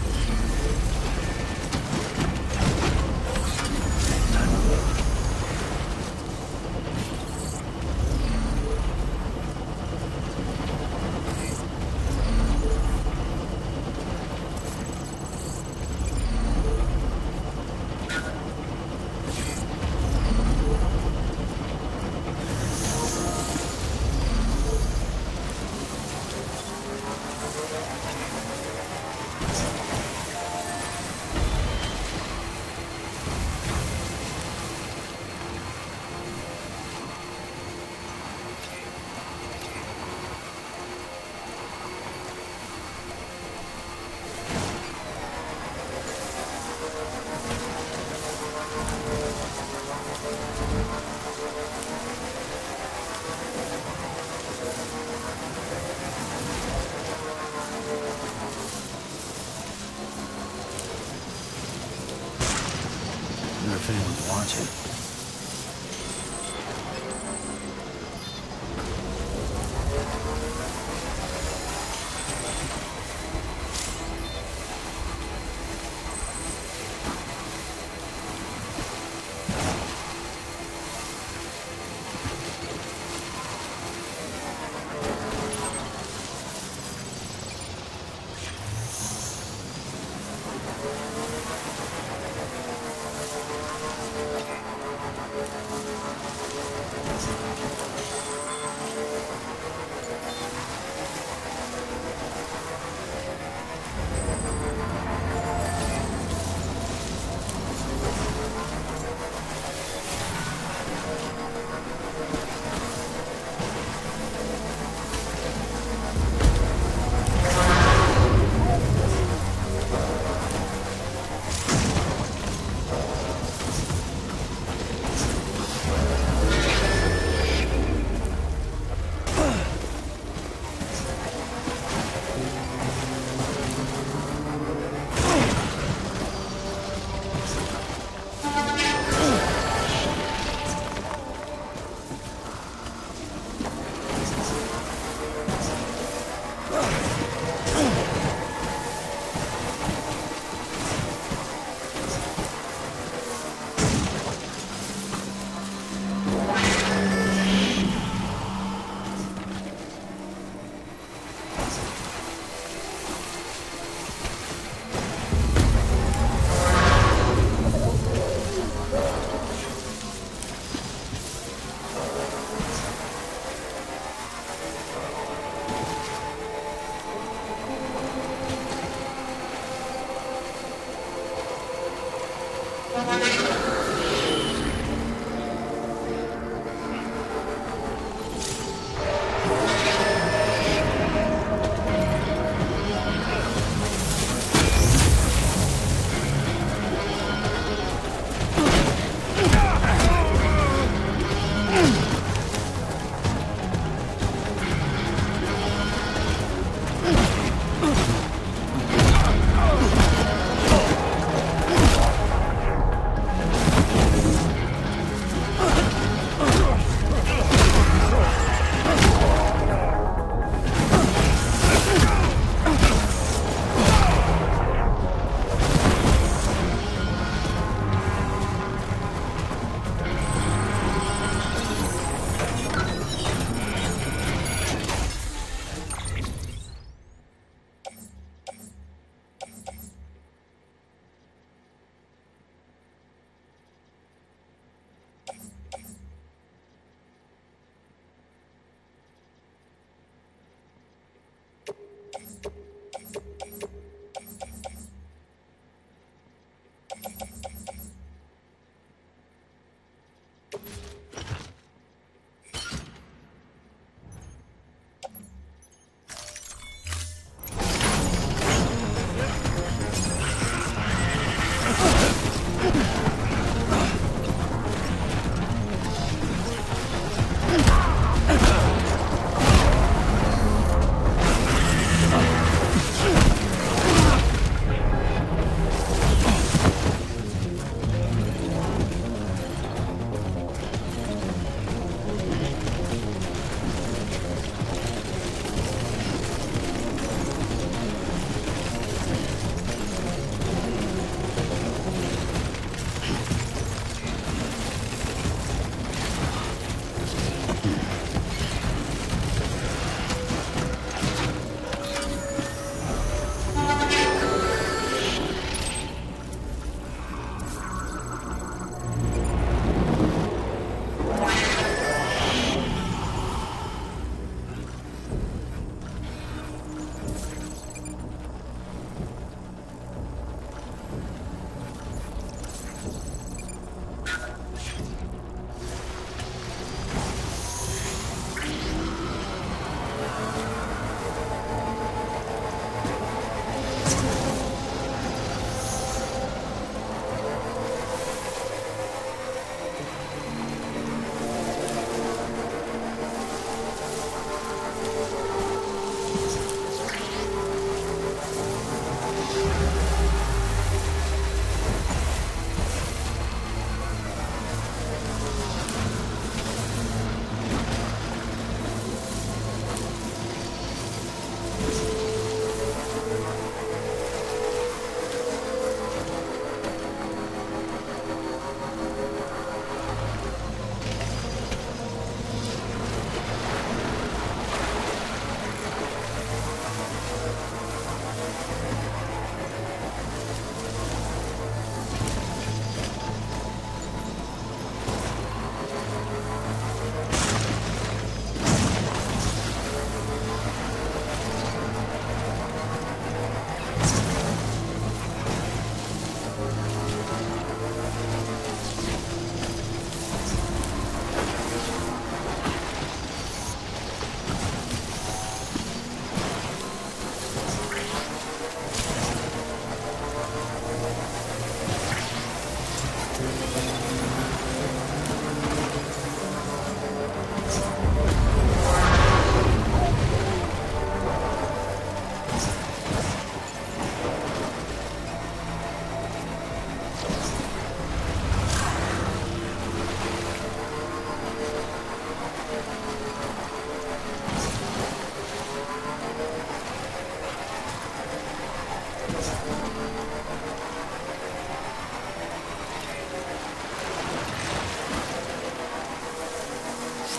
K: I wonder if anyone's watching.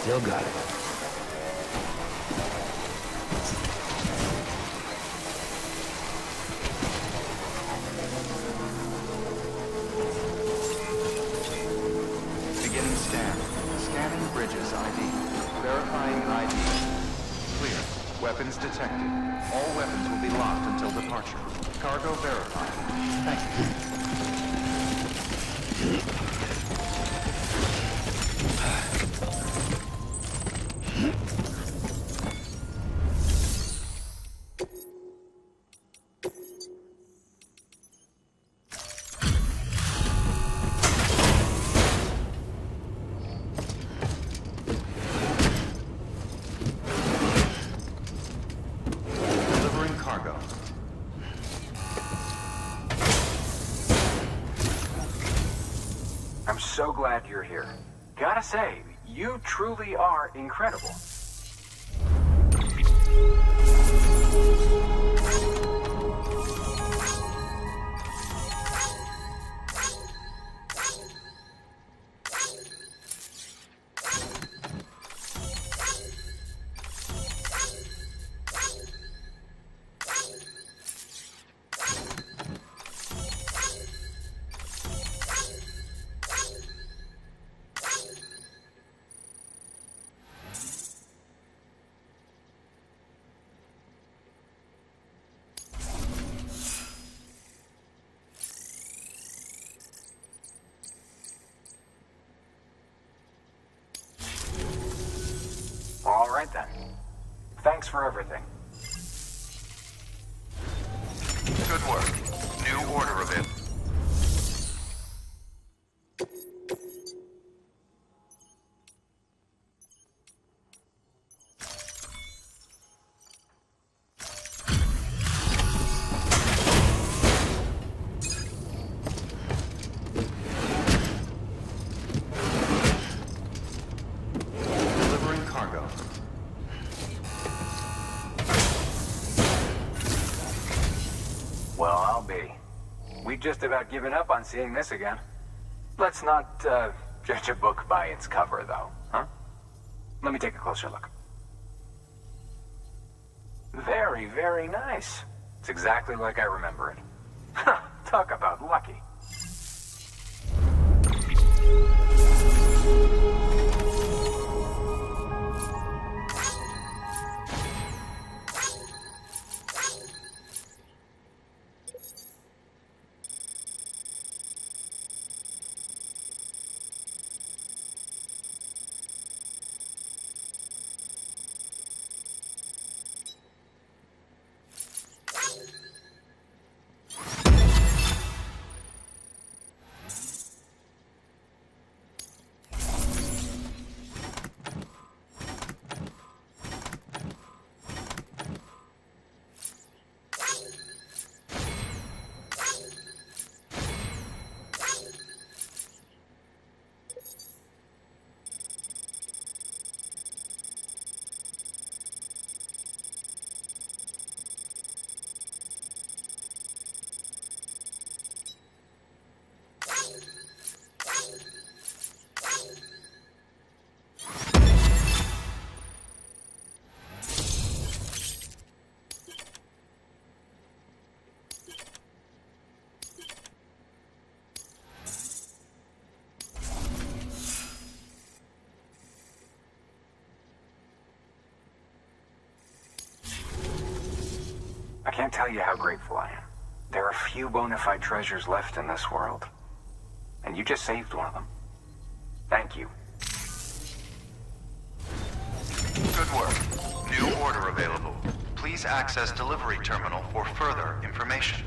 E: Still got it.
B: Beginning scan. Scanning bridges ID. Verifying ID. Clear. Weapons detected. All weapons will be locked until departure. Cargo verified. Thank you. Delivering cargo.
I: I'm so glad you're here. Gotta say, you truly are incredible. All right then. Thanks for everything.
N: Good work. New order available.
B: Delivering cargo.
I: Well, I'll be. We've just about given up on seeing this again. Let's not, judge a book by its cover, though, huh? Let me take a closer look. Very, very nice. It's exactly like I remember it. Talk about lucky. I can't tell you how grateful I am. There are few bona fide treasures left in this world. And you just saved one of them. Thank you.
N: Good work. New order available. Please access delivery terminal for further information.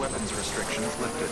B: Weapons restrictions lifted.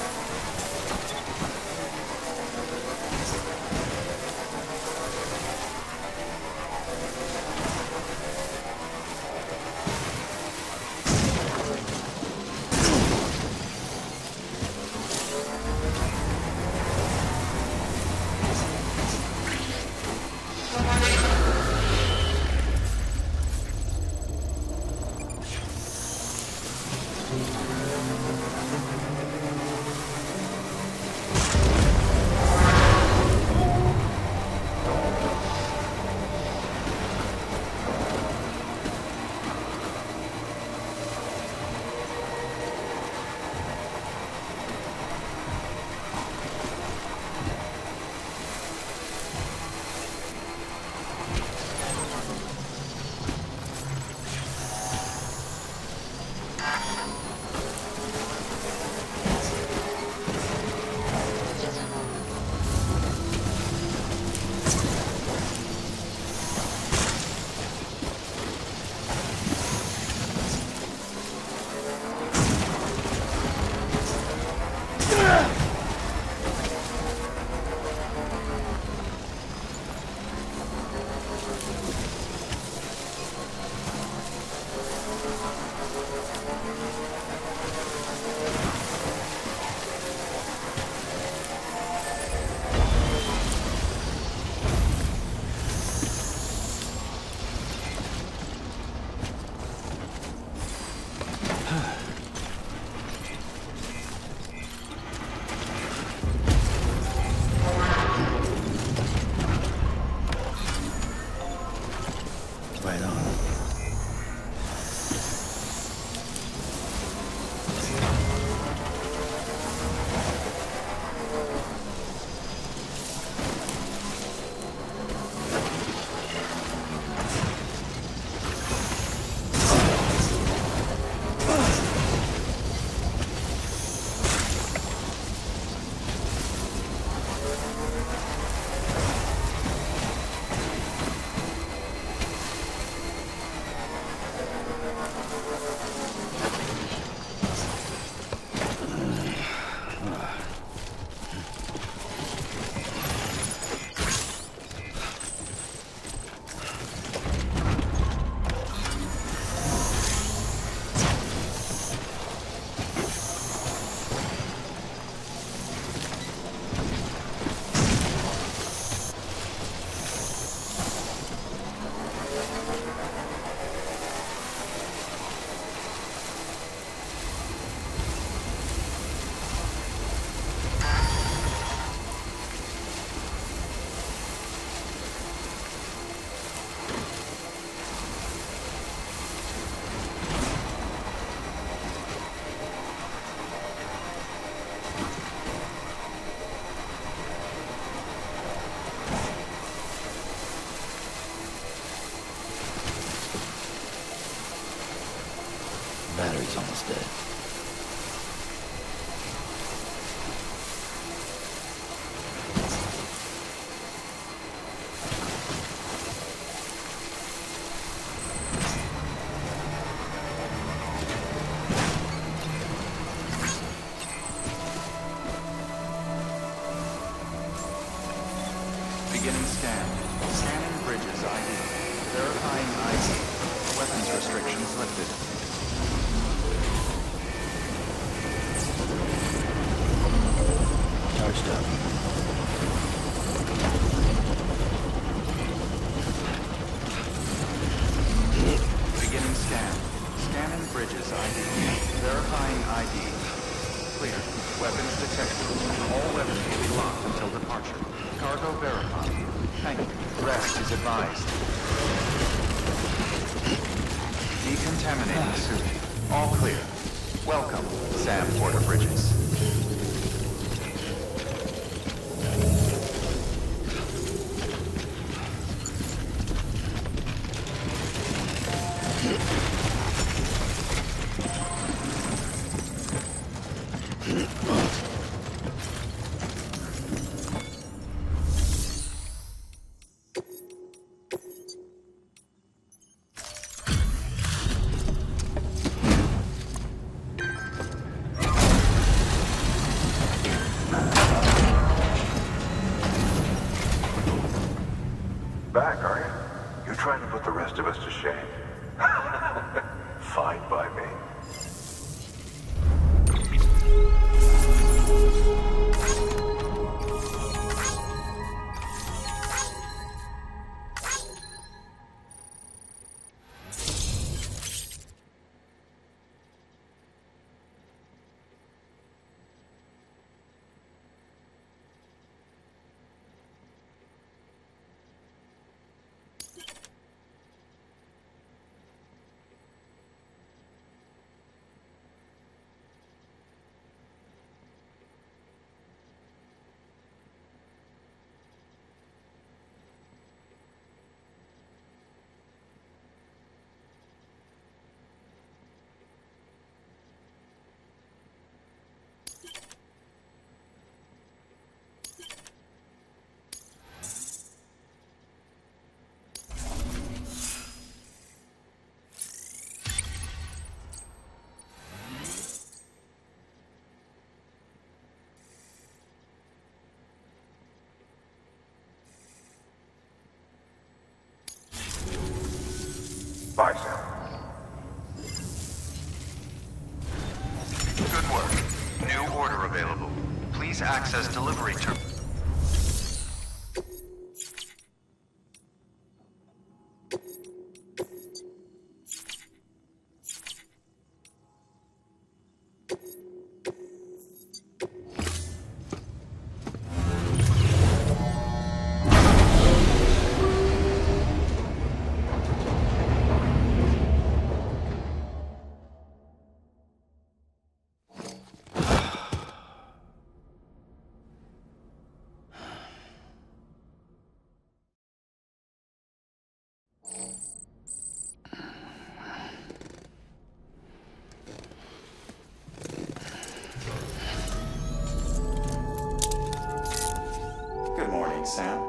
B: Beginning scan. Scanning bridges ID. Verifying ID. Weapons restrictions lifted.
K: Charged up.
B: Beginning scan. Scanning bridges ID. Verifying ID. Clear. Weapons detected. All weapons will be locked until departure. Cargo verified. Thank you. Rest is advised. Decontaminating suit. All clear. Welcome, Sam Porter Bridges.
J: Back, are you? You're trying to put the rest of us to shame. Fine by me. Bye, Sam.
N: Good work. New order available. Please access delivery terminal.
B: Good morning, Sam.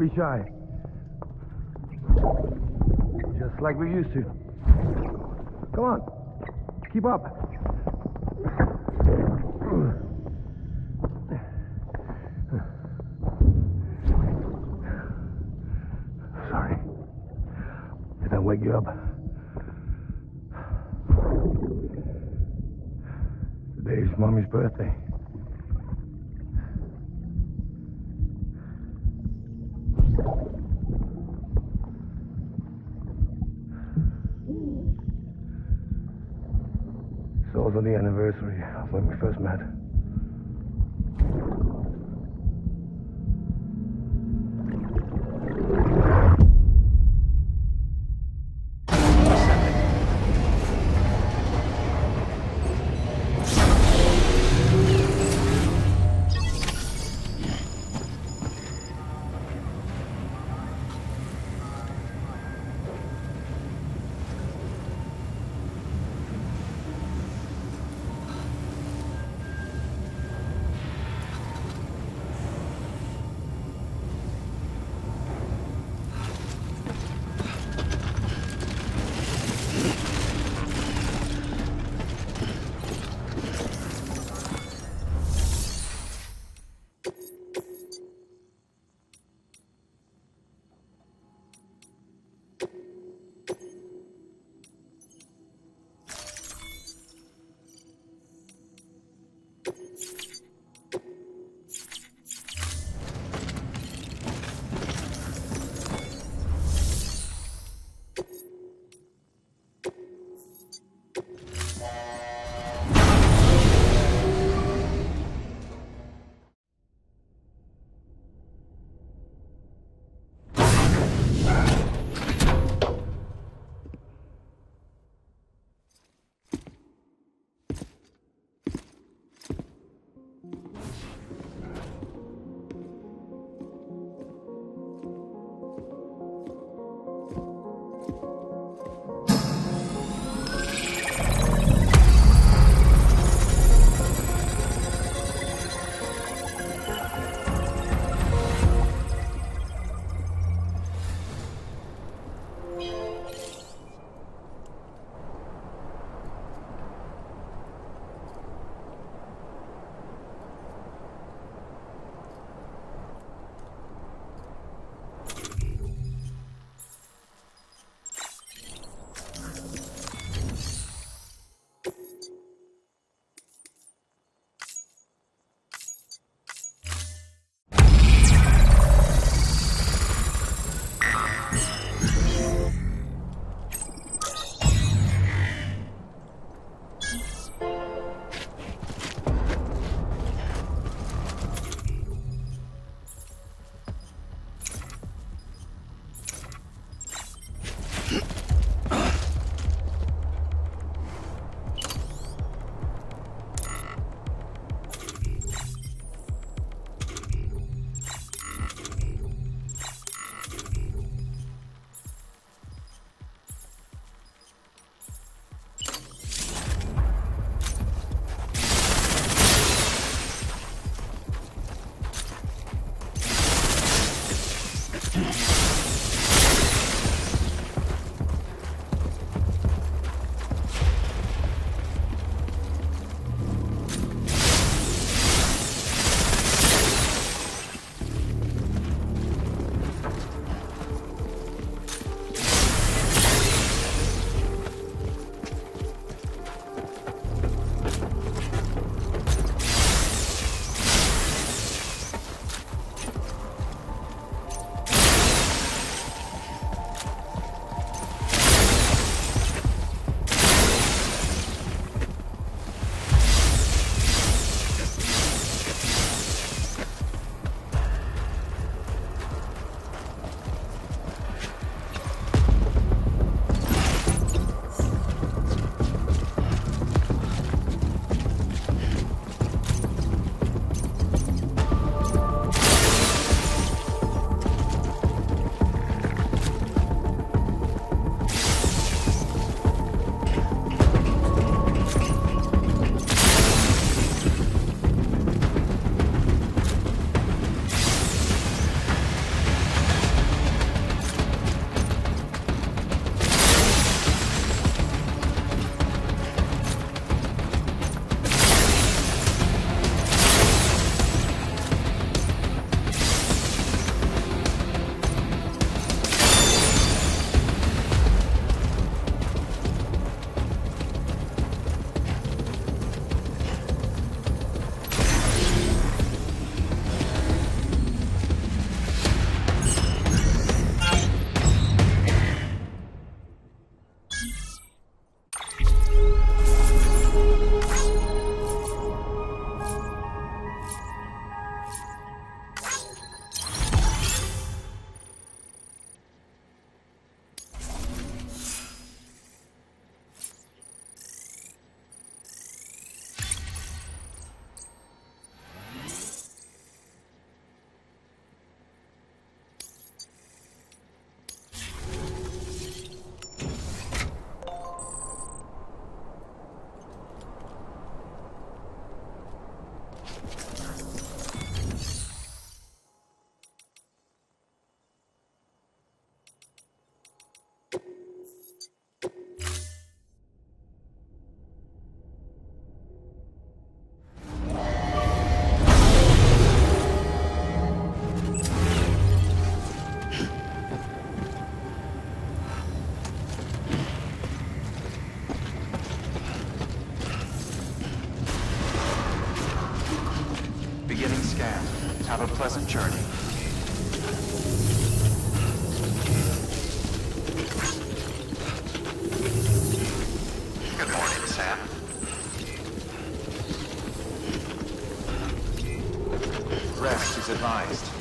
P: be shy. Just like we used to. Come on. Keep up. Sorry. Did I wake you up? Today's Mommy's birthday. It's also the anniversary of when we first met.
B: pleasant journey. Good morning, Sam. Rest is advised.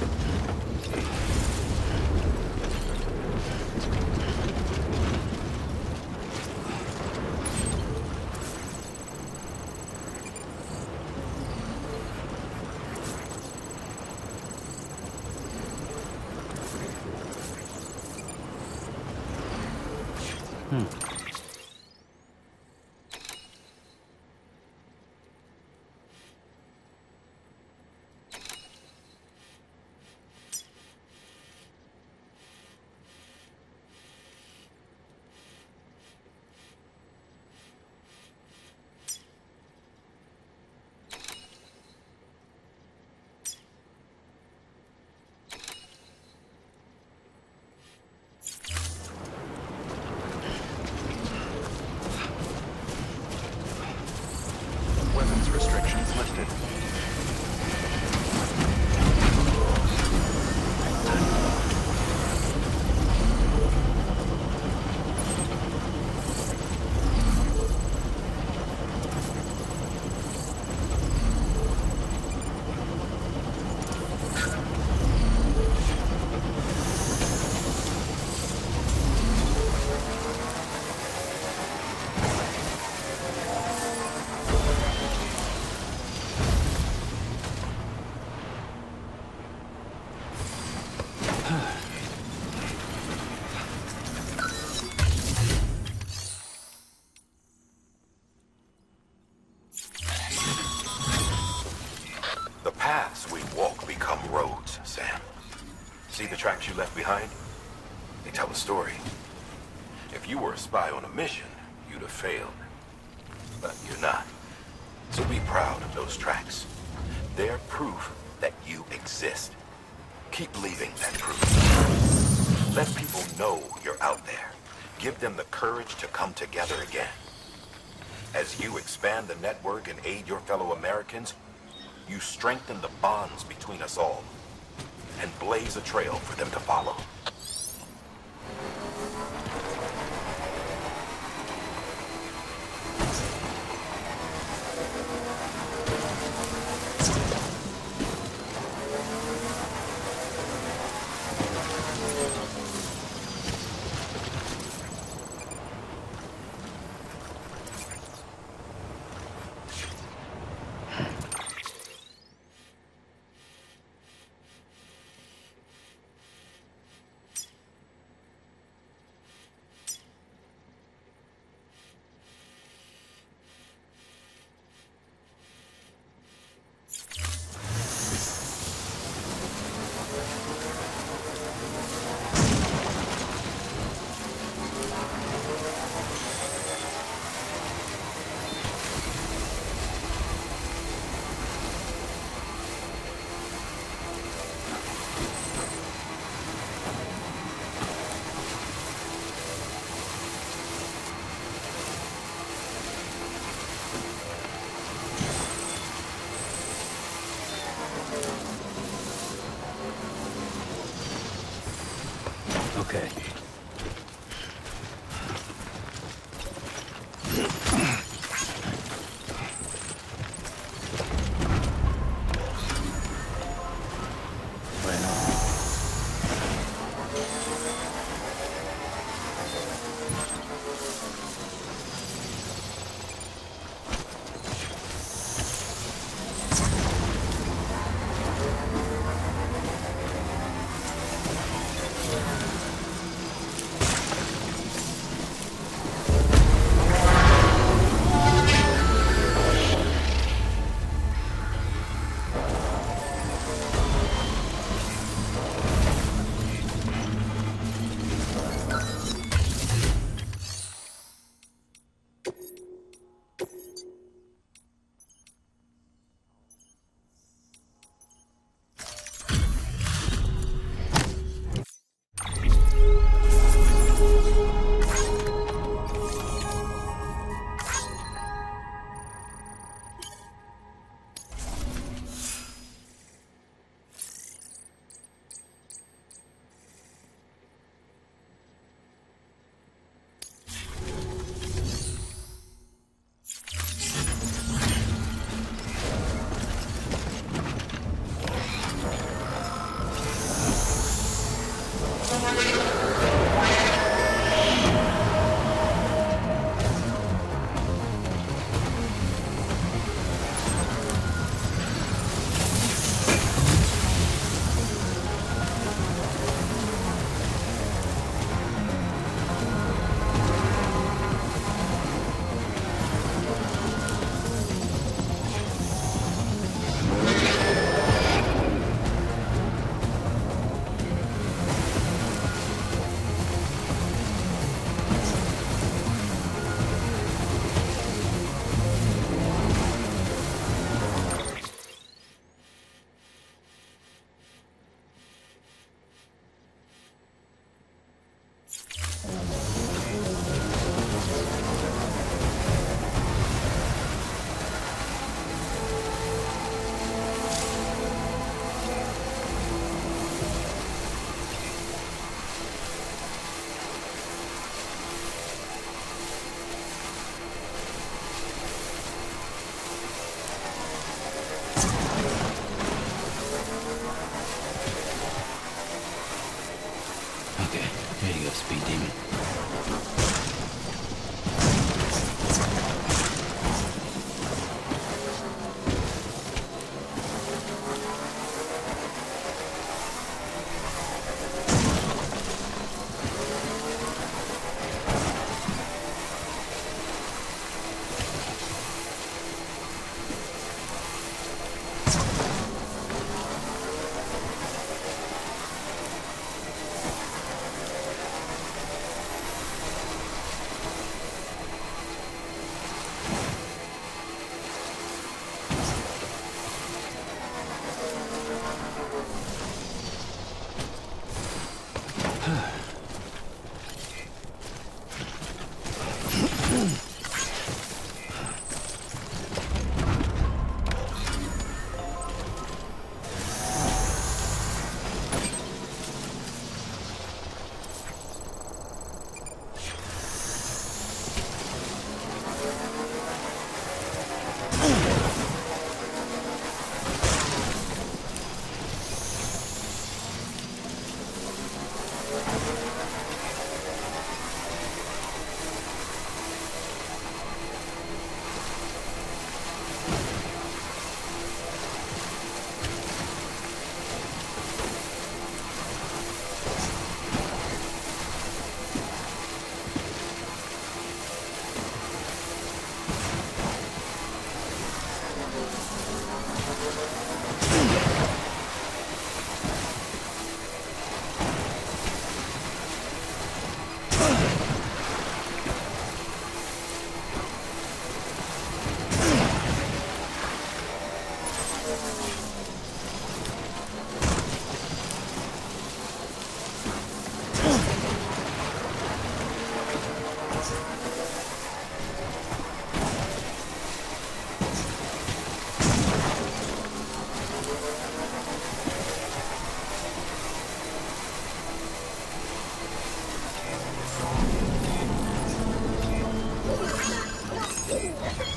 B: Weapons restrictions lifted.
C: The paths we walk become roads, Sam. See the tracks you left behind? They tell a story. If you were a spy on a mission, you'd have failed. But you're not. So be proud of those tracks. They're proof that you exist. Keep leaving that proof. Let people know you're out there. Give them the courage to come together again. As you expand the network and aid your fellow Americans, you strengthen the bonds between us all and blaze a trail for them to follow.
K: Okay. Here you go, Speed Demon.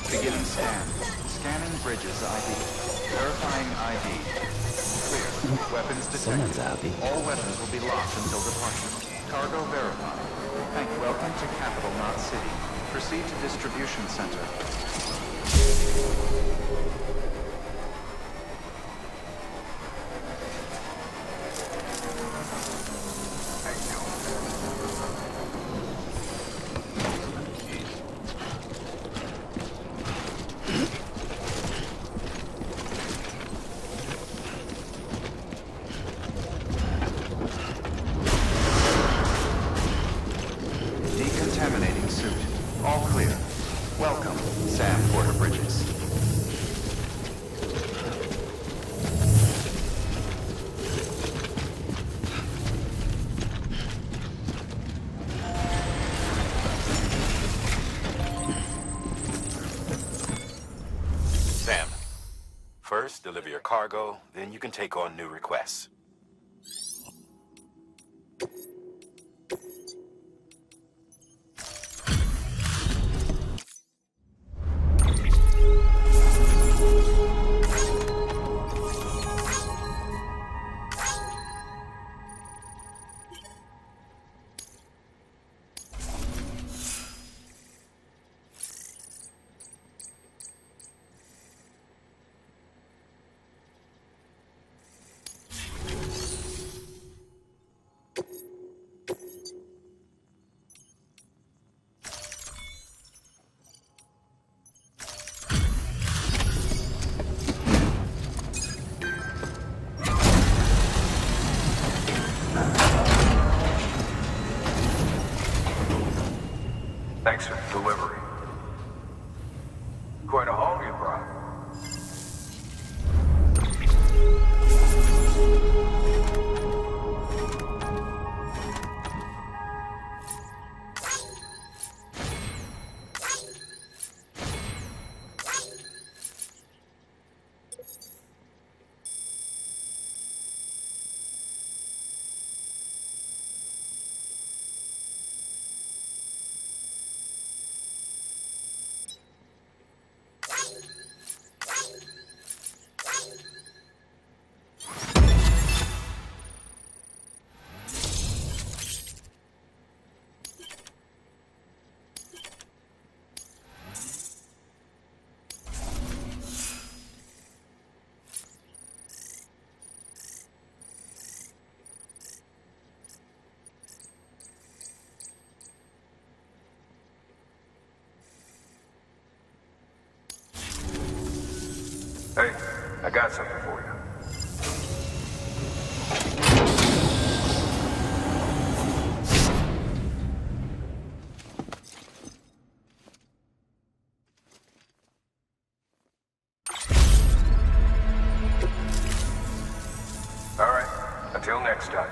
B: Beginning scan. Scanning bridges ID. Verifying ID. Clear. Weapons detected.
K: Someone's out.
B: All weapons will be locked until departure. Cargo verified. Welcome to Capital Knot City. Proceed to distribution center. Decontaminating suit. All clear. Welcome, Sam Porter Bridges.
O: Sam, first deliver your cargo, then you can take on new requests.
J: Thanks for the delivery. Quite a haul you brought.
I: I got something for you. All right, until next time.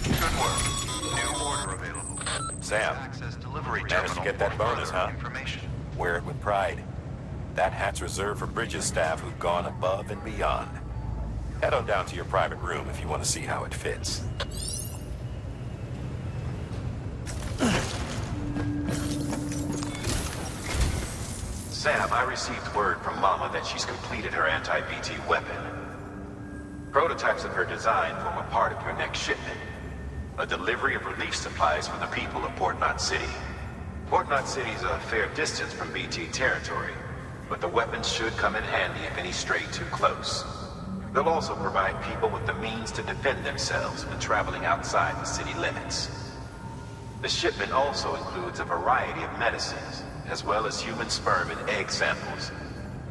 N: Good work. New order available.
O: Sam,
N: Access delivery
O: managed to
N: terminal
O: get that
N: for
O: bonus,
N: further
O: huh?
N: information.
O: Wear it with pride. That hat's reserved for Bridges staff who've gone above and beyond. Head on down to your private room if you want to see how it fits.
Q: Sam, I received word from Mama that she's completed her anti-BT weapon. Prototypes of her design form a part of your next shipment. A delivery of relief supplies for the people of Port Knot City. Port Knot City is a fair distance from BT territory, but the weapons should come in handy if any stray too close. They'll also provide people with the means to defend themselves when traveling outside the city limits. The shipment also includes a variety of medicines, as well as human sperm and egg samples.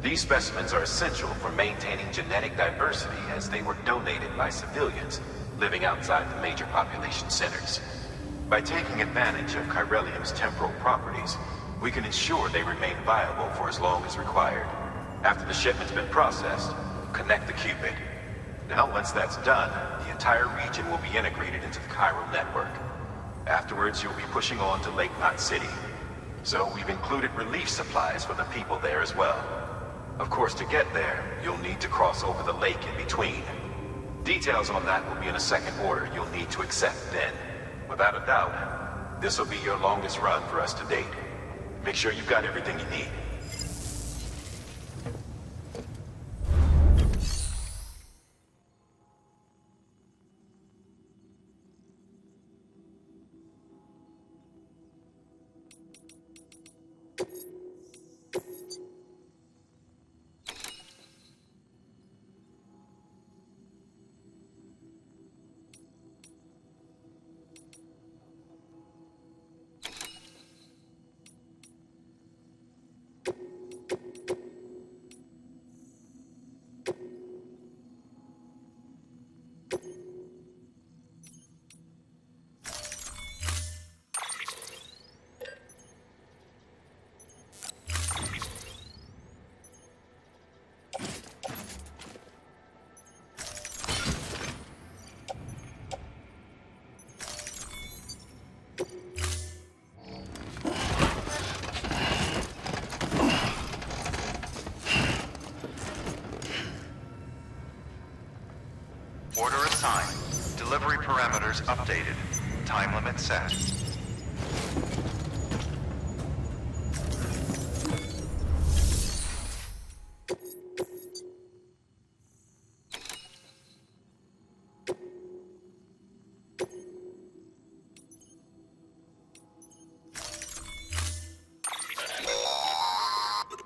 Q: These specimens are essential for maintaining genetic diversity as they were donated by civilians living outside the major population centers. By taking advantage of chiralium's temporal properties, we can ensure they remain viable for as long as required. After the shipment's been processed, connect the Cupid. Now, once that's done, the entire region will be integrated into the chiral network. Afterwards, you'll be pushing on to Lake Knot City. So we've included relief supplies for the people there as well. Of course, to get there, you'll need to cross over the lake in between. Details on that will be in a second order you'll need to accept then. Without a doubt, this will be your longest run for us to date. Make sure you've got everything you need.
N: Order assigned. Delivery parameters updated. Time limit set.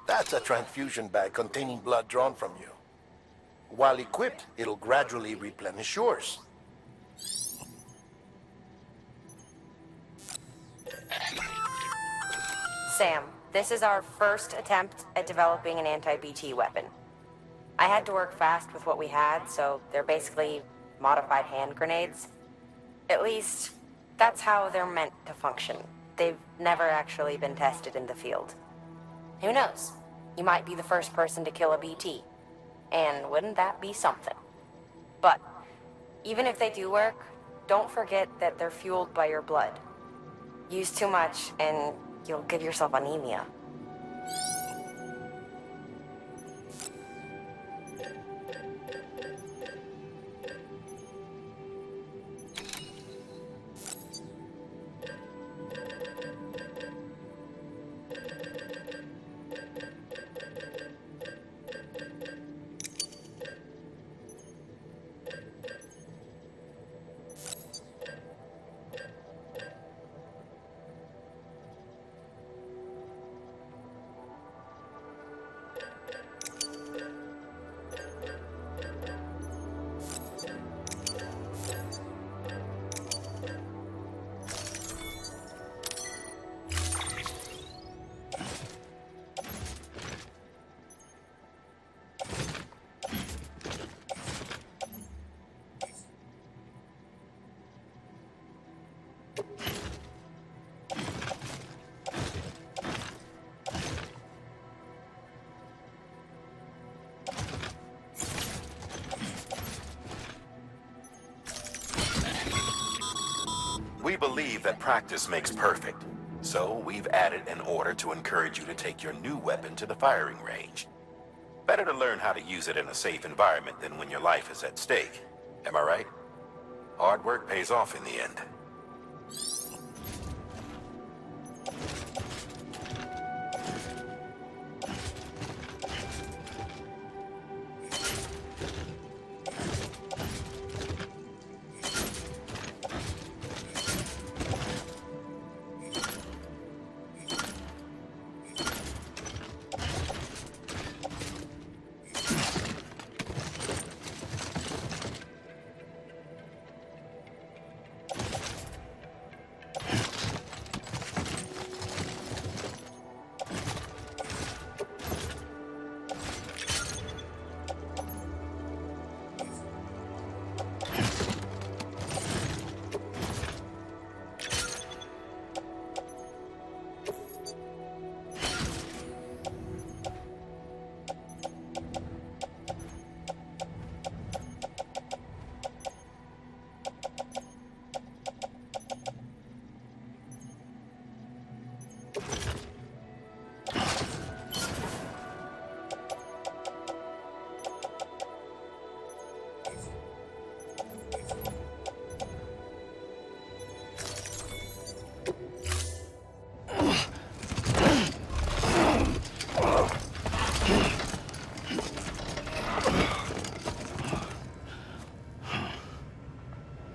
M: That's a transfusion bag containing blood drawn from you. While equipped, it'll gradually replenish yours.
G: Sam, this is our first attempt at developing an anti-BT weapon. I had to work fast with what we had, so they're basically modified hand grenades. At least, that's how they're meant to function. They've never actually been tested in the field. Who knows? You might be the first person to kill a BT. And wouldn't that be something? But, even if they do work, don't forget that they're fueled by your blood. Use too much, and you'll give yourself anemia.
O: We believe that practice makes perfect, so we've added an order to encourage you to take your new weapon to the firing range. Better to learn how to use it in a safe environment than when your life is at stake. Am I right? Hard work pays off in the end.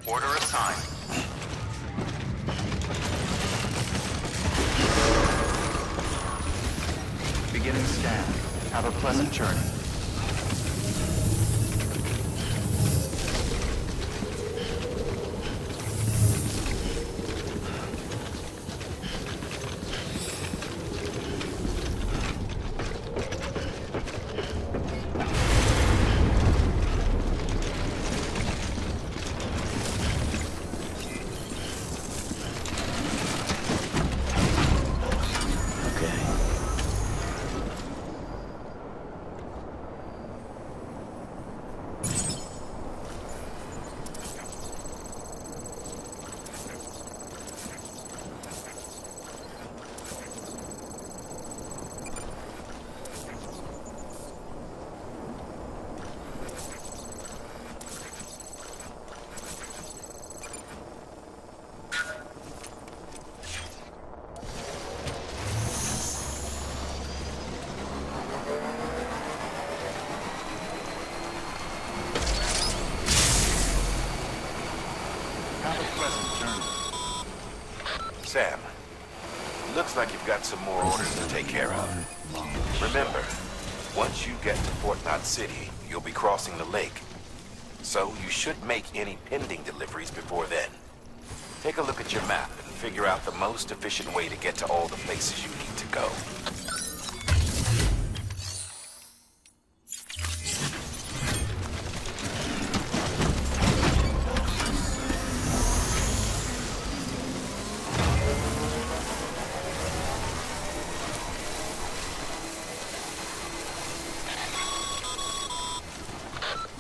N: Order assigned.
B: Beginning scan. Have a pleasant journey.
O: Sam, looks like you've got some more orders to take care of. Remember, once you get to Fort Knot City, you'll be crossing the lake. So you should make any pending deliveries before then. Take a look at your map and figure out the most efficient way to get to all the places you need to go.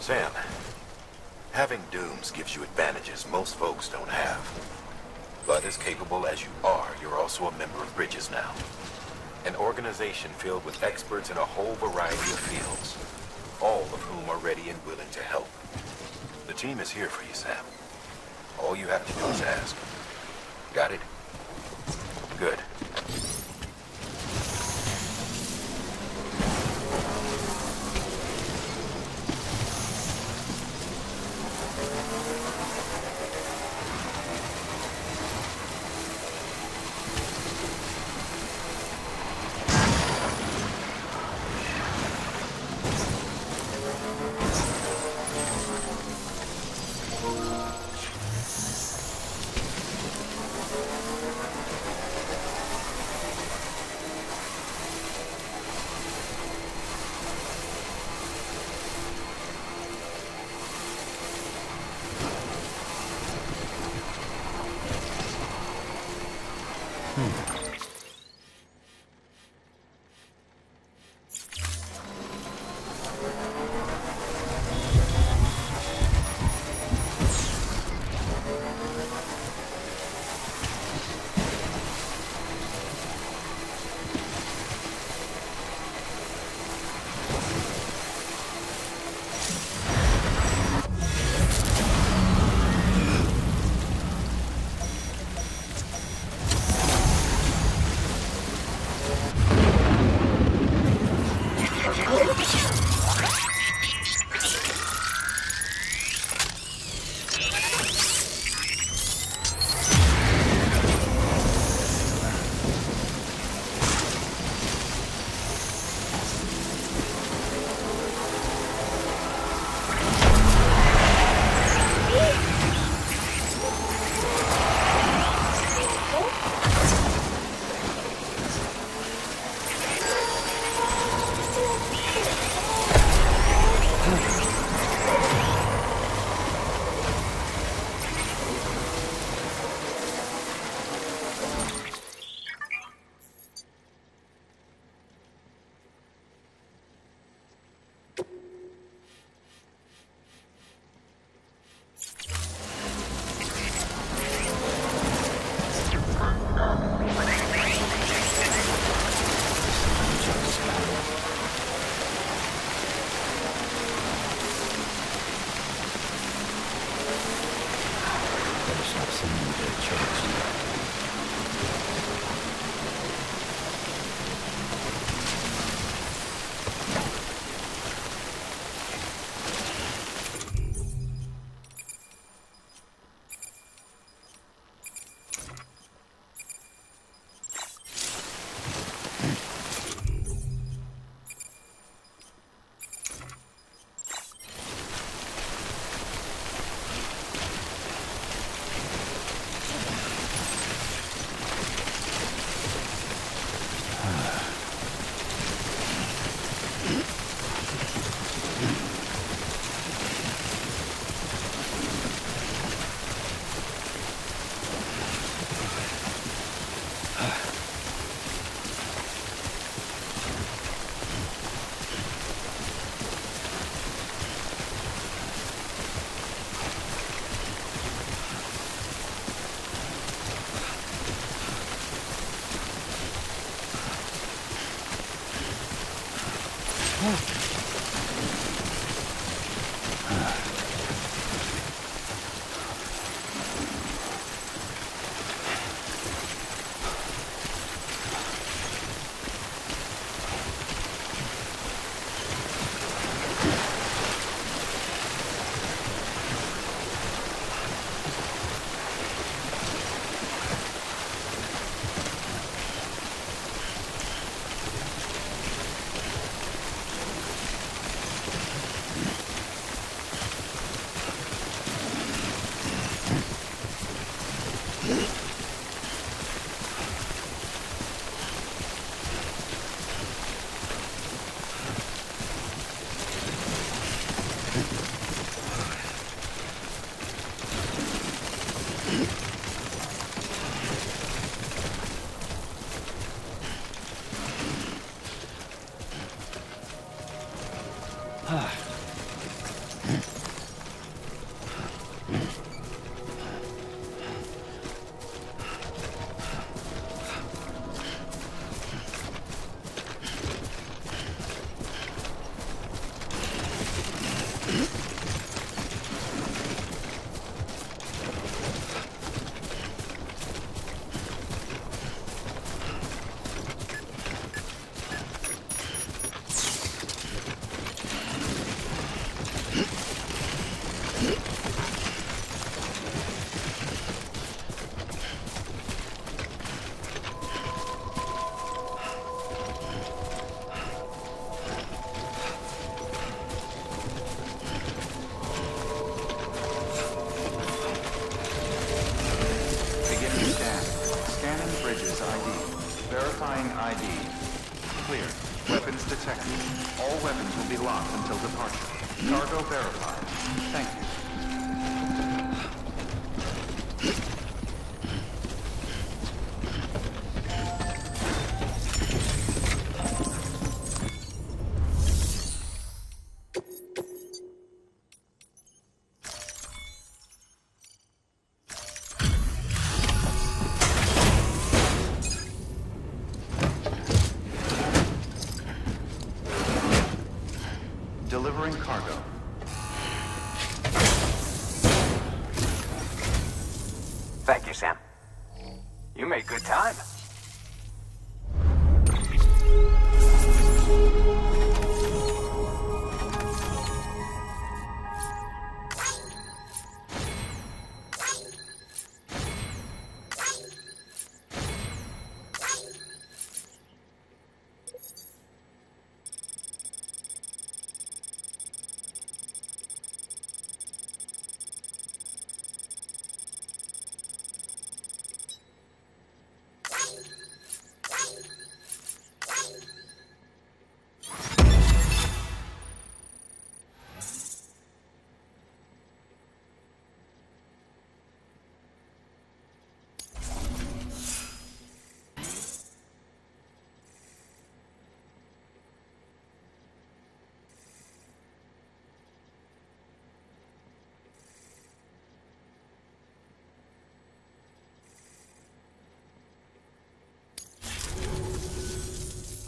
O: Sam, having dooms gives you advantages most folks don't have. But as capable as you are, you're also a member of Bridges now. An organization filled with experts in a whole variety of fields, all of whom are ready and willing to help. The team is here for you, Sam. All you have to do is ask. Got it? Good.
K: Someone get charged.
B: Cargo verified. Thank you. Delivering cargo.
I: Thank you, Sam. You made good time.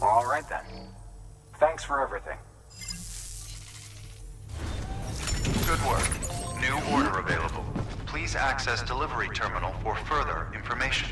I: All right, then. Thanks for everything.
N: Good work. New order available. Please access delivery terminal for further information.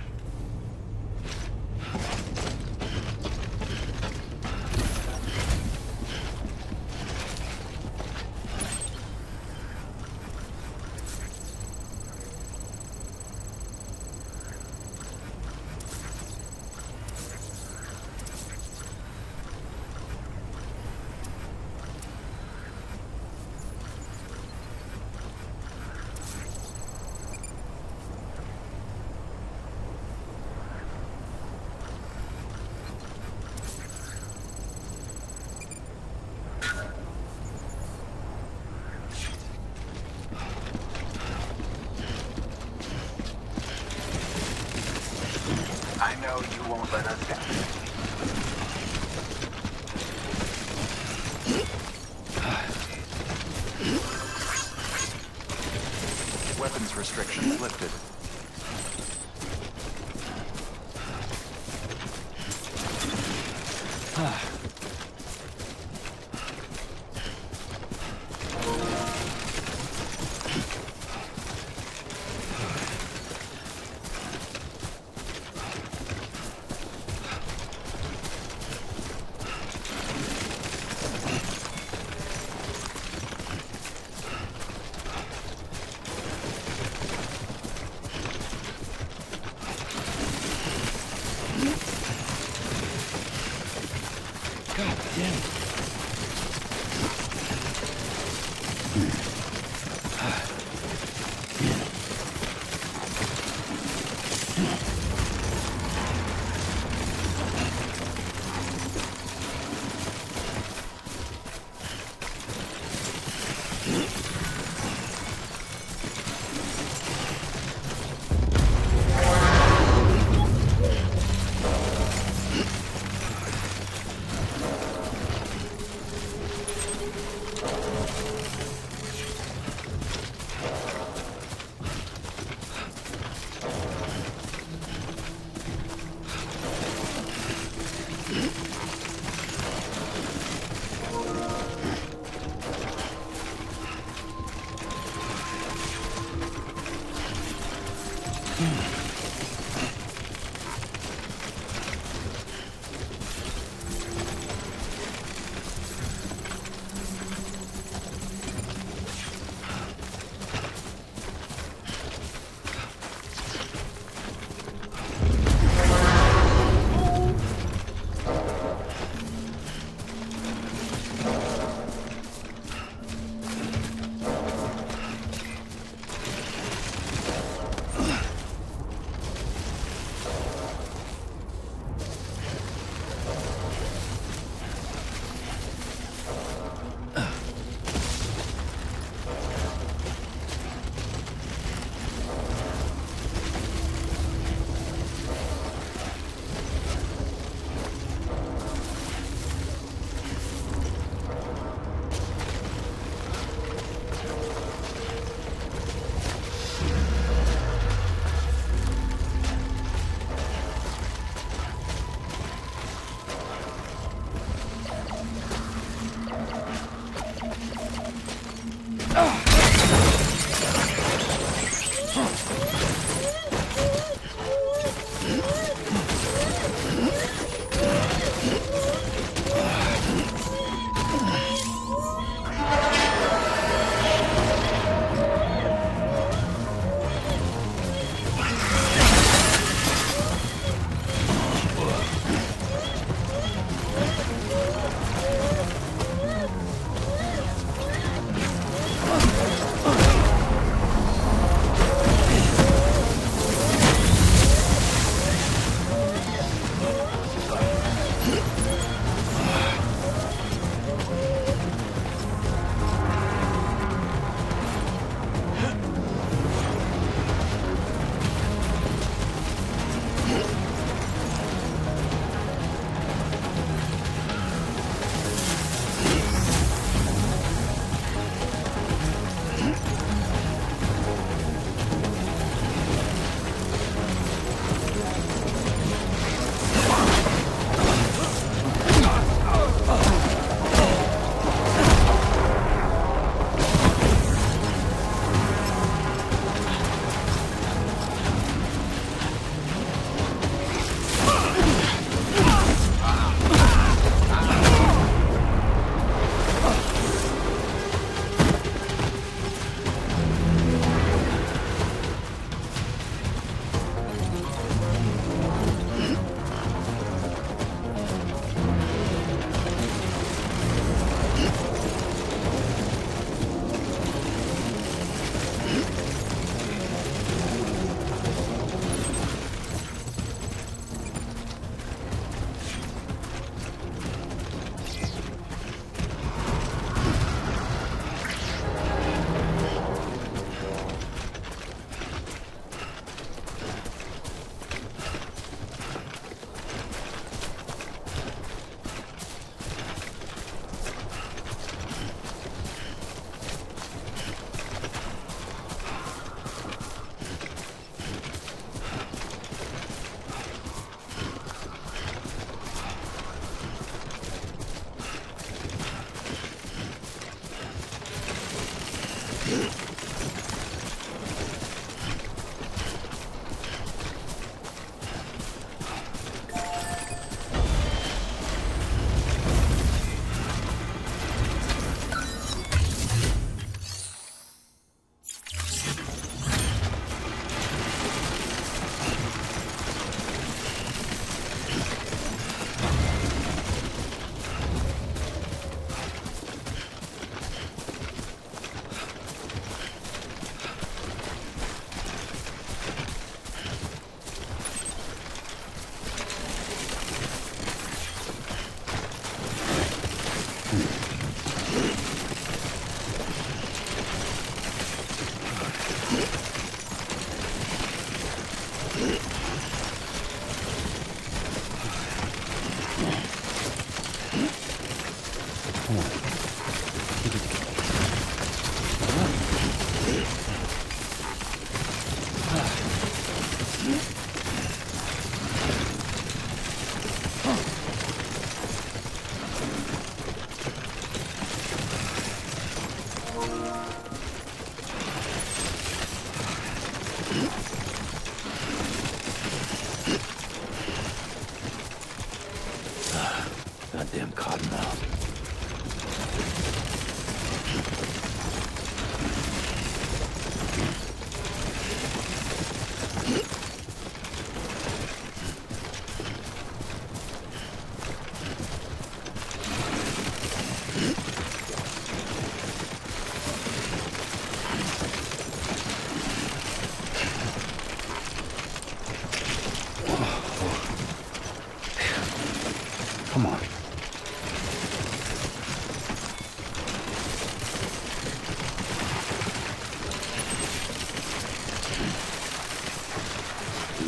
I: I know you won't let us down.
B: Weapons restrictions lifted.
K: God damn it.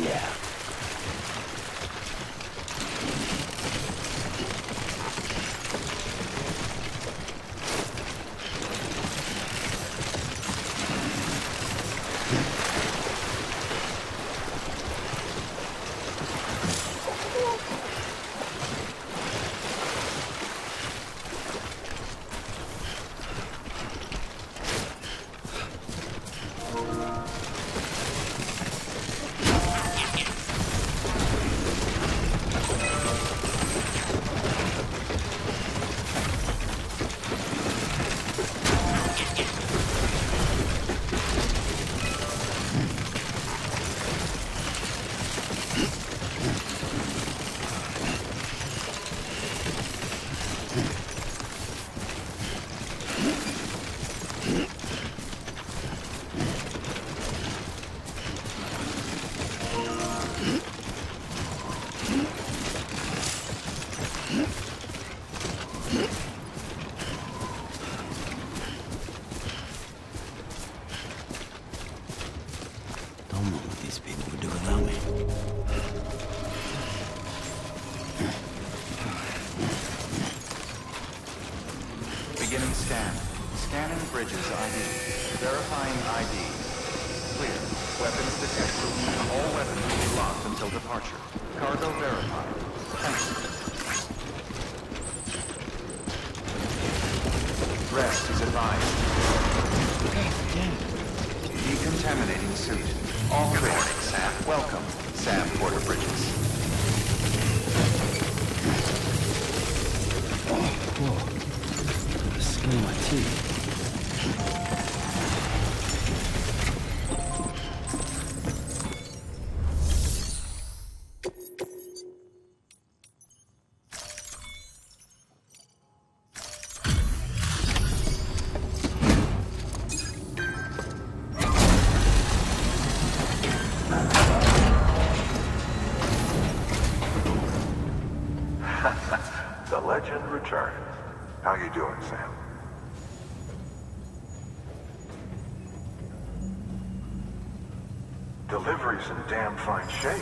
K: Yeah. Don't know what these people would do without me.
B: Beginning scan. Scanning bridges ID. Verifying ID. Clear. Weapons detected. All weapons will be locked until departure. Cargo verified. Thanks. Rest is advised. Decontaminating suit. All
N: Good
B: clear.
N: morning, Sam.
B: Welcome, Sam Porter Bridges.
K: Whoa. The skin on my teeth.
J: The legend returns. How you doing, Sam? Delivery's in damn fine shape.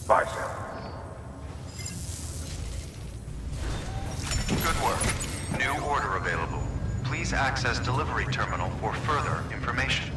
J: Bye, Sam.
N: Good work. New order available. Please access delivery terminal for further information.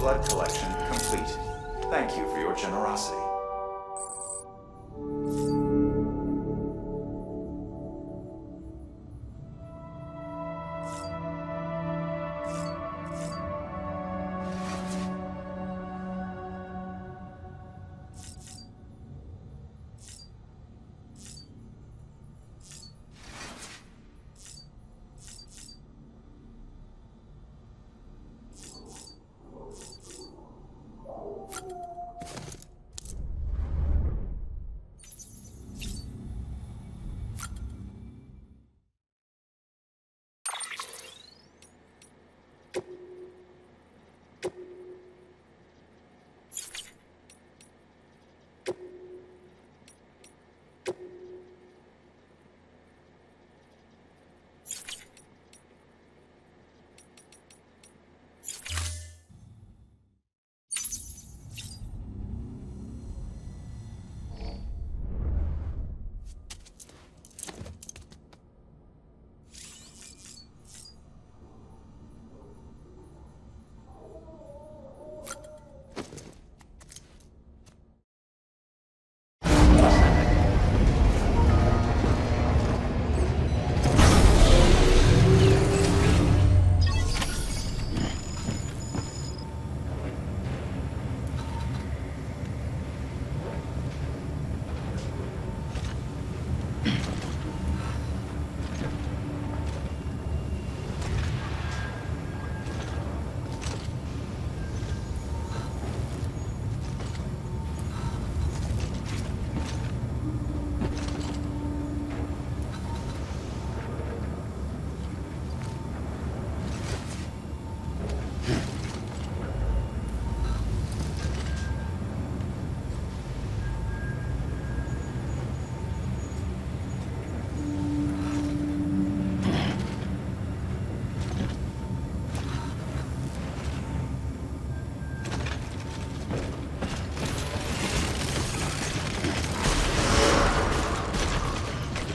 B: blood collection complete. Thank you for your generosity.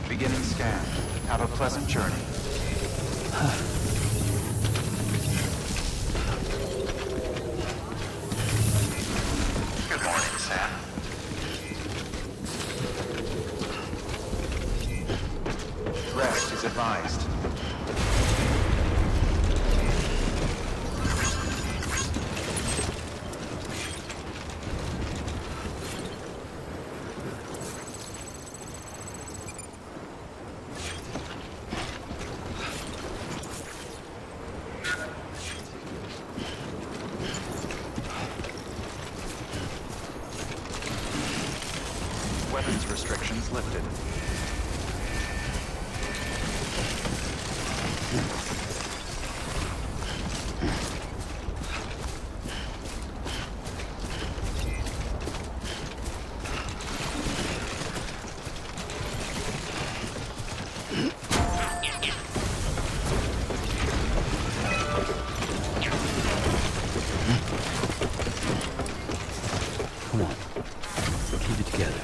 B: Beginning scan. Have a pleasant journey. Good morning, Sam. Rest is advised. Weapons restrictions lifted.
K: Come on. Keep it together.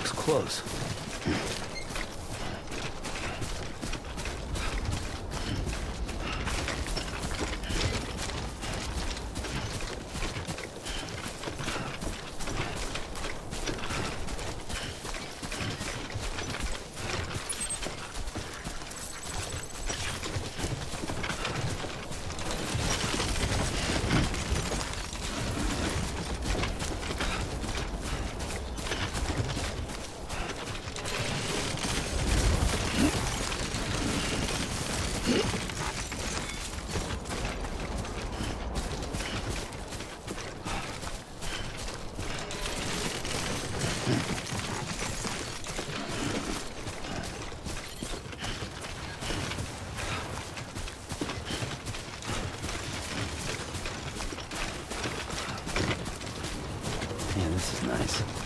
K: looks close. Yeah, this is nice.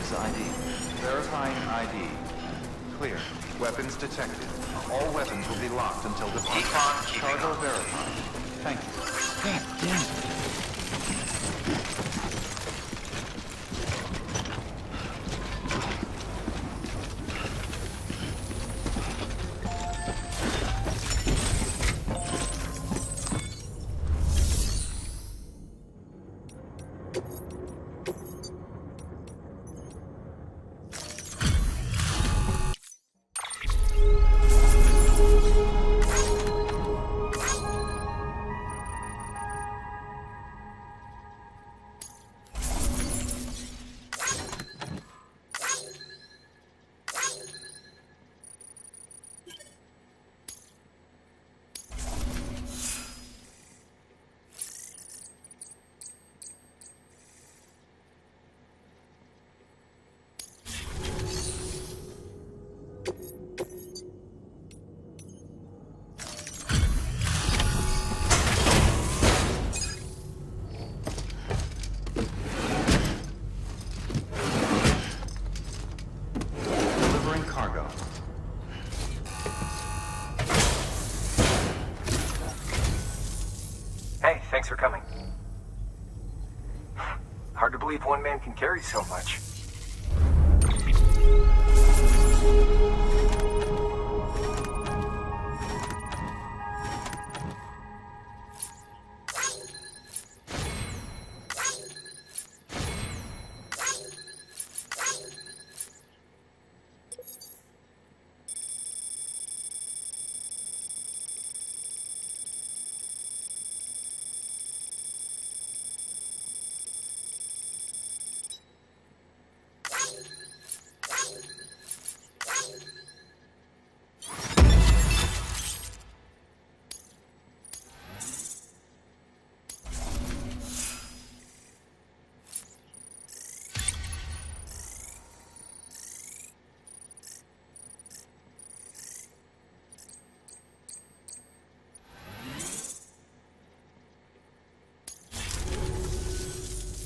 B: Bridges ID. Verifying ID. Clear. Weapons detected. All weapons will be locked until departure. Cargo verified. Thank you.
K: God damn it.
B: Delivering cargo.
I: Hey, thanks for coming. Hard to believe one man can carry so much.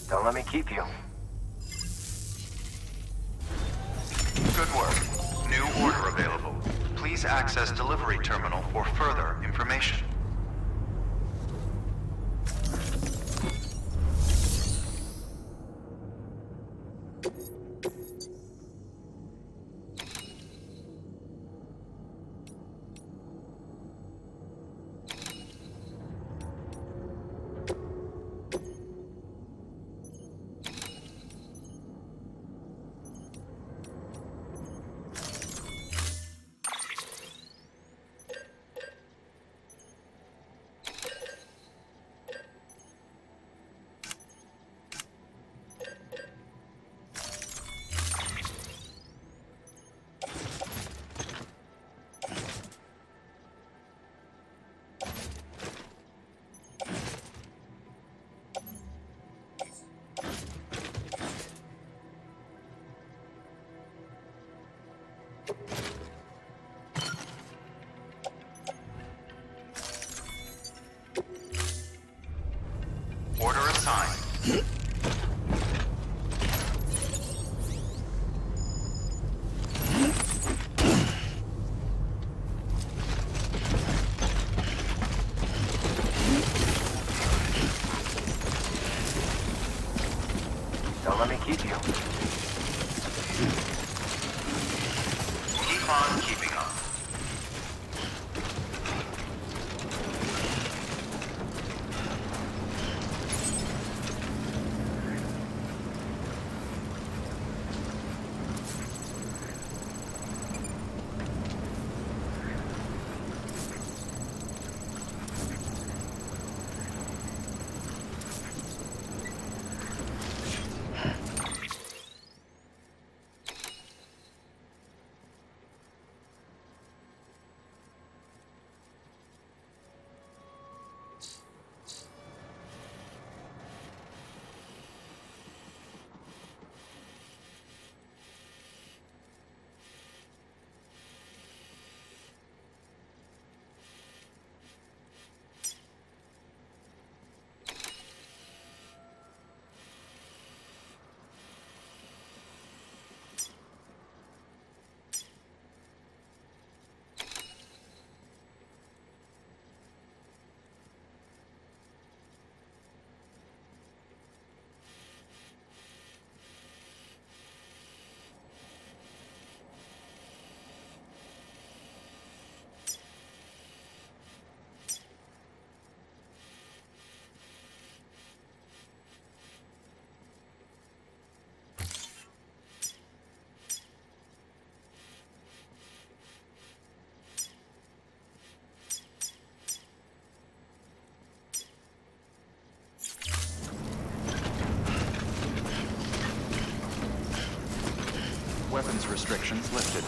I: Don't let me keep you.
N: Good work. New order available. Please access delivery terminal for further information. Order assigned.
I: Don't let me keep you.
N: Keep on keeping up.
B: weapons restrictions lifted.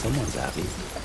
K: Someone's happy.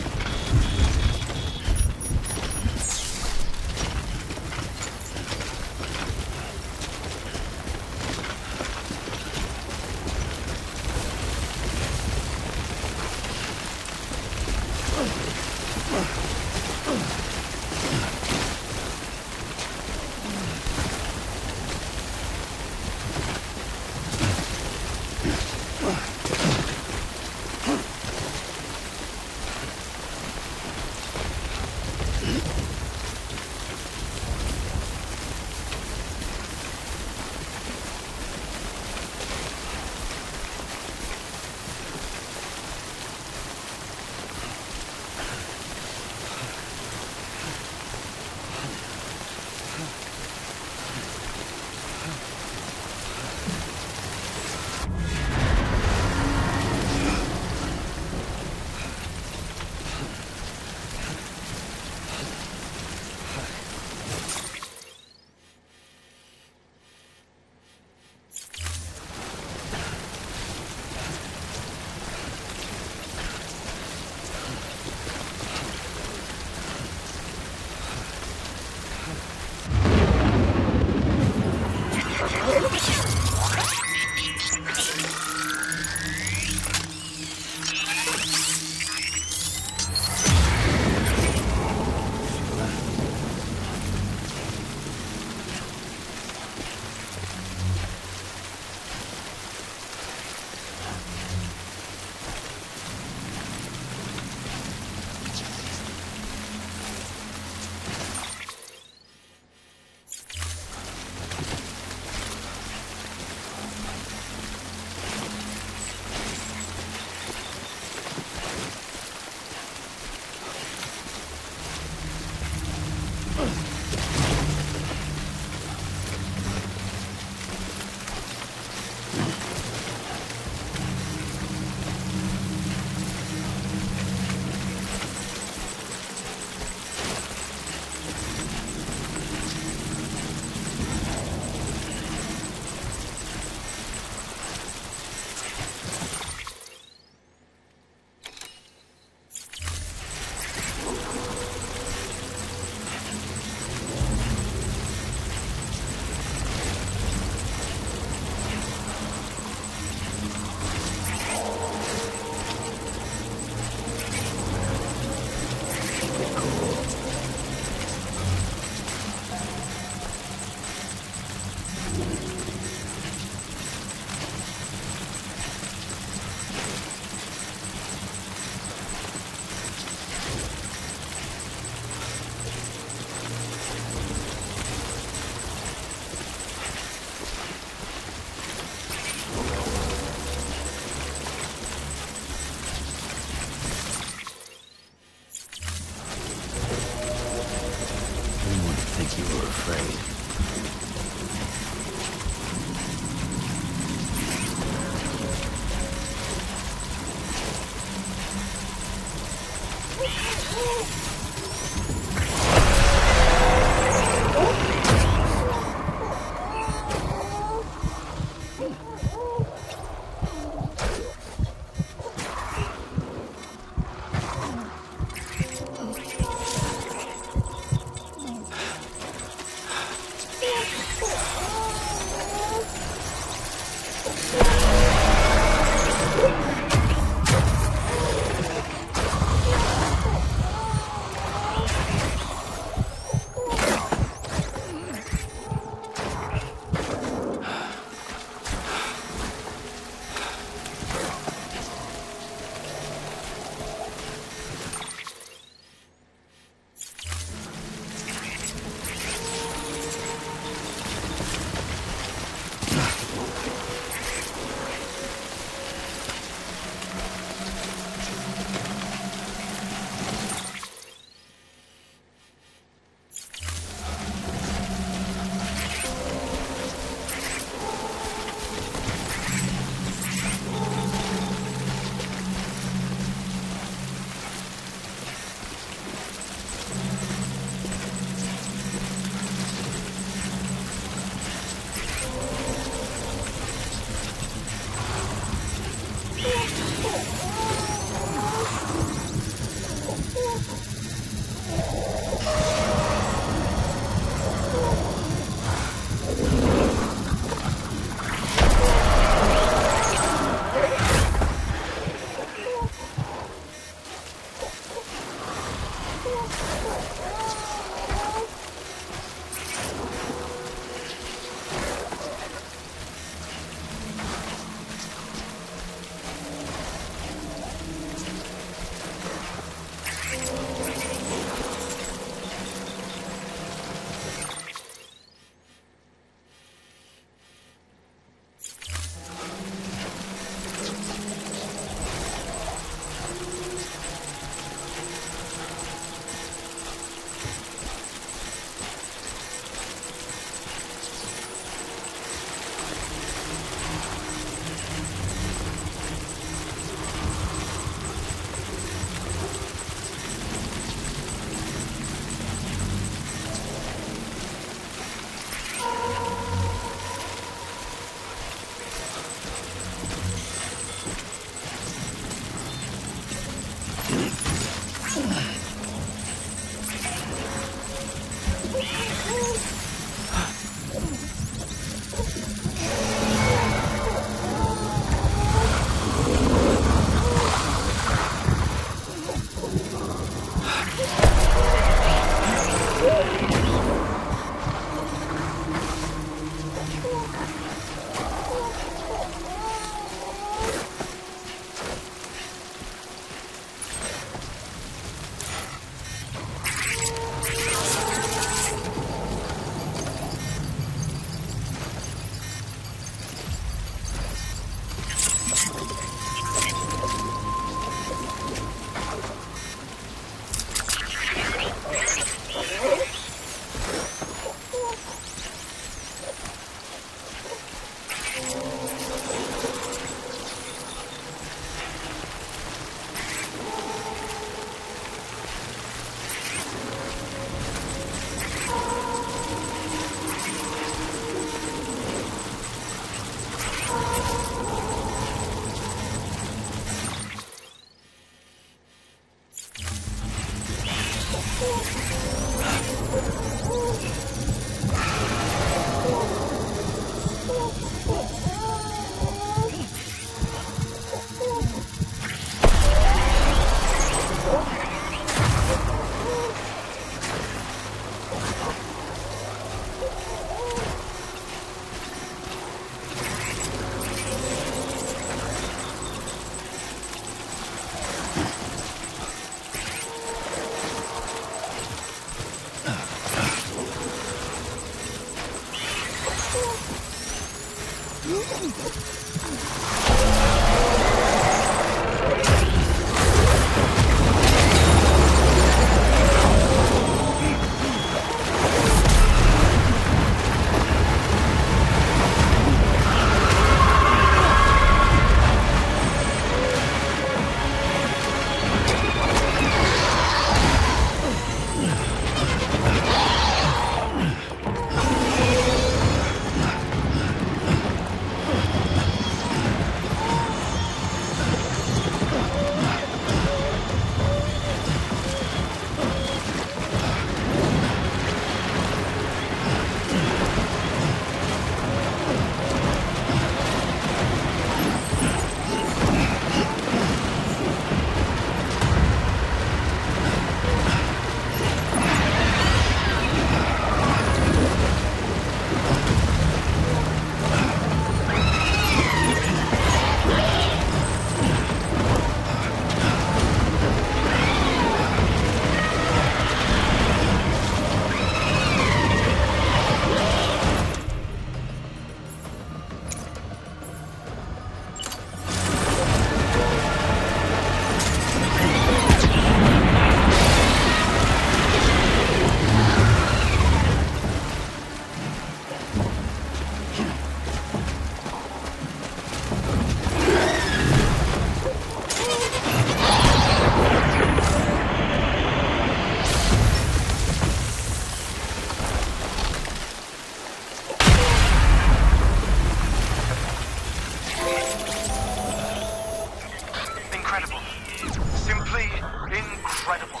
R: truly incredible.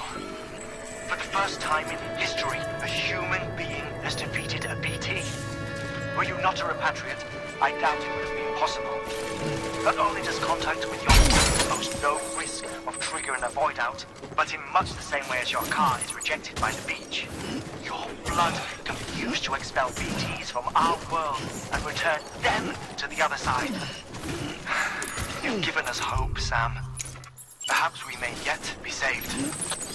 R: For the first time in history, a human being has defeated a BT. Were you not a repatriate, I doubt it would have been possible. Not only does contact with your force pose no risk of triggering a void out, but in much the same way as your car is rejected by the beach, your blood can be used to expel BTs from our world and return them to the other side. You've given us hope, Sam. Perhaps we may yet be saved.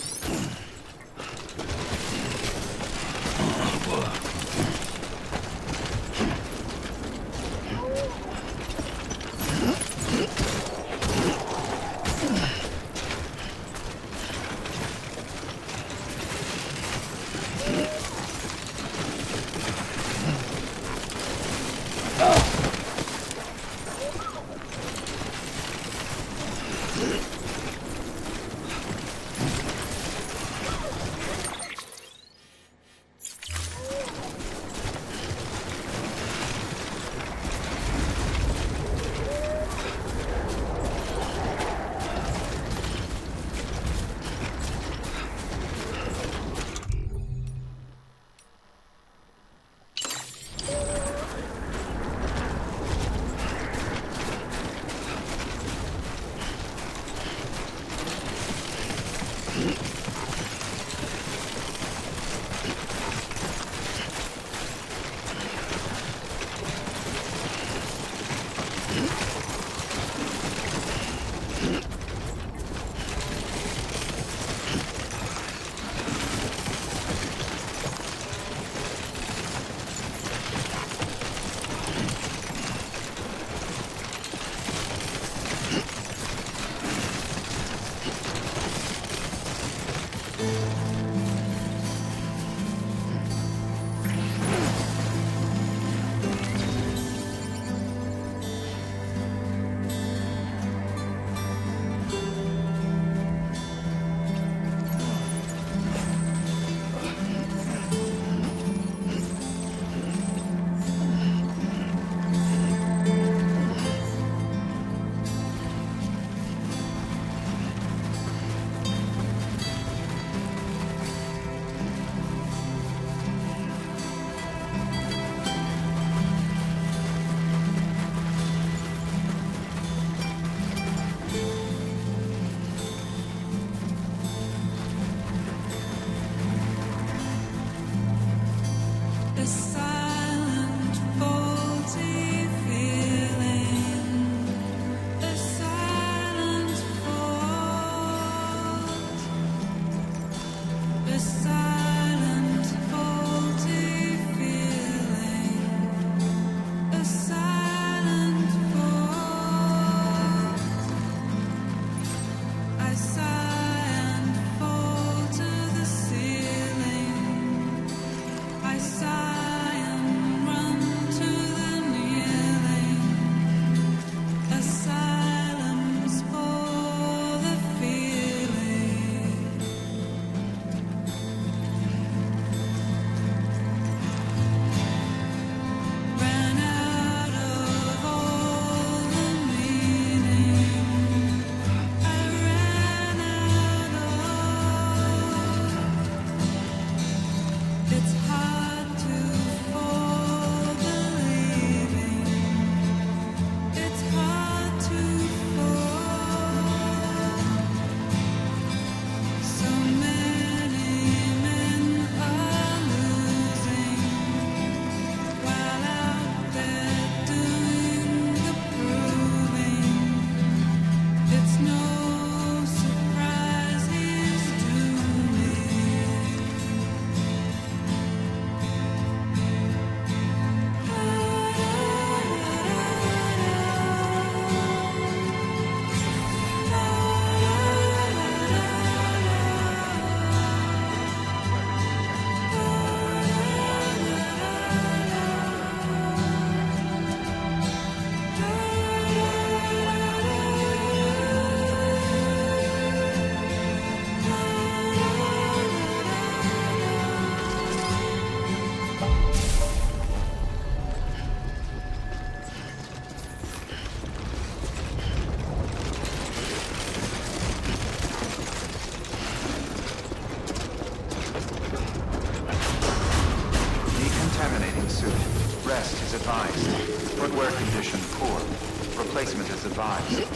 B: advised.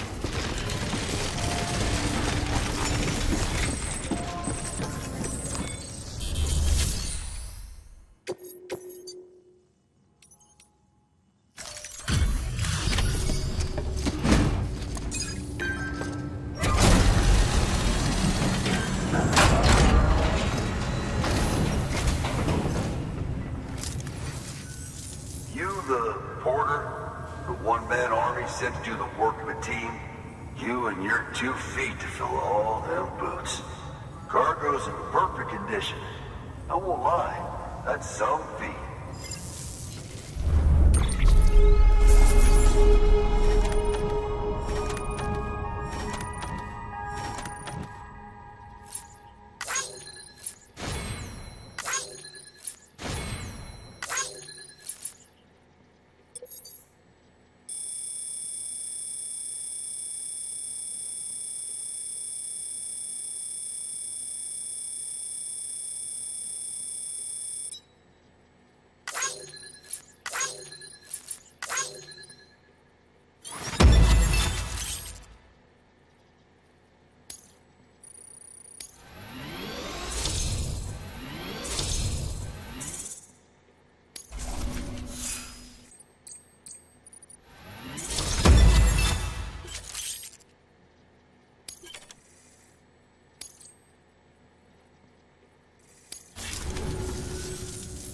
J: Sent to do the work of a team, you and your 2 feet to fill all them boots. Cargo's in perfect condition. I won't lie, that's some feat.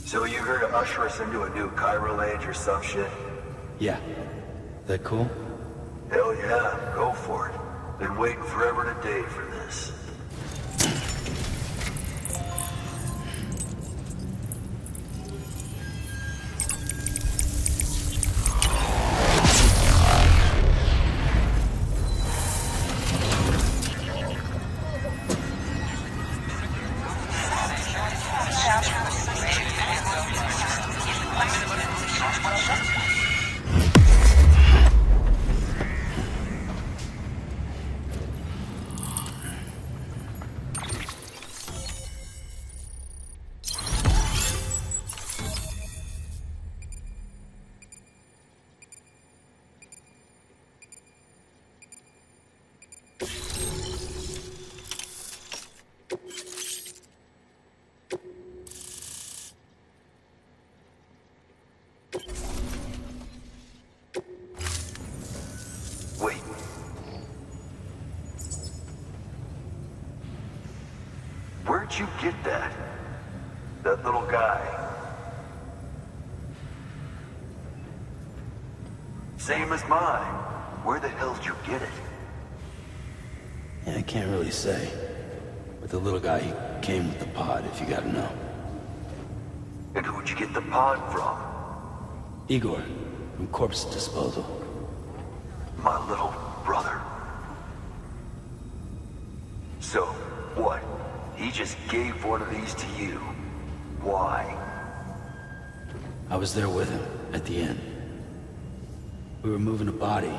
J: So you here to usher us into a new chiral age or some shit?
K: Yeah. That cool?
J: Hell yeah, go for it. Been waiting forever and a day for this. Where'd you get that? That little guy? Same as mine. Where the hell did you get it?
K: Yeah, I can't really say. But the little guy, he came with the pod, if you gotta know.
J: And who'd you get the pod from?
K: Igor, from Corpse Disposal.
J: My little brother. So, what? He just gave one of these to you. Why?
K: I was there with him, at the end. We were moving a body.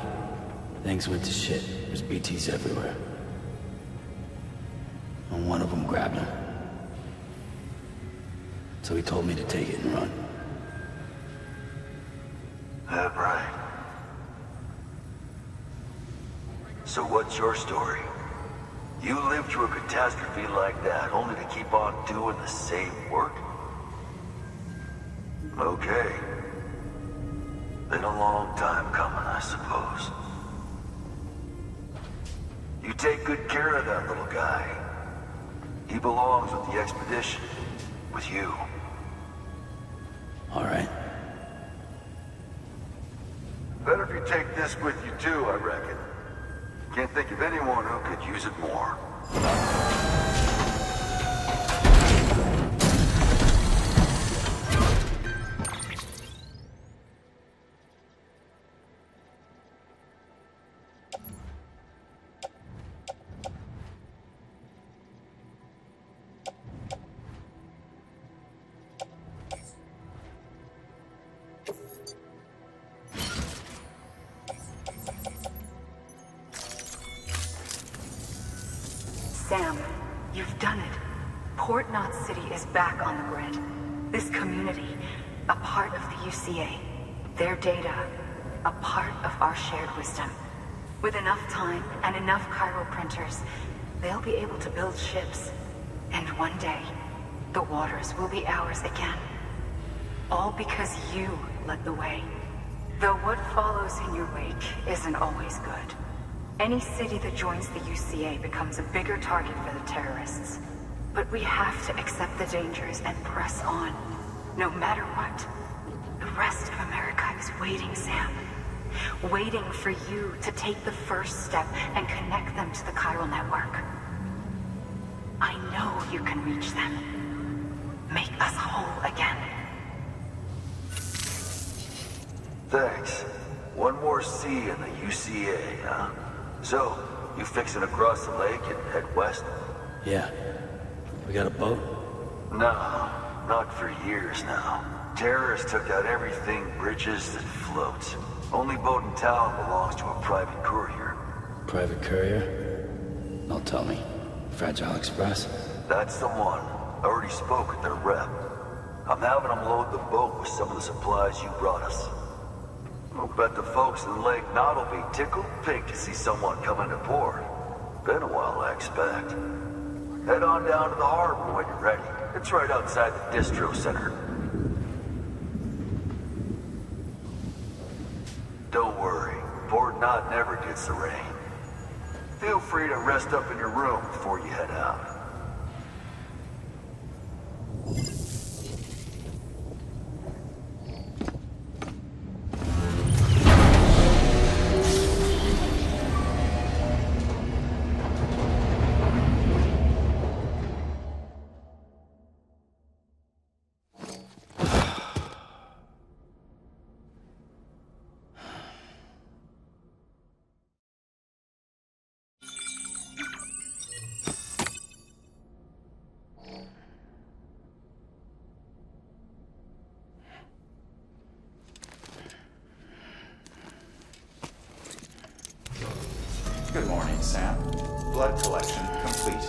K: Things went to shit. There's BTs everywhere. And one of them grabbed him. So he told me to take it and run.
J: That right. So what's your story? You lived through a catastrophe like that, only to keep on doing the same work? Okay. Been a long time coming, I suppose. You take good care of that little guy. He belongs with the expedition. With you.
K: All right.
J: Better if you take this with you too, I reckon. Can't think of anyone who could use it more.
A: Sam, you've done it. Port Knot City is back on the grid. This community, a part of the UCA. Their data, a part of our shared wisdom. With enough time and enough chiral printers, they'll be able to build ships. And one day, the waters will be ours again. All because you led the way. Though what follows in your wake isn't always good. Any city that joins the UCA becomes a bigger target for the terrorists. But we have to accept the dangers and press on, no matter what. The rest of America is waiting, Sam. Waiting for you to take the first step and connect them to the chiral network. I know you can reach them. Make us whole again.
S: Thanks. One more C in the UCA, huh? So, you fixing to cross the lake and head west?
K: Yeah. We got a boat?
S: No, not for years now. Terrorists took out everything bridges that floats. Only boat in town belongs to a private courier.
K: Private courier? Don't tell me. Fragile Express?
S: That's the one. I already spoke with their rep. I'm having them load the boat with some of the supplies you brought us. I'll bet the folks in Lake Knot will be tickled pink to see someone come into port. Been a while, I expect. Head on down to the harbor when you're ready. It's right outside the distro center. Don't worry, Port Knot never gets the rain. Feel free to rest up in your room before you head out.
B: Good morning, Sam. Blood collection complete.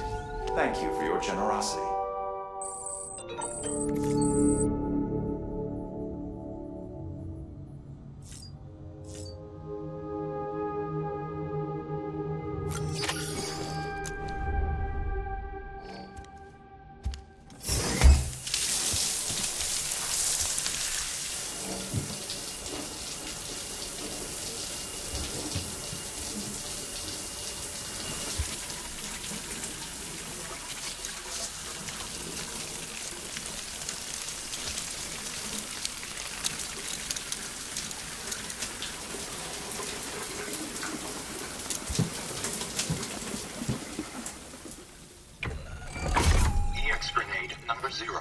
B: Thank you for your generosity.
R: Number 0.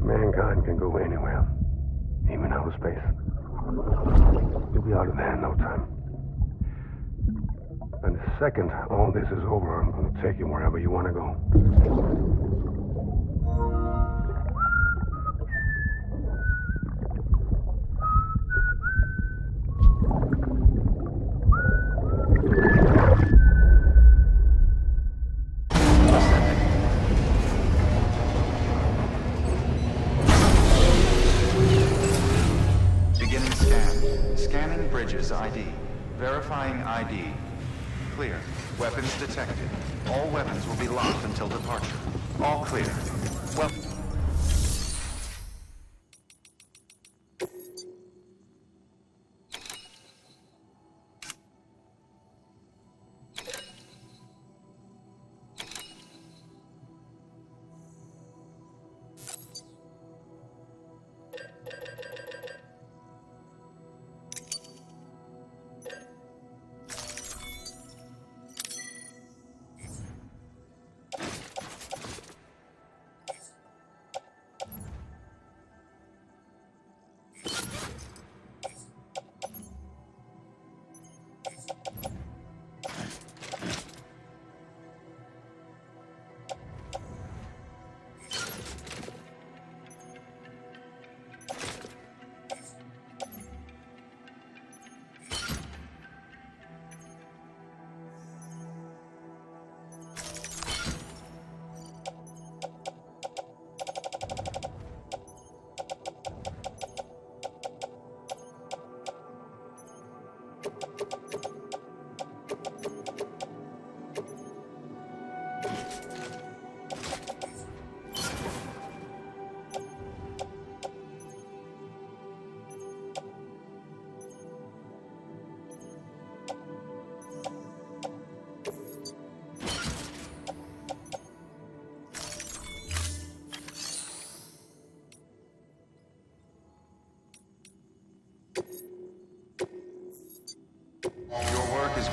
P: Mankind can go anywhere, even outer space. You'll be out of there in no time. And the second all this is over, I'm gonna take you wherever you want to go.
B: Beginning scan. Scanning bridges ID. Verifying ID. Clear. Weapons detected. All weapons will be locked until departure. All clear. Well... Your work is...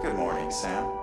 B: Good morning, Sam.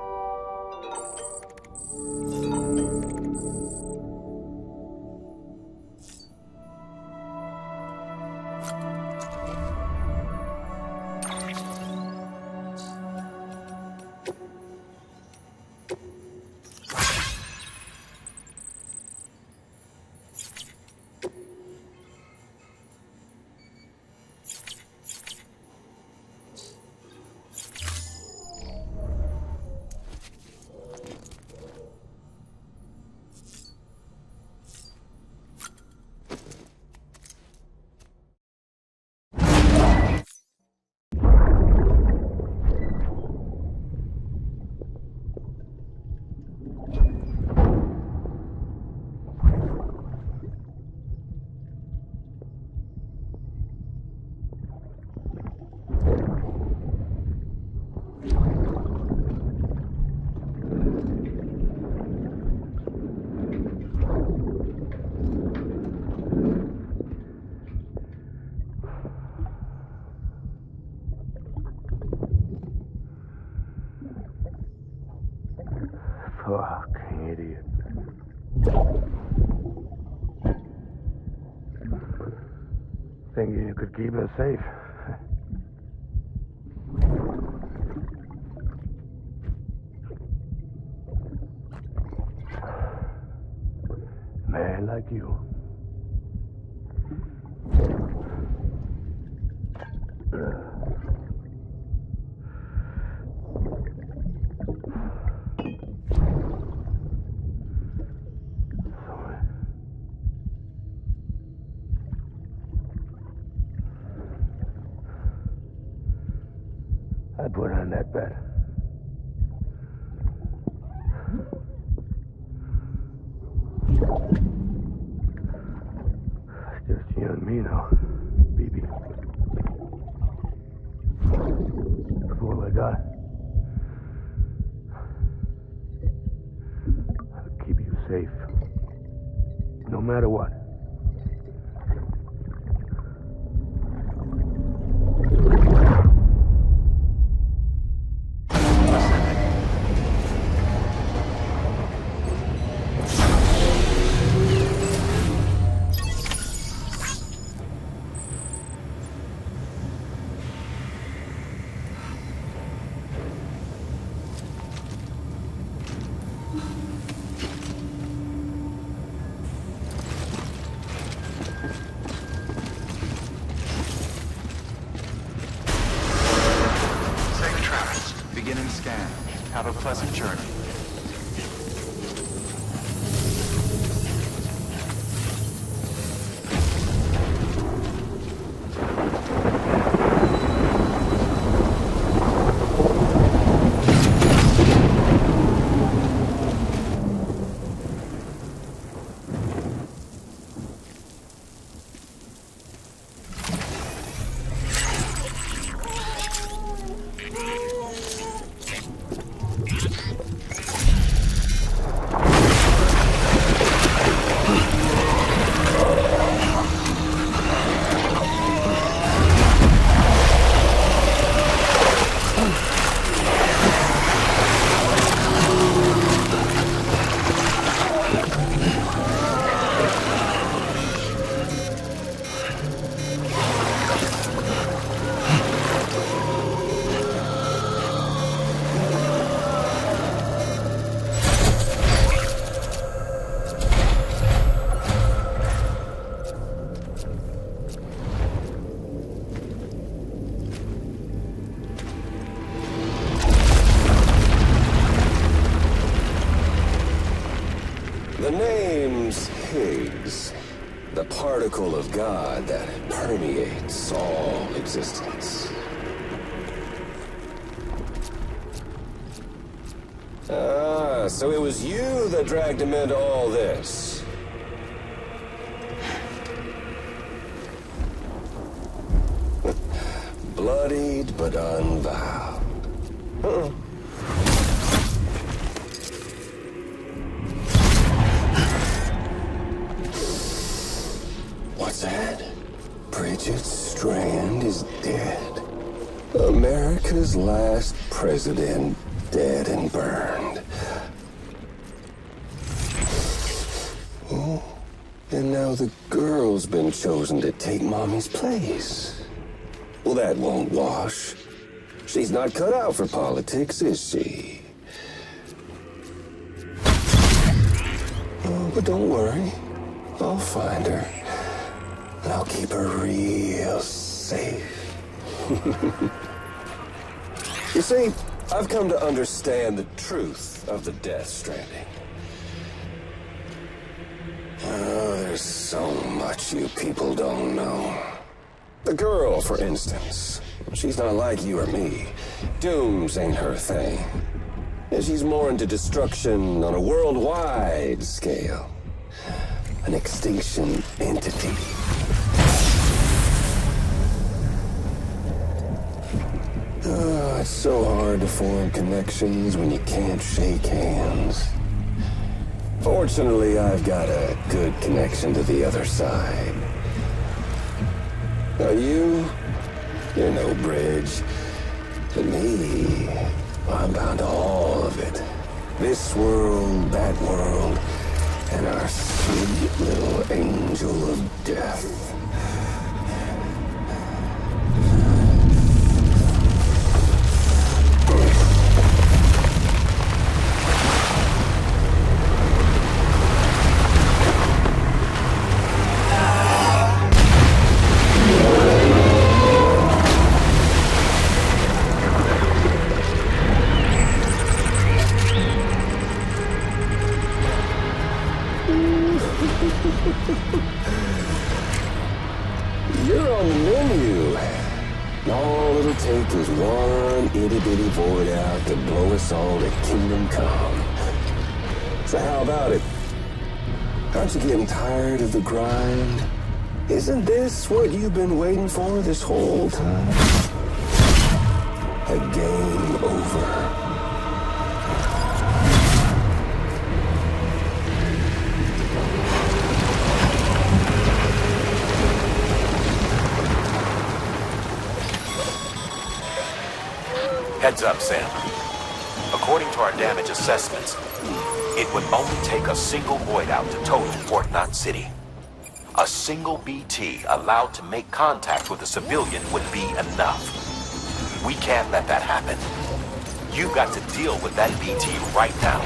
P: Fucking idiot. Thinking you could keep us safe. Man like you. I put on that bet. Just you and me now, BB. That's all I got. I'll keep you safe. No matter what.
B: Safe travels. Beginning scan. Have a pleasant journey.
T: The name's Higgs, the particle of God that permeates all existence. Ah, so it was you that dragged him into all this. Bloodied but unvowed. Uh-uh. What's that? Bridget Strand is dead. America's last president dead and burned. Oh, and now the girl's been chosen to take Mommy's place. Well, that won't wash. She's not cut out for politics, is she? Oh, but don't worry. I'll find her. And I'll keep her real safe. You see, I've come to understand the truth of the Death Stranding. Oh, there's so much you people don't know. The girl, for instance, she's not like you or me. Dooms ain't her thing. And she's more into destruction on a worldwide scale. An extinction entity. Oh, it's so hard to form connections when you can't shake hands. Fortunately, I've got a good connection to the other side. Now you're no bridge. To me, I'm bound to all of it. This world, that world, and our sweet little angel of death. You're on the menu. All it'll take is one itty-bitty void out to blow us all to kingdom come. So how about it? Aren't you getting tired of the grind? Isn't this what you've been waiting for this whole time? A game over.
O: Heads up, Sam. According to our damage assessments, it would only take a single void out to total Port Knot City. A single BT allowed to make contact with a civilian would be enough. We can't let that happen. You've got to deal with that BT right now.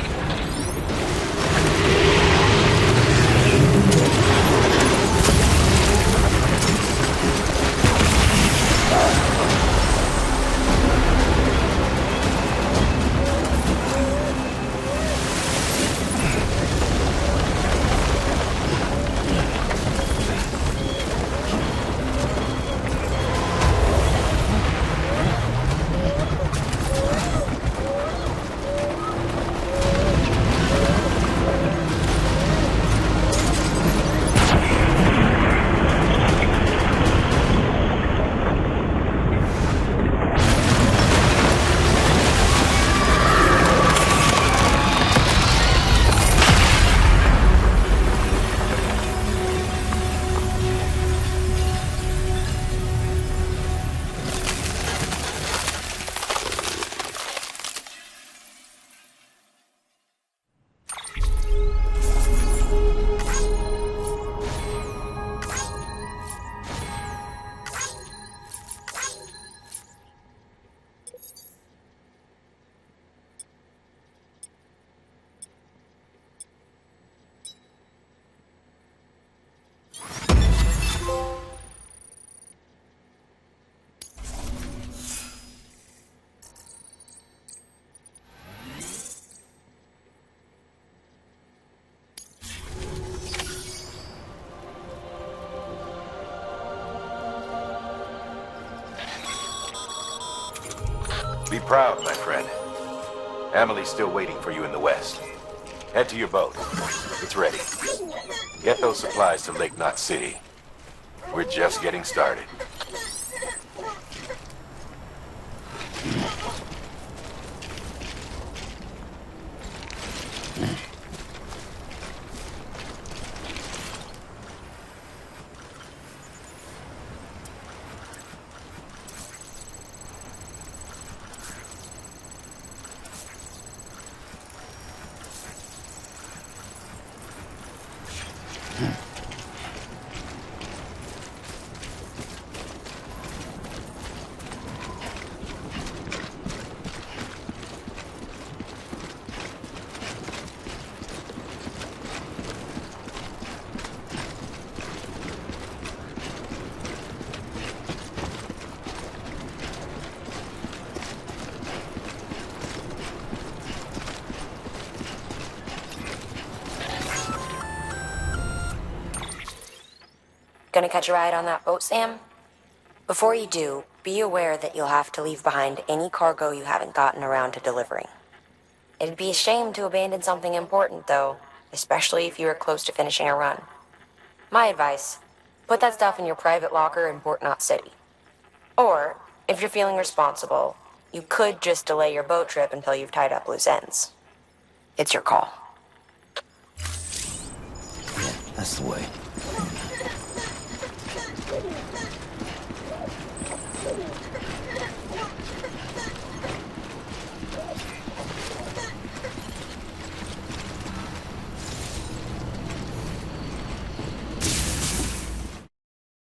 O: Be proud, my friend. Emily's still waiting for you in the west. Head to your boat. It's ready. Get those supplies to Lake Knot City. We're just getting started.
G: Gonna catch a ride on that boat, Sam? Before you do, be aware that you'll have to leave behind any cargo you haven't gotten around to delivering. It'd be a shame to abandon something important, though, especially if you are close to finishing a run. My advice, put that stuff in your private locker in Port Knot City. Or, if you're feeling responsible, you could just delay your boat trip until you've tied up loose ends. It's your call.
K: Yeah, that's the way.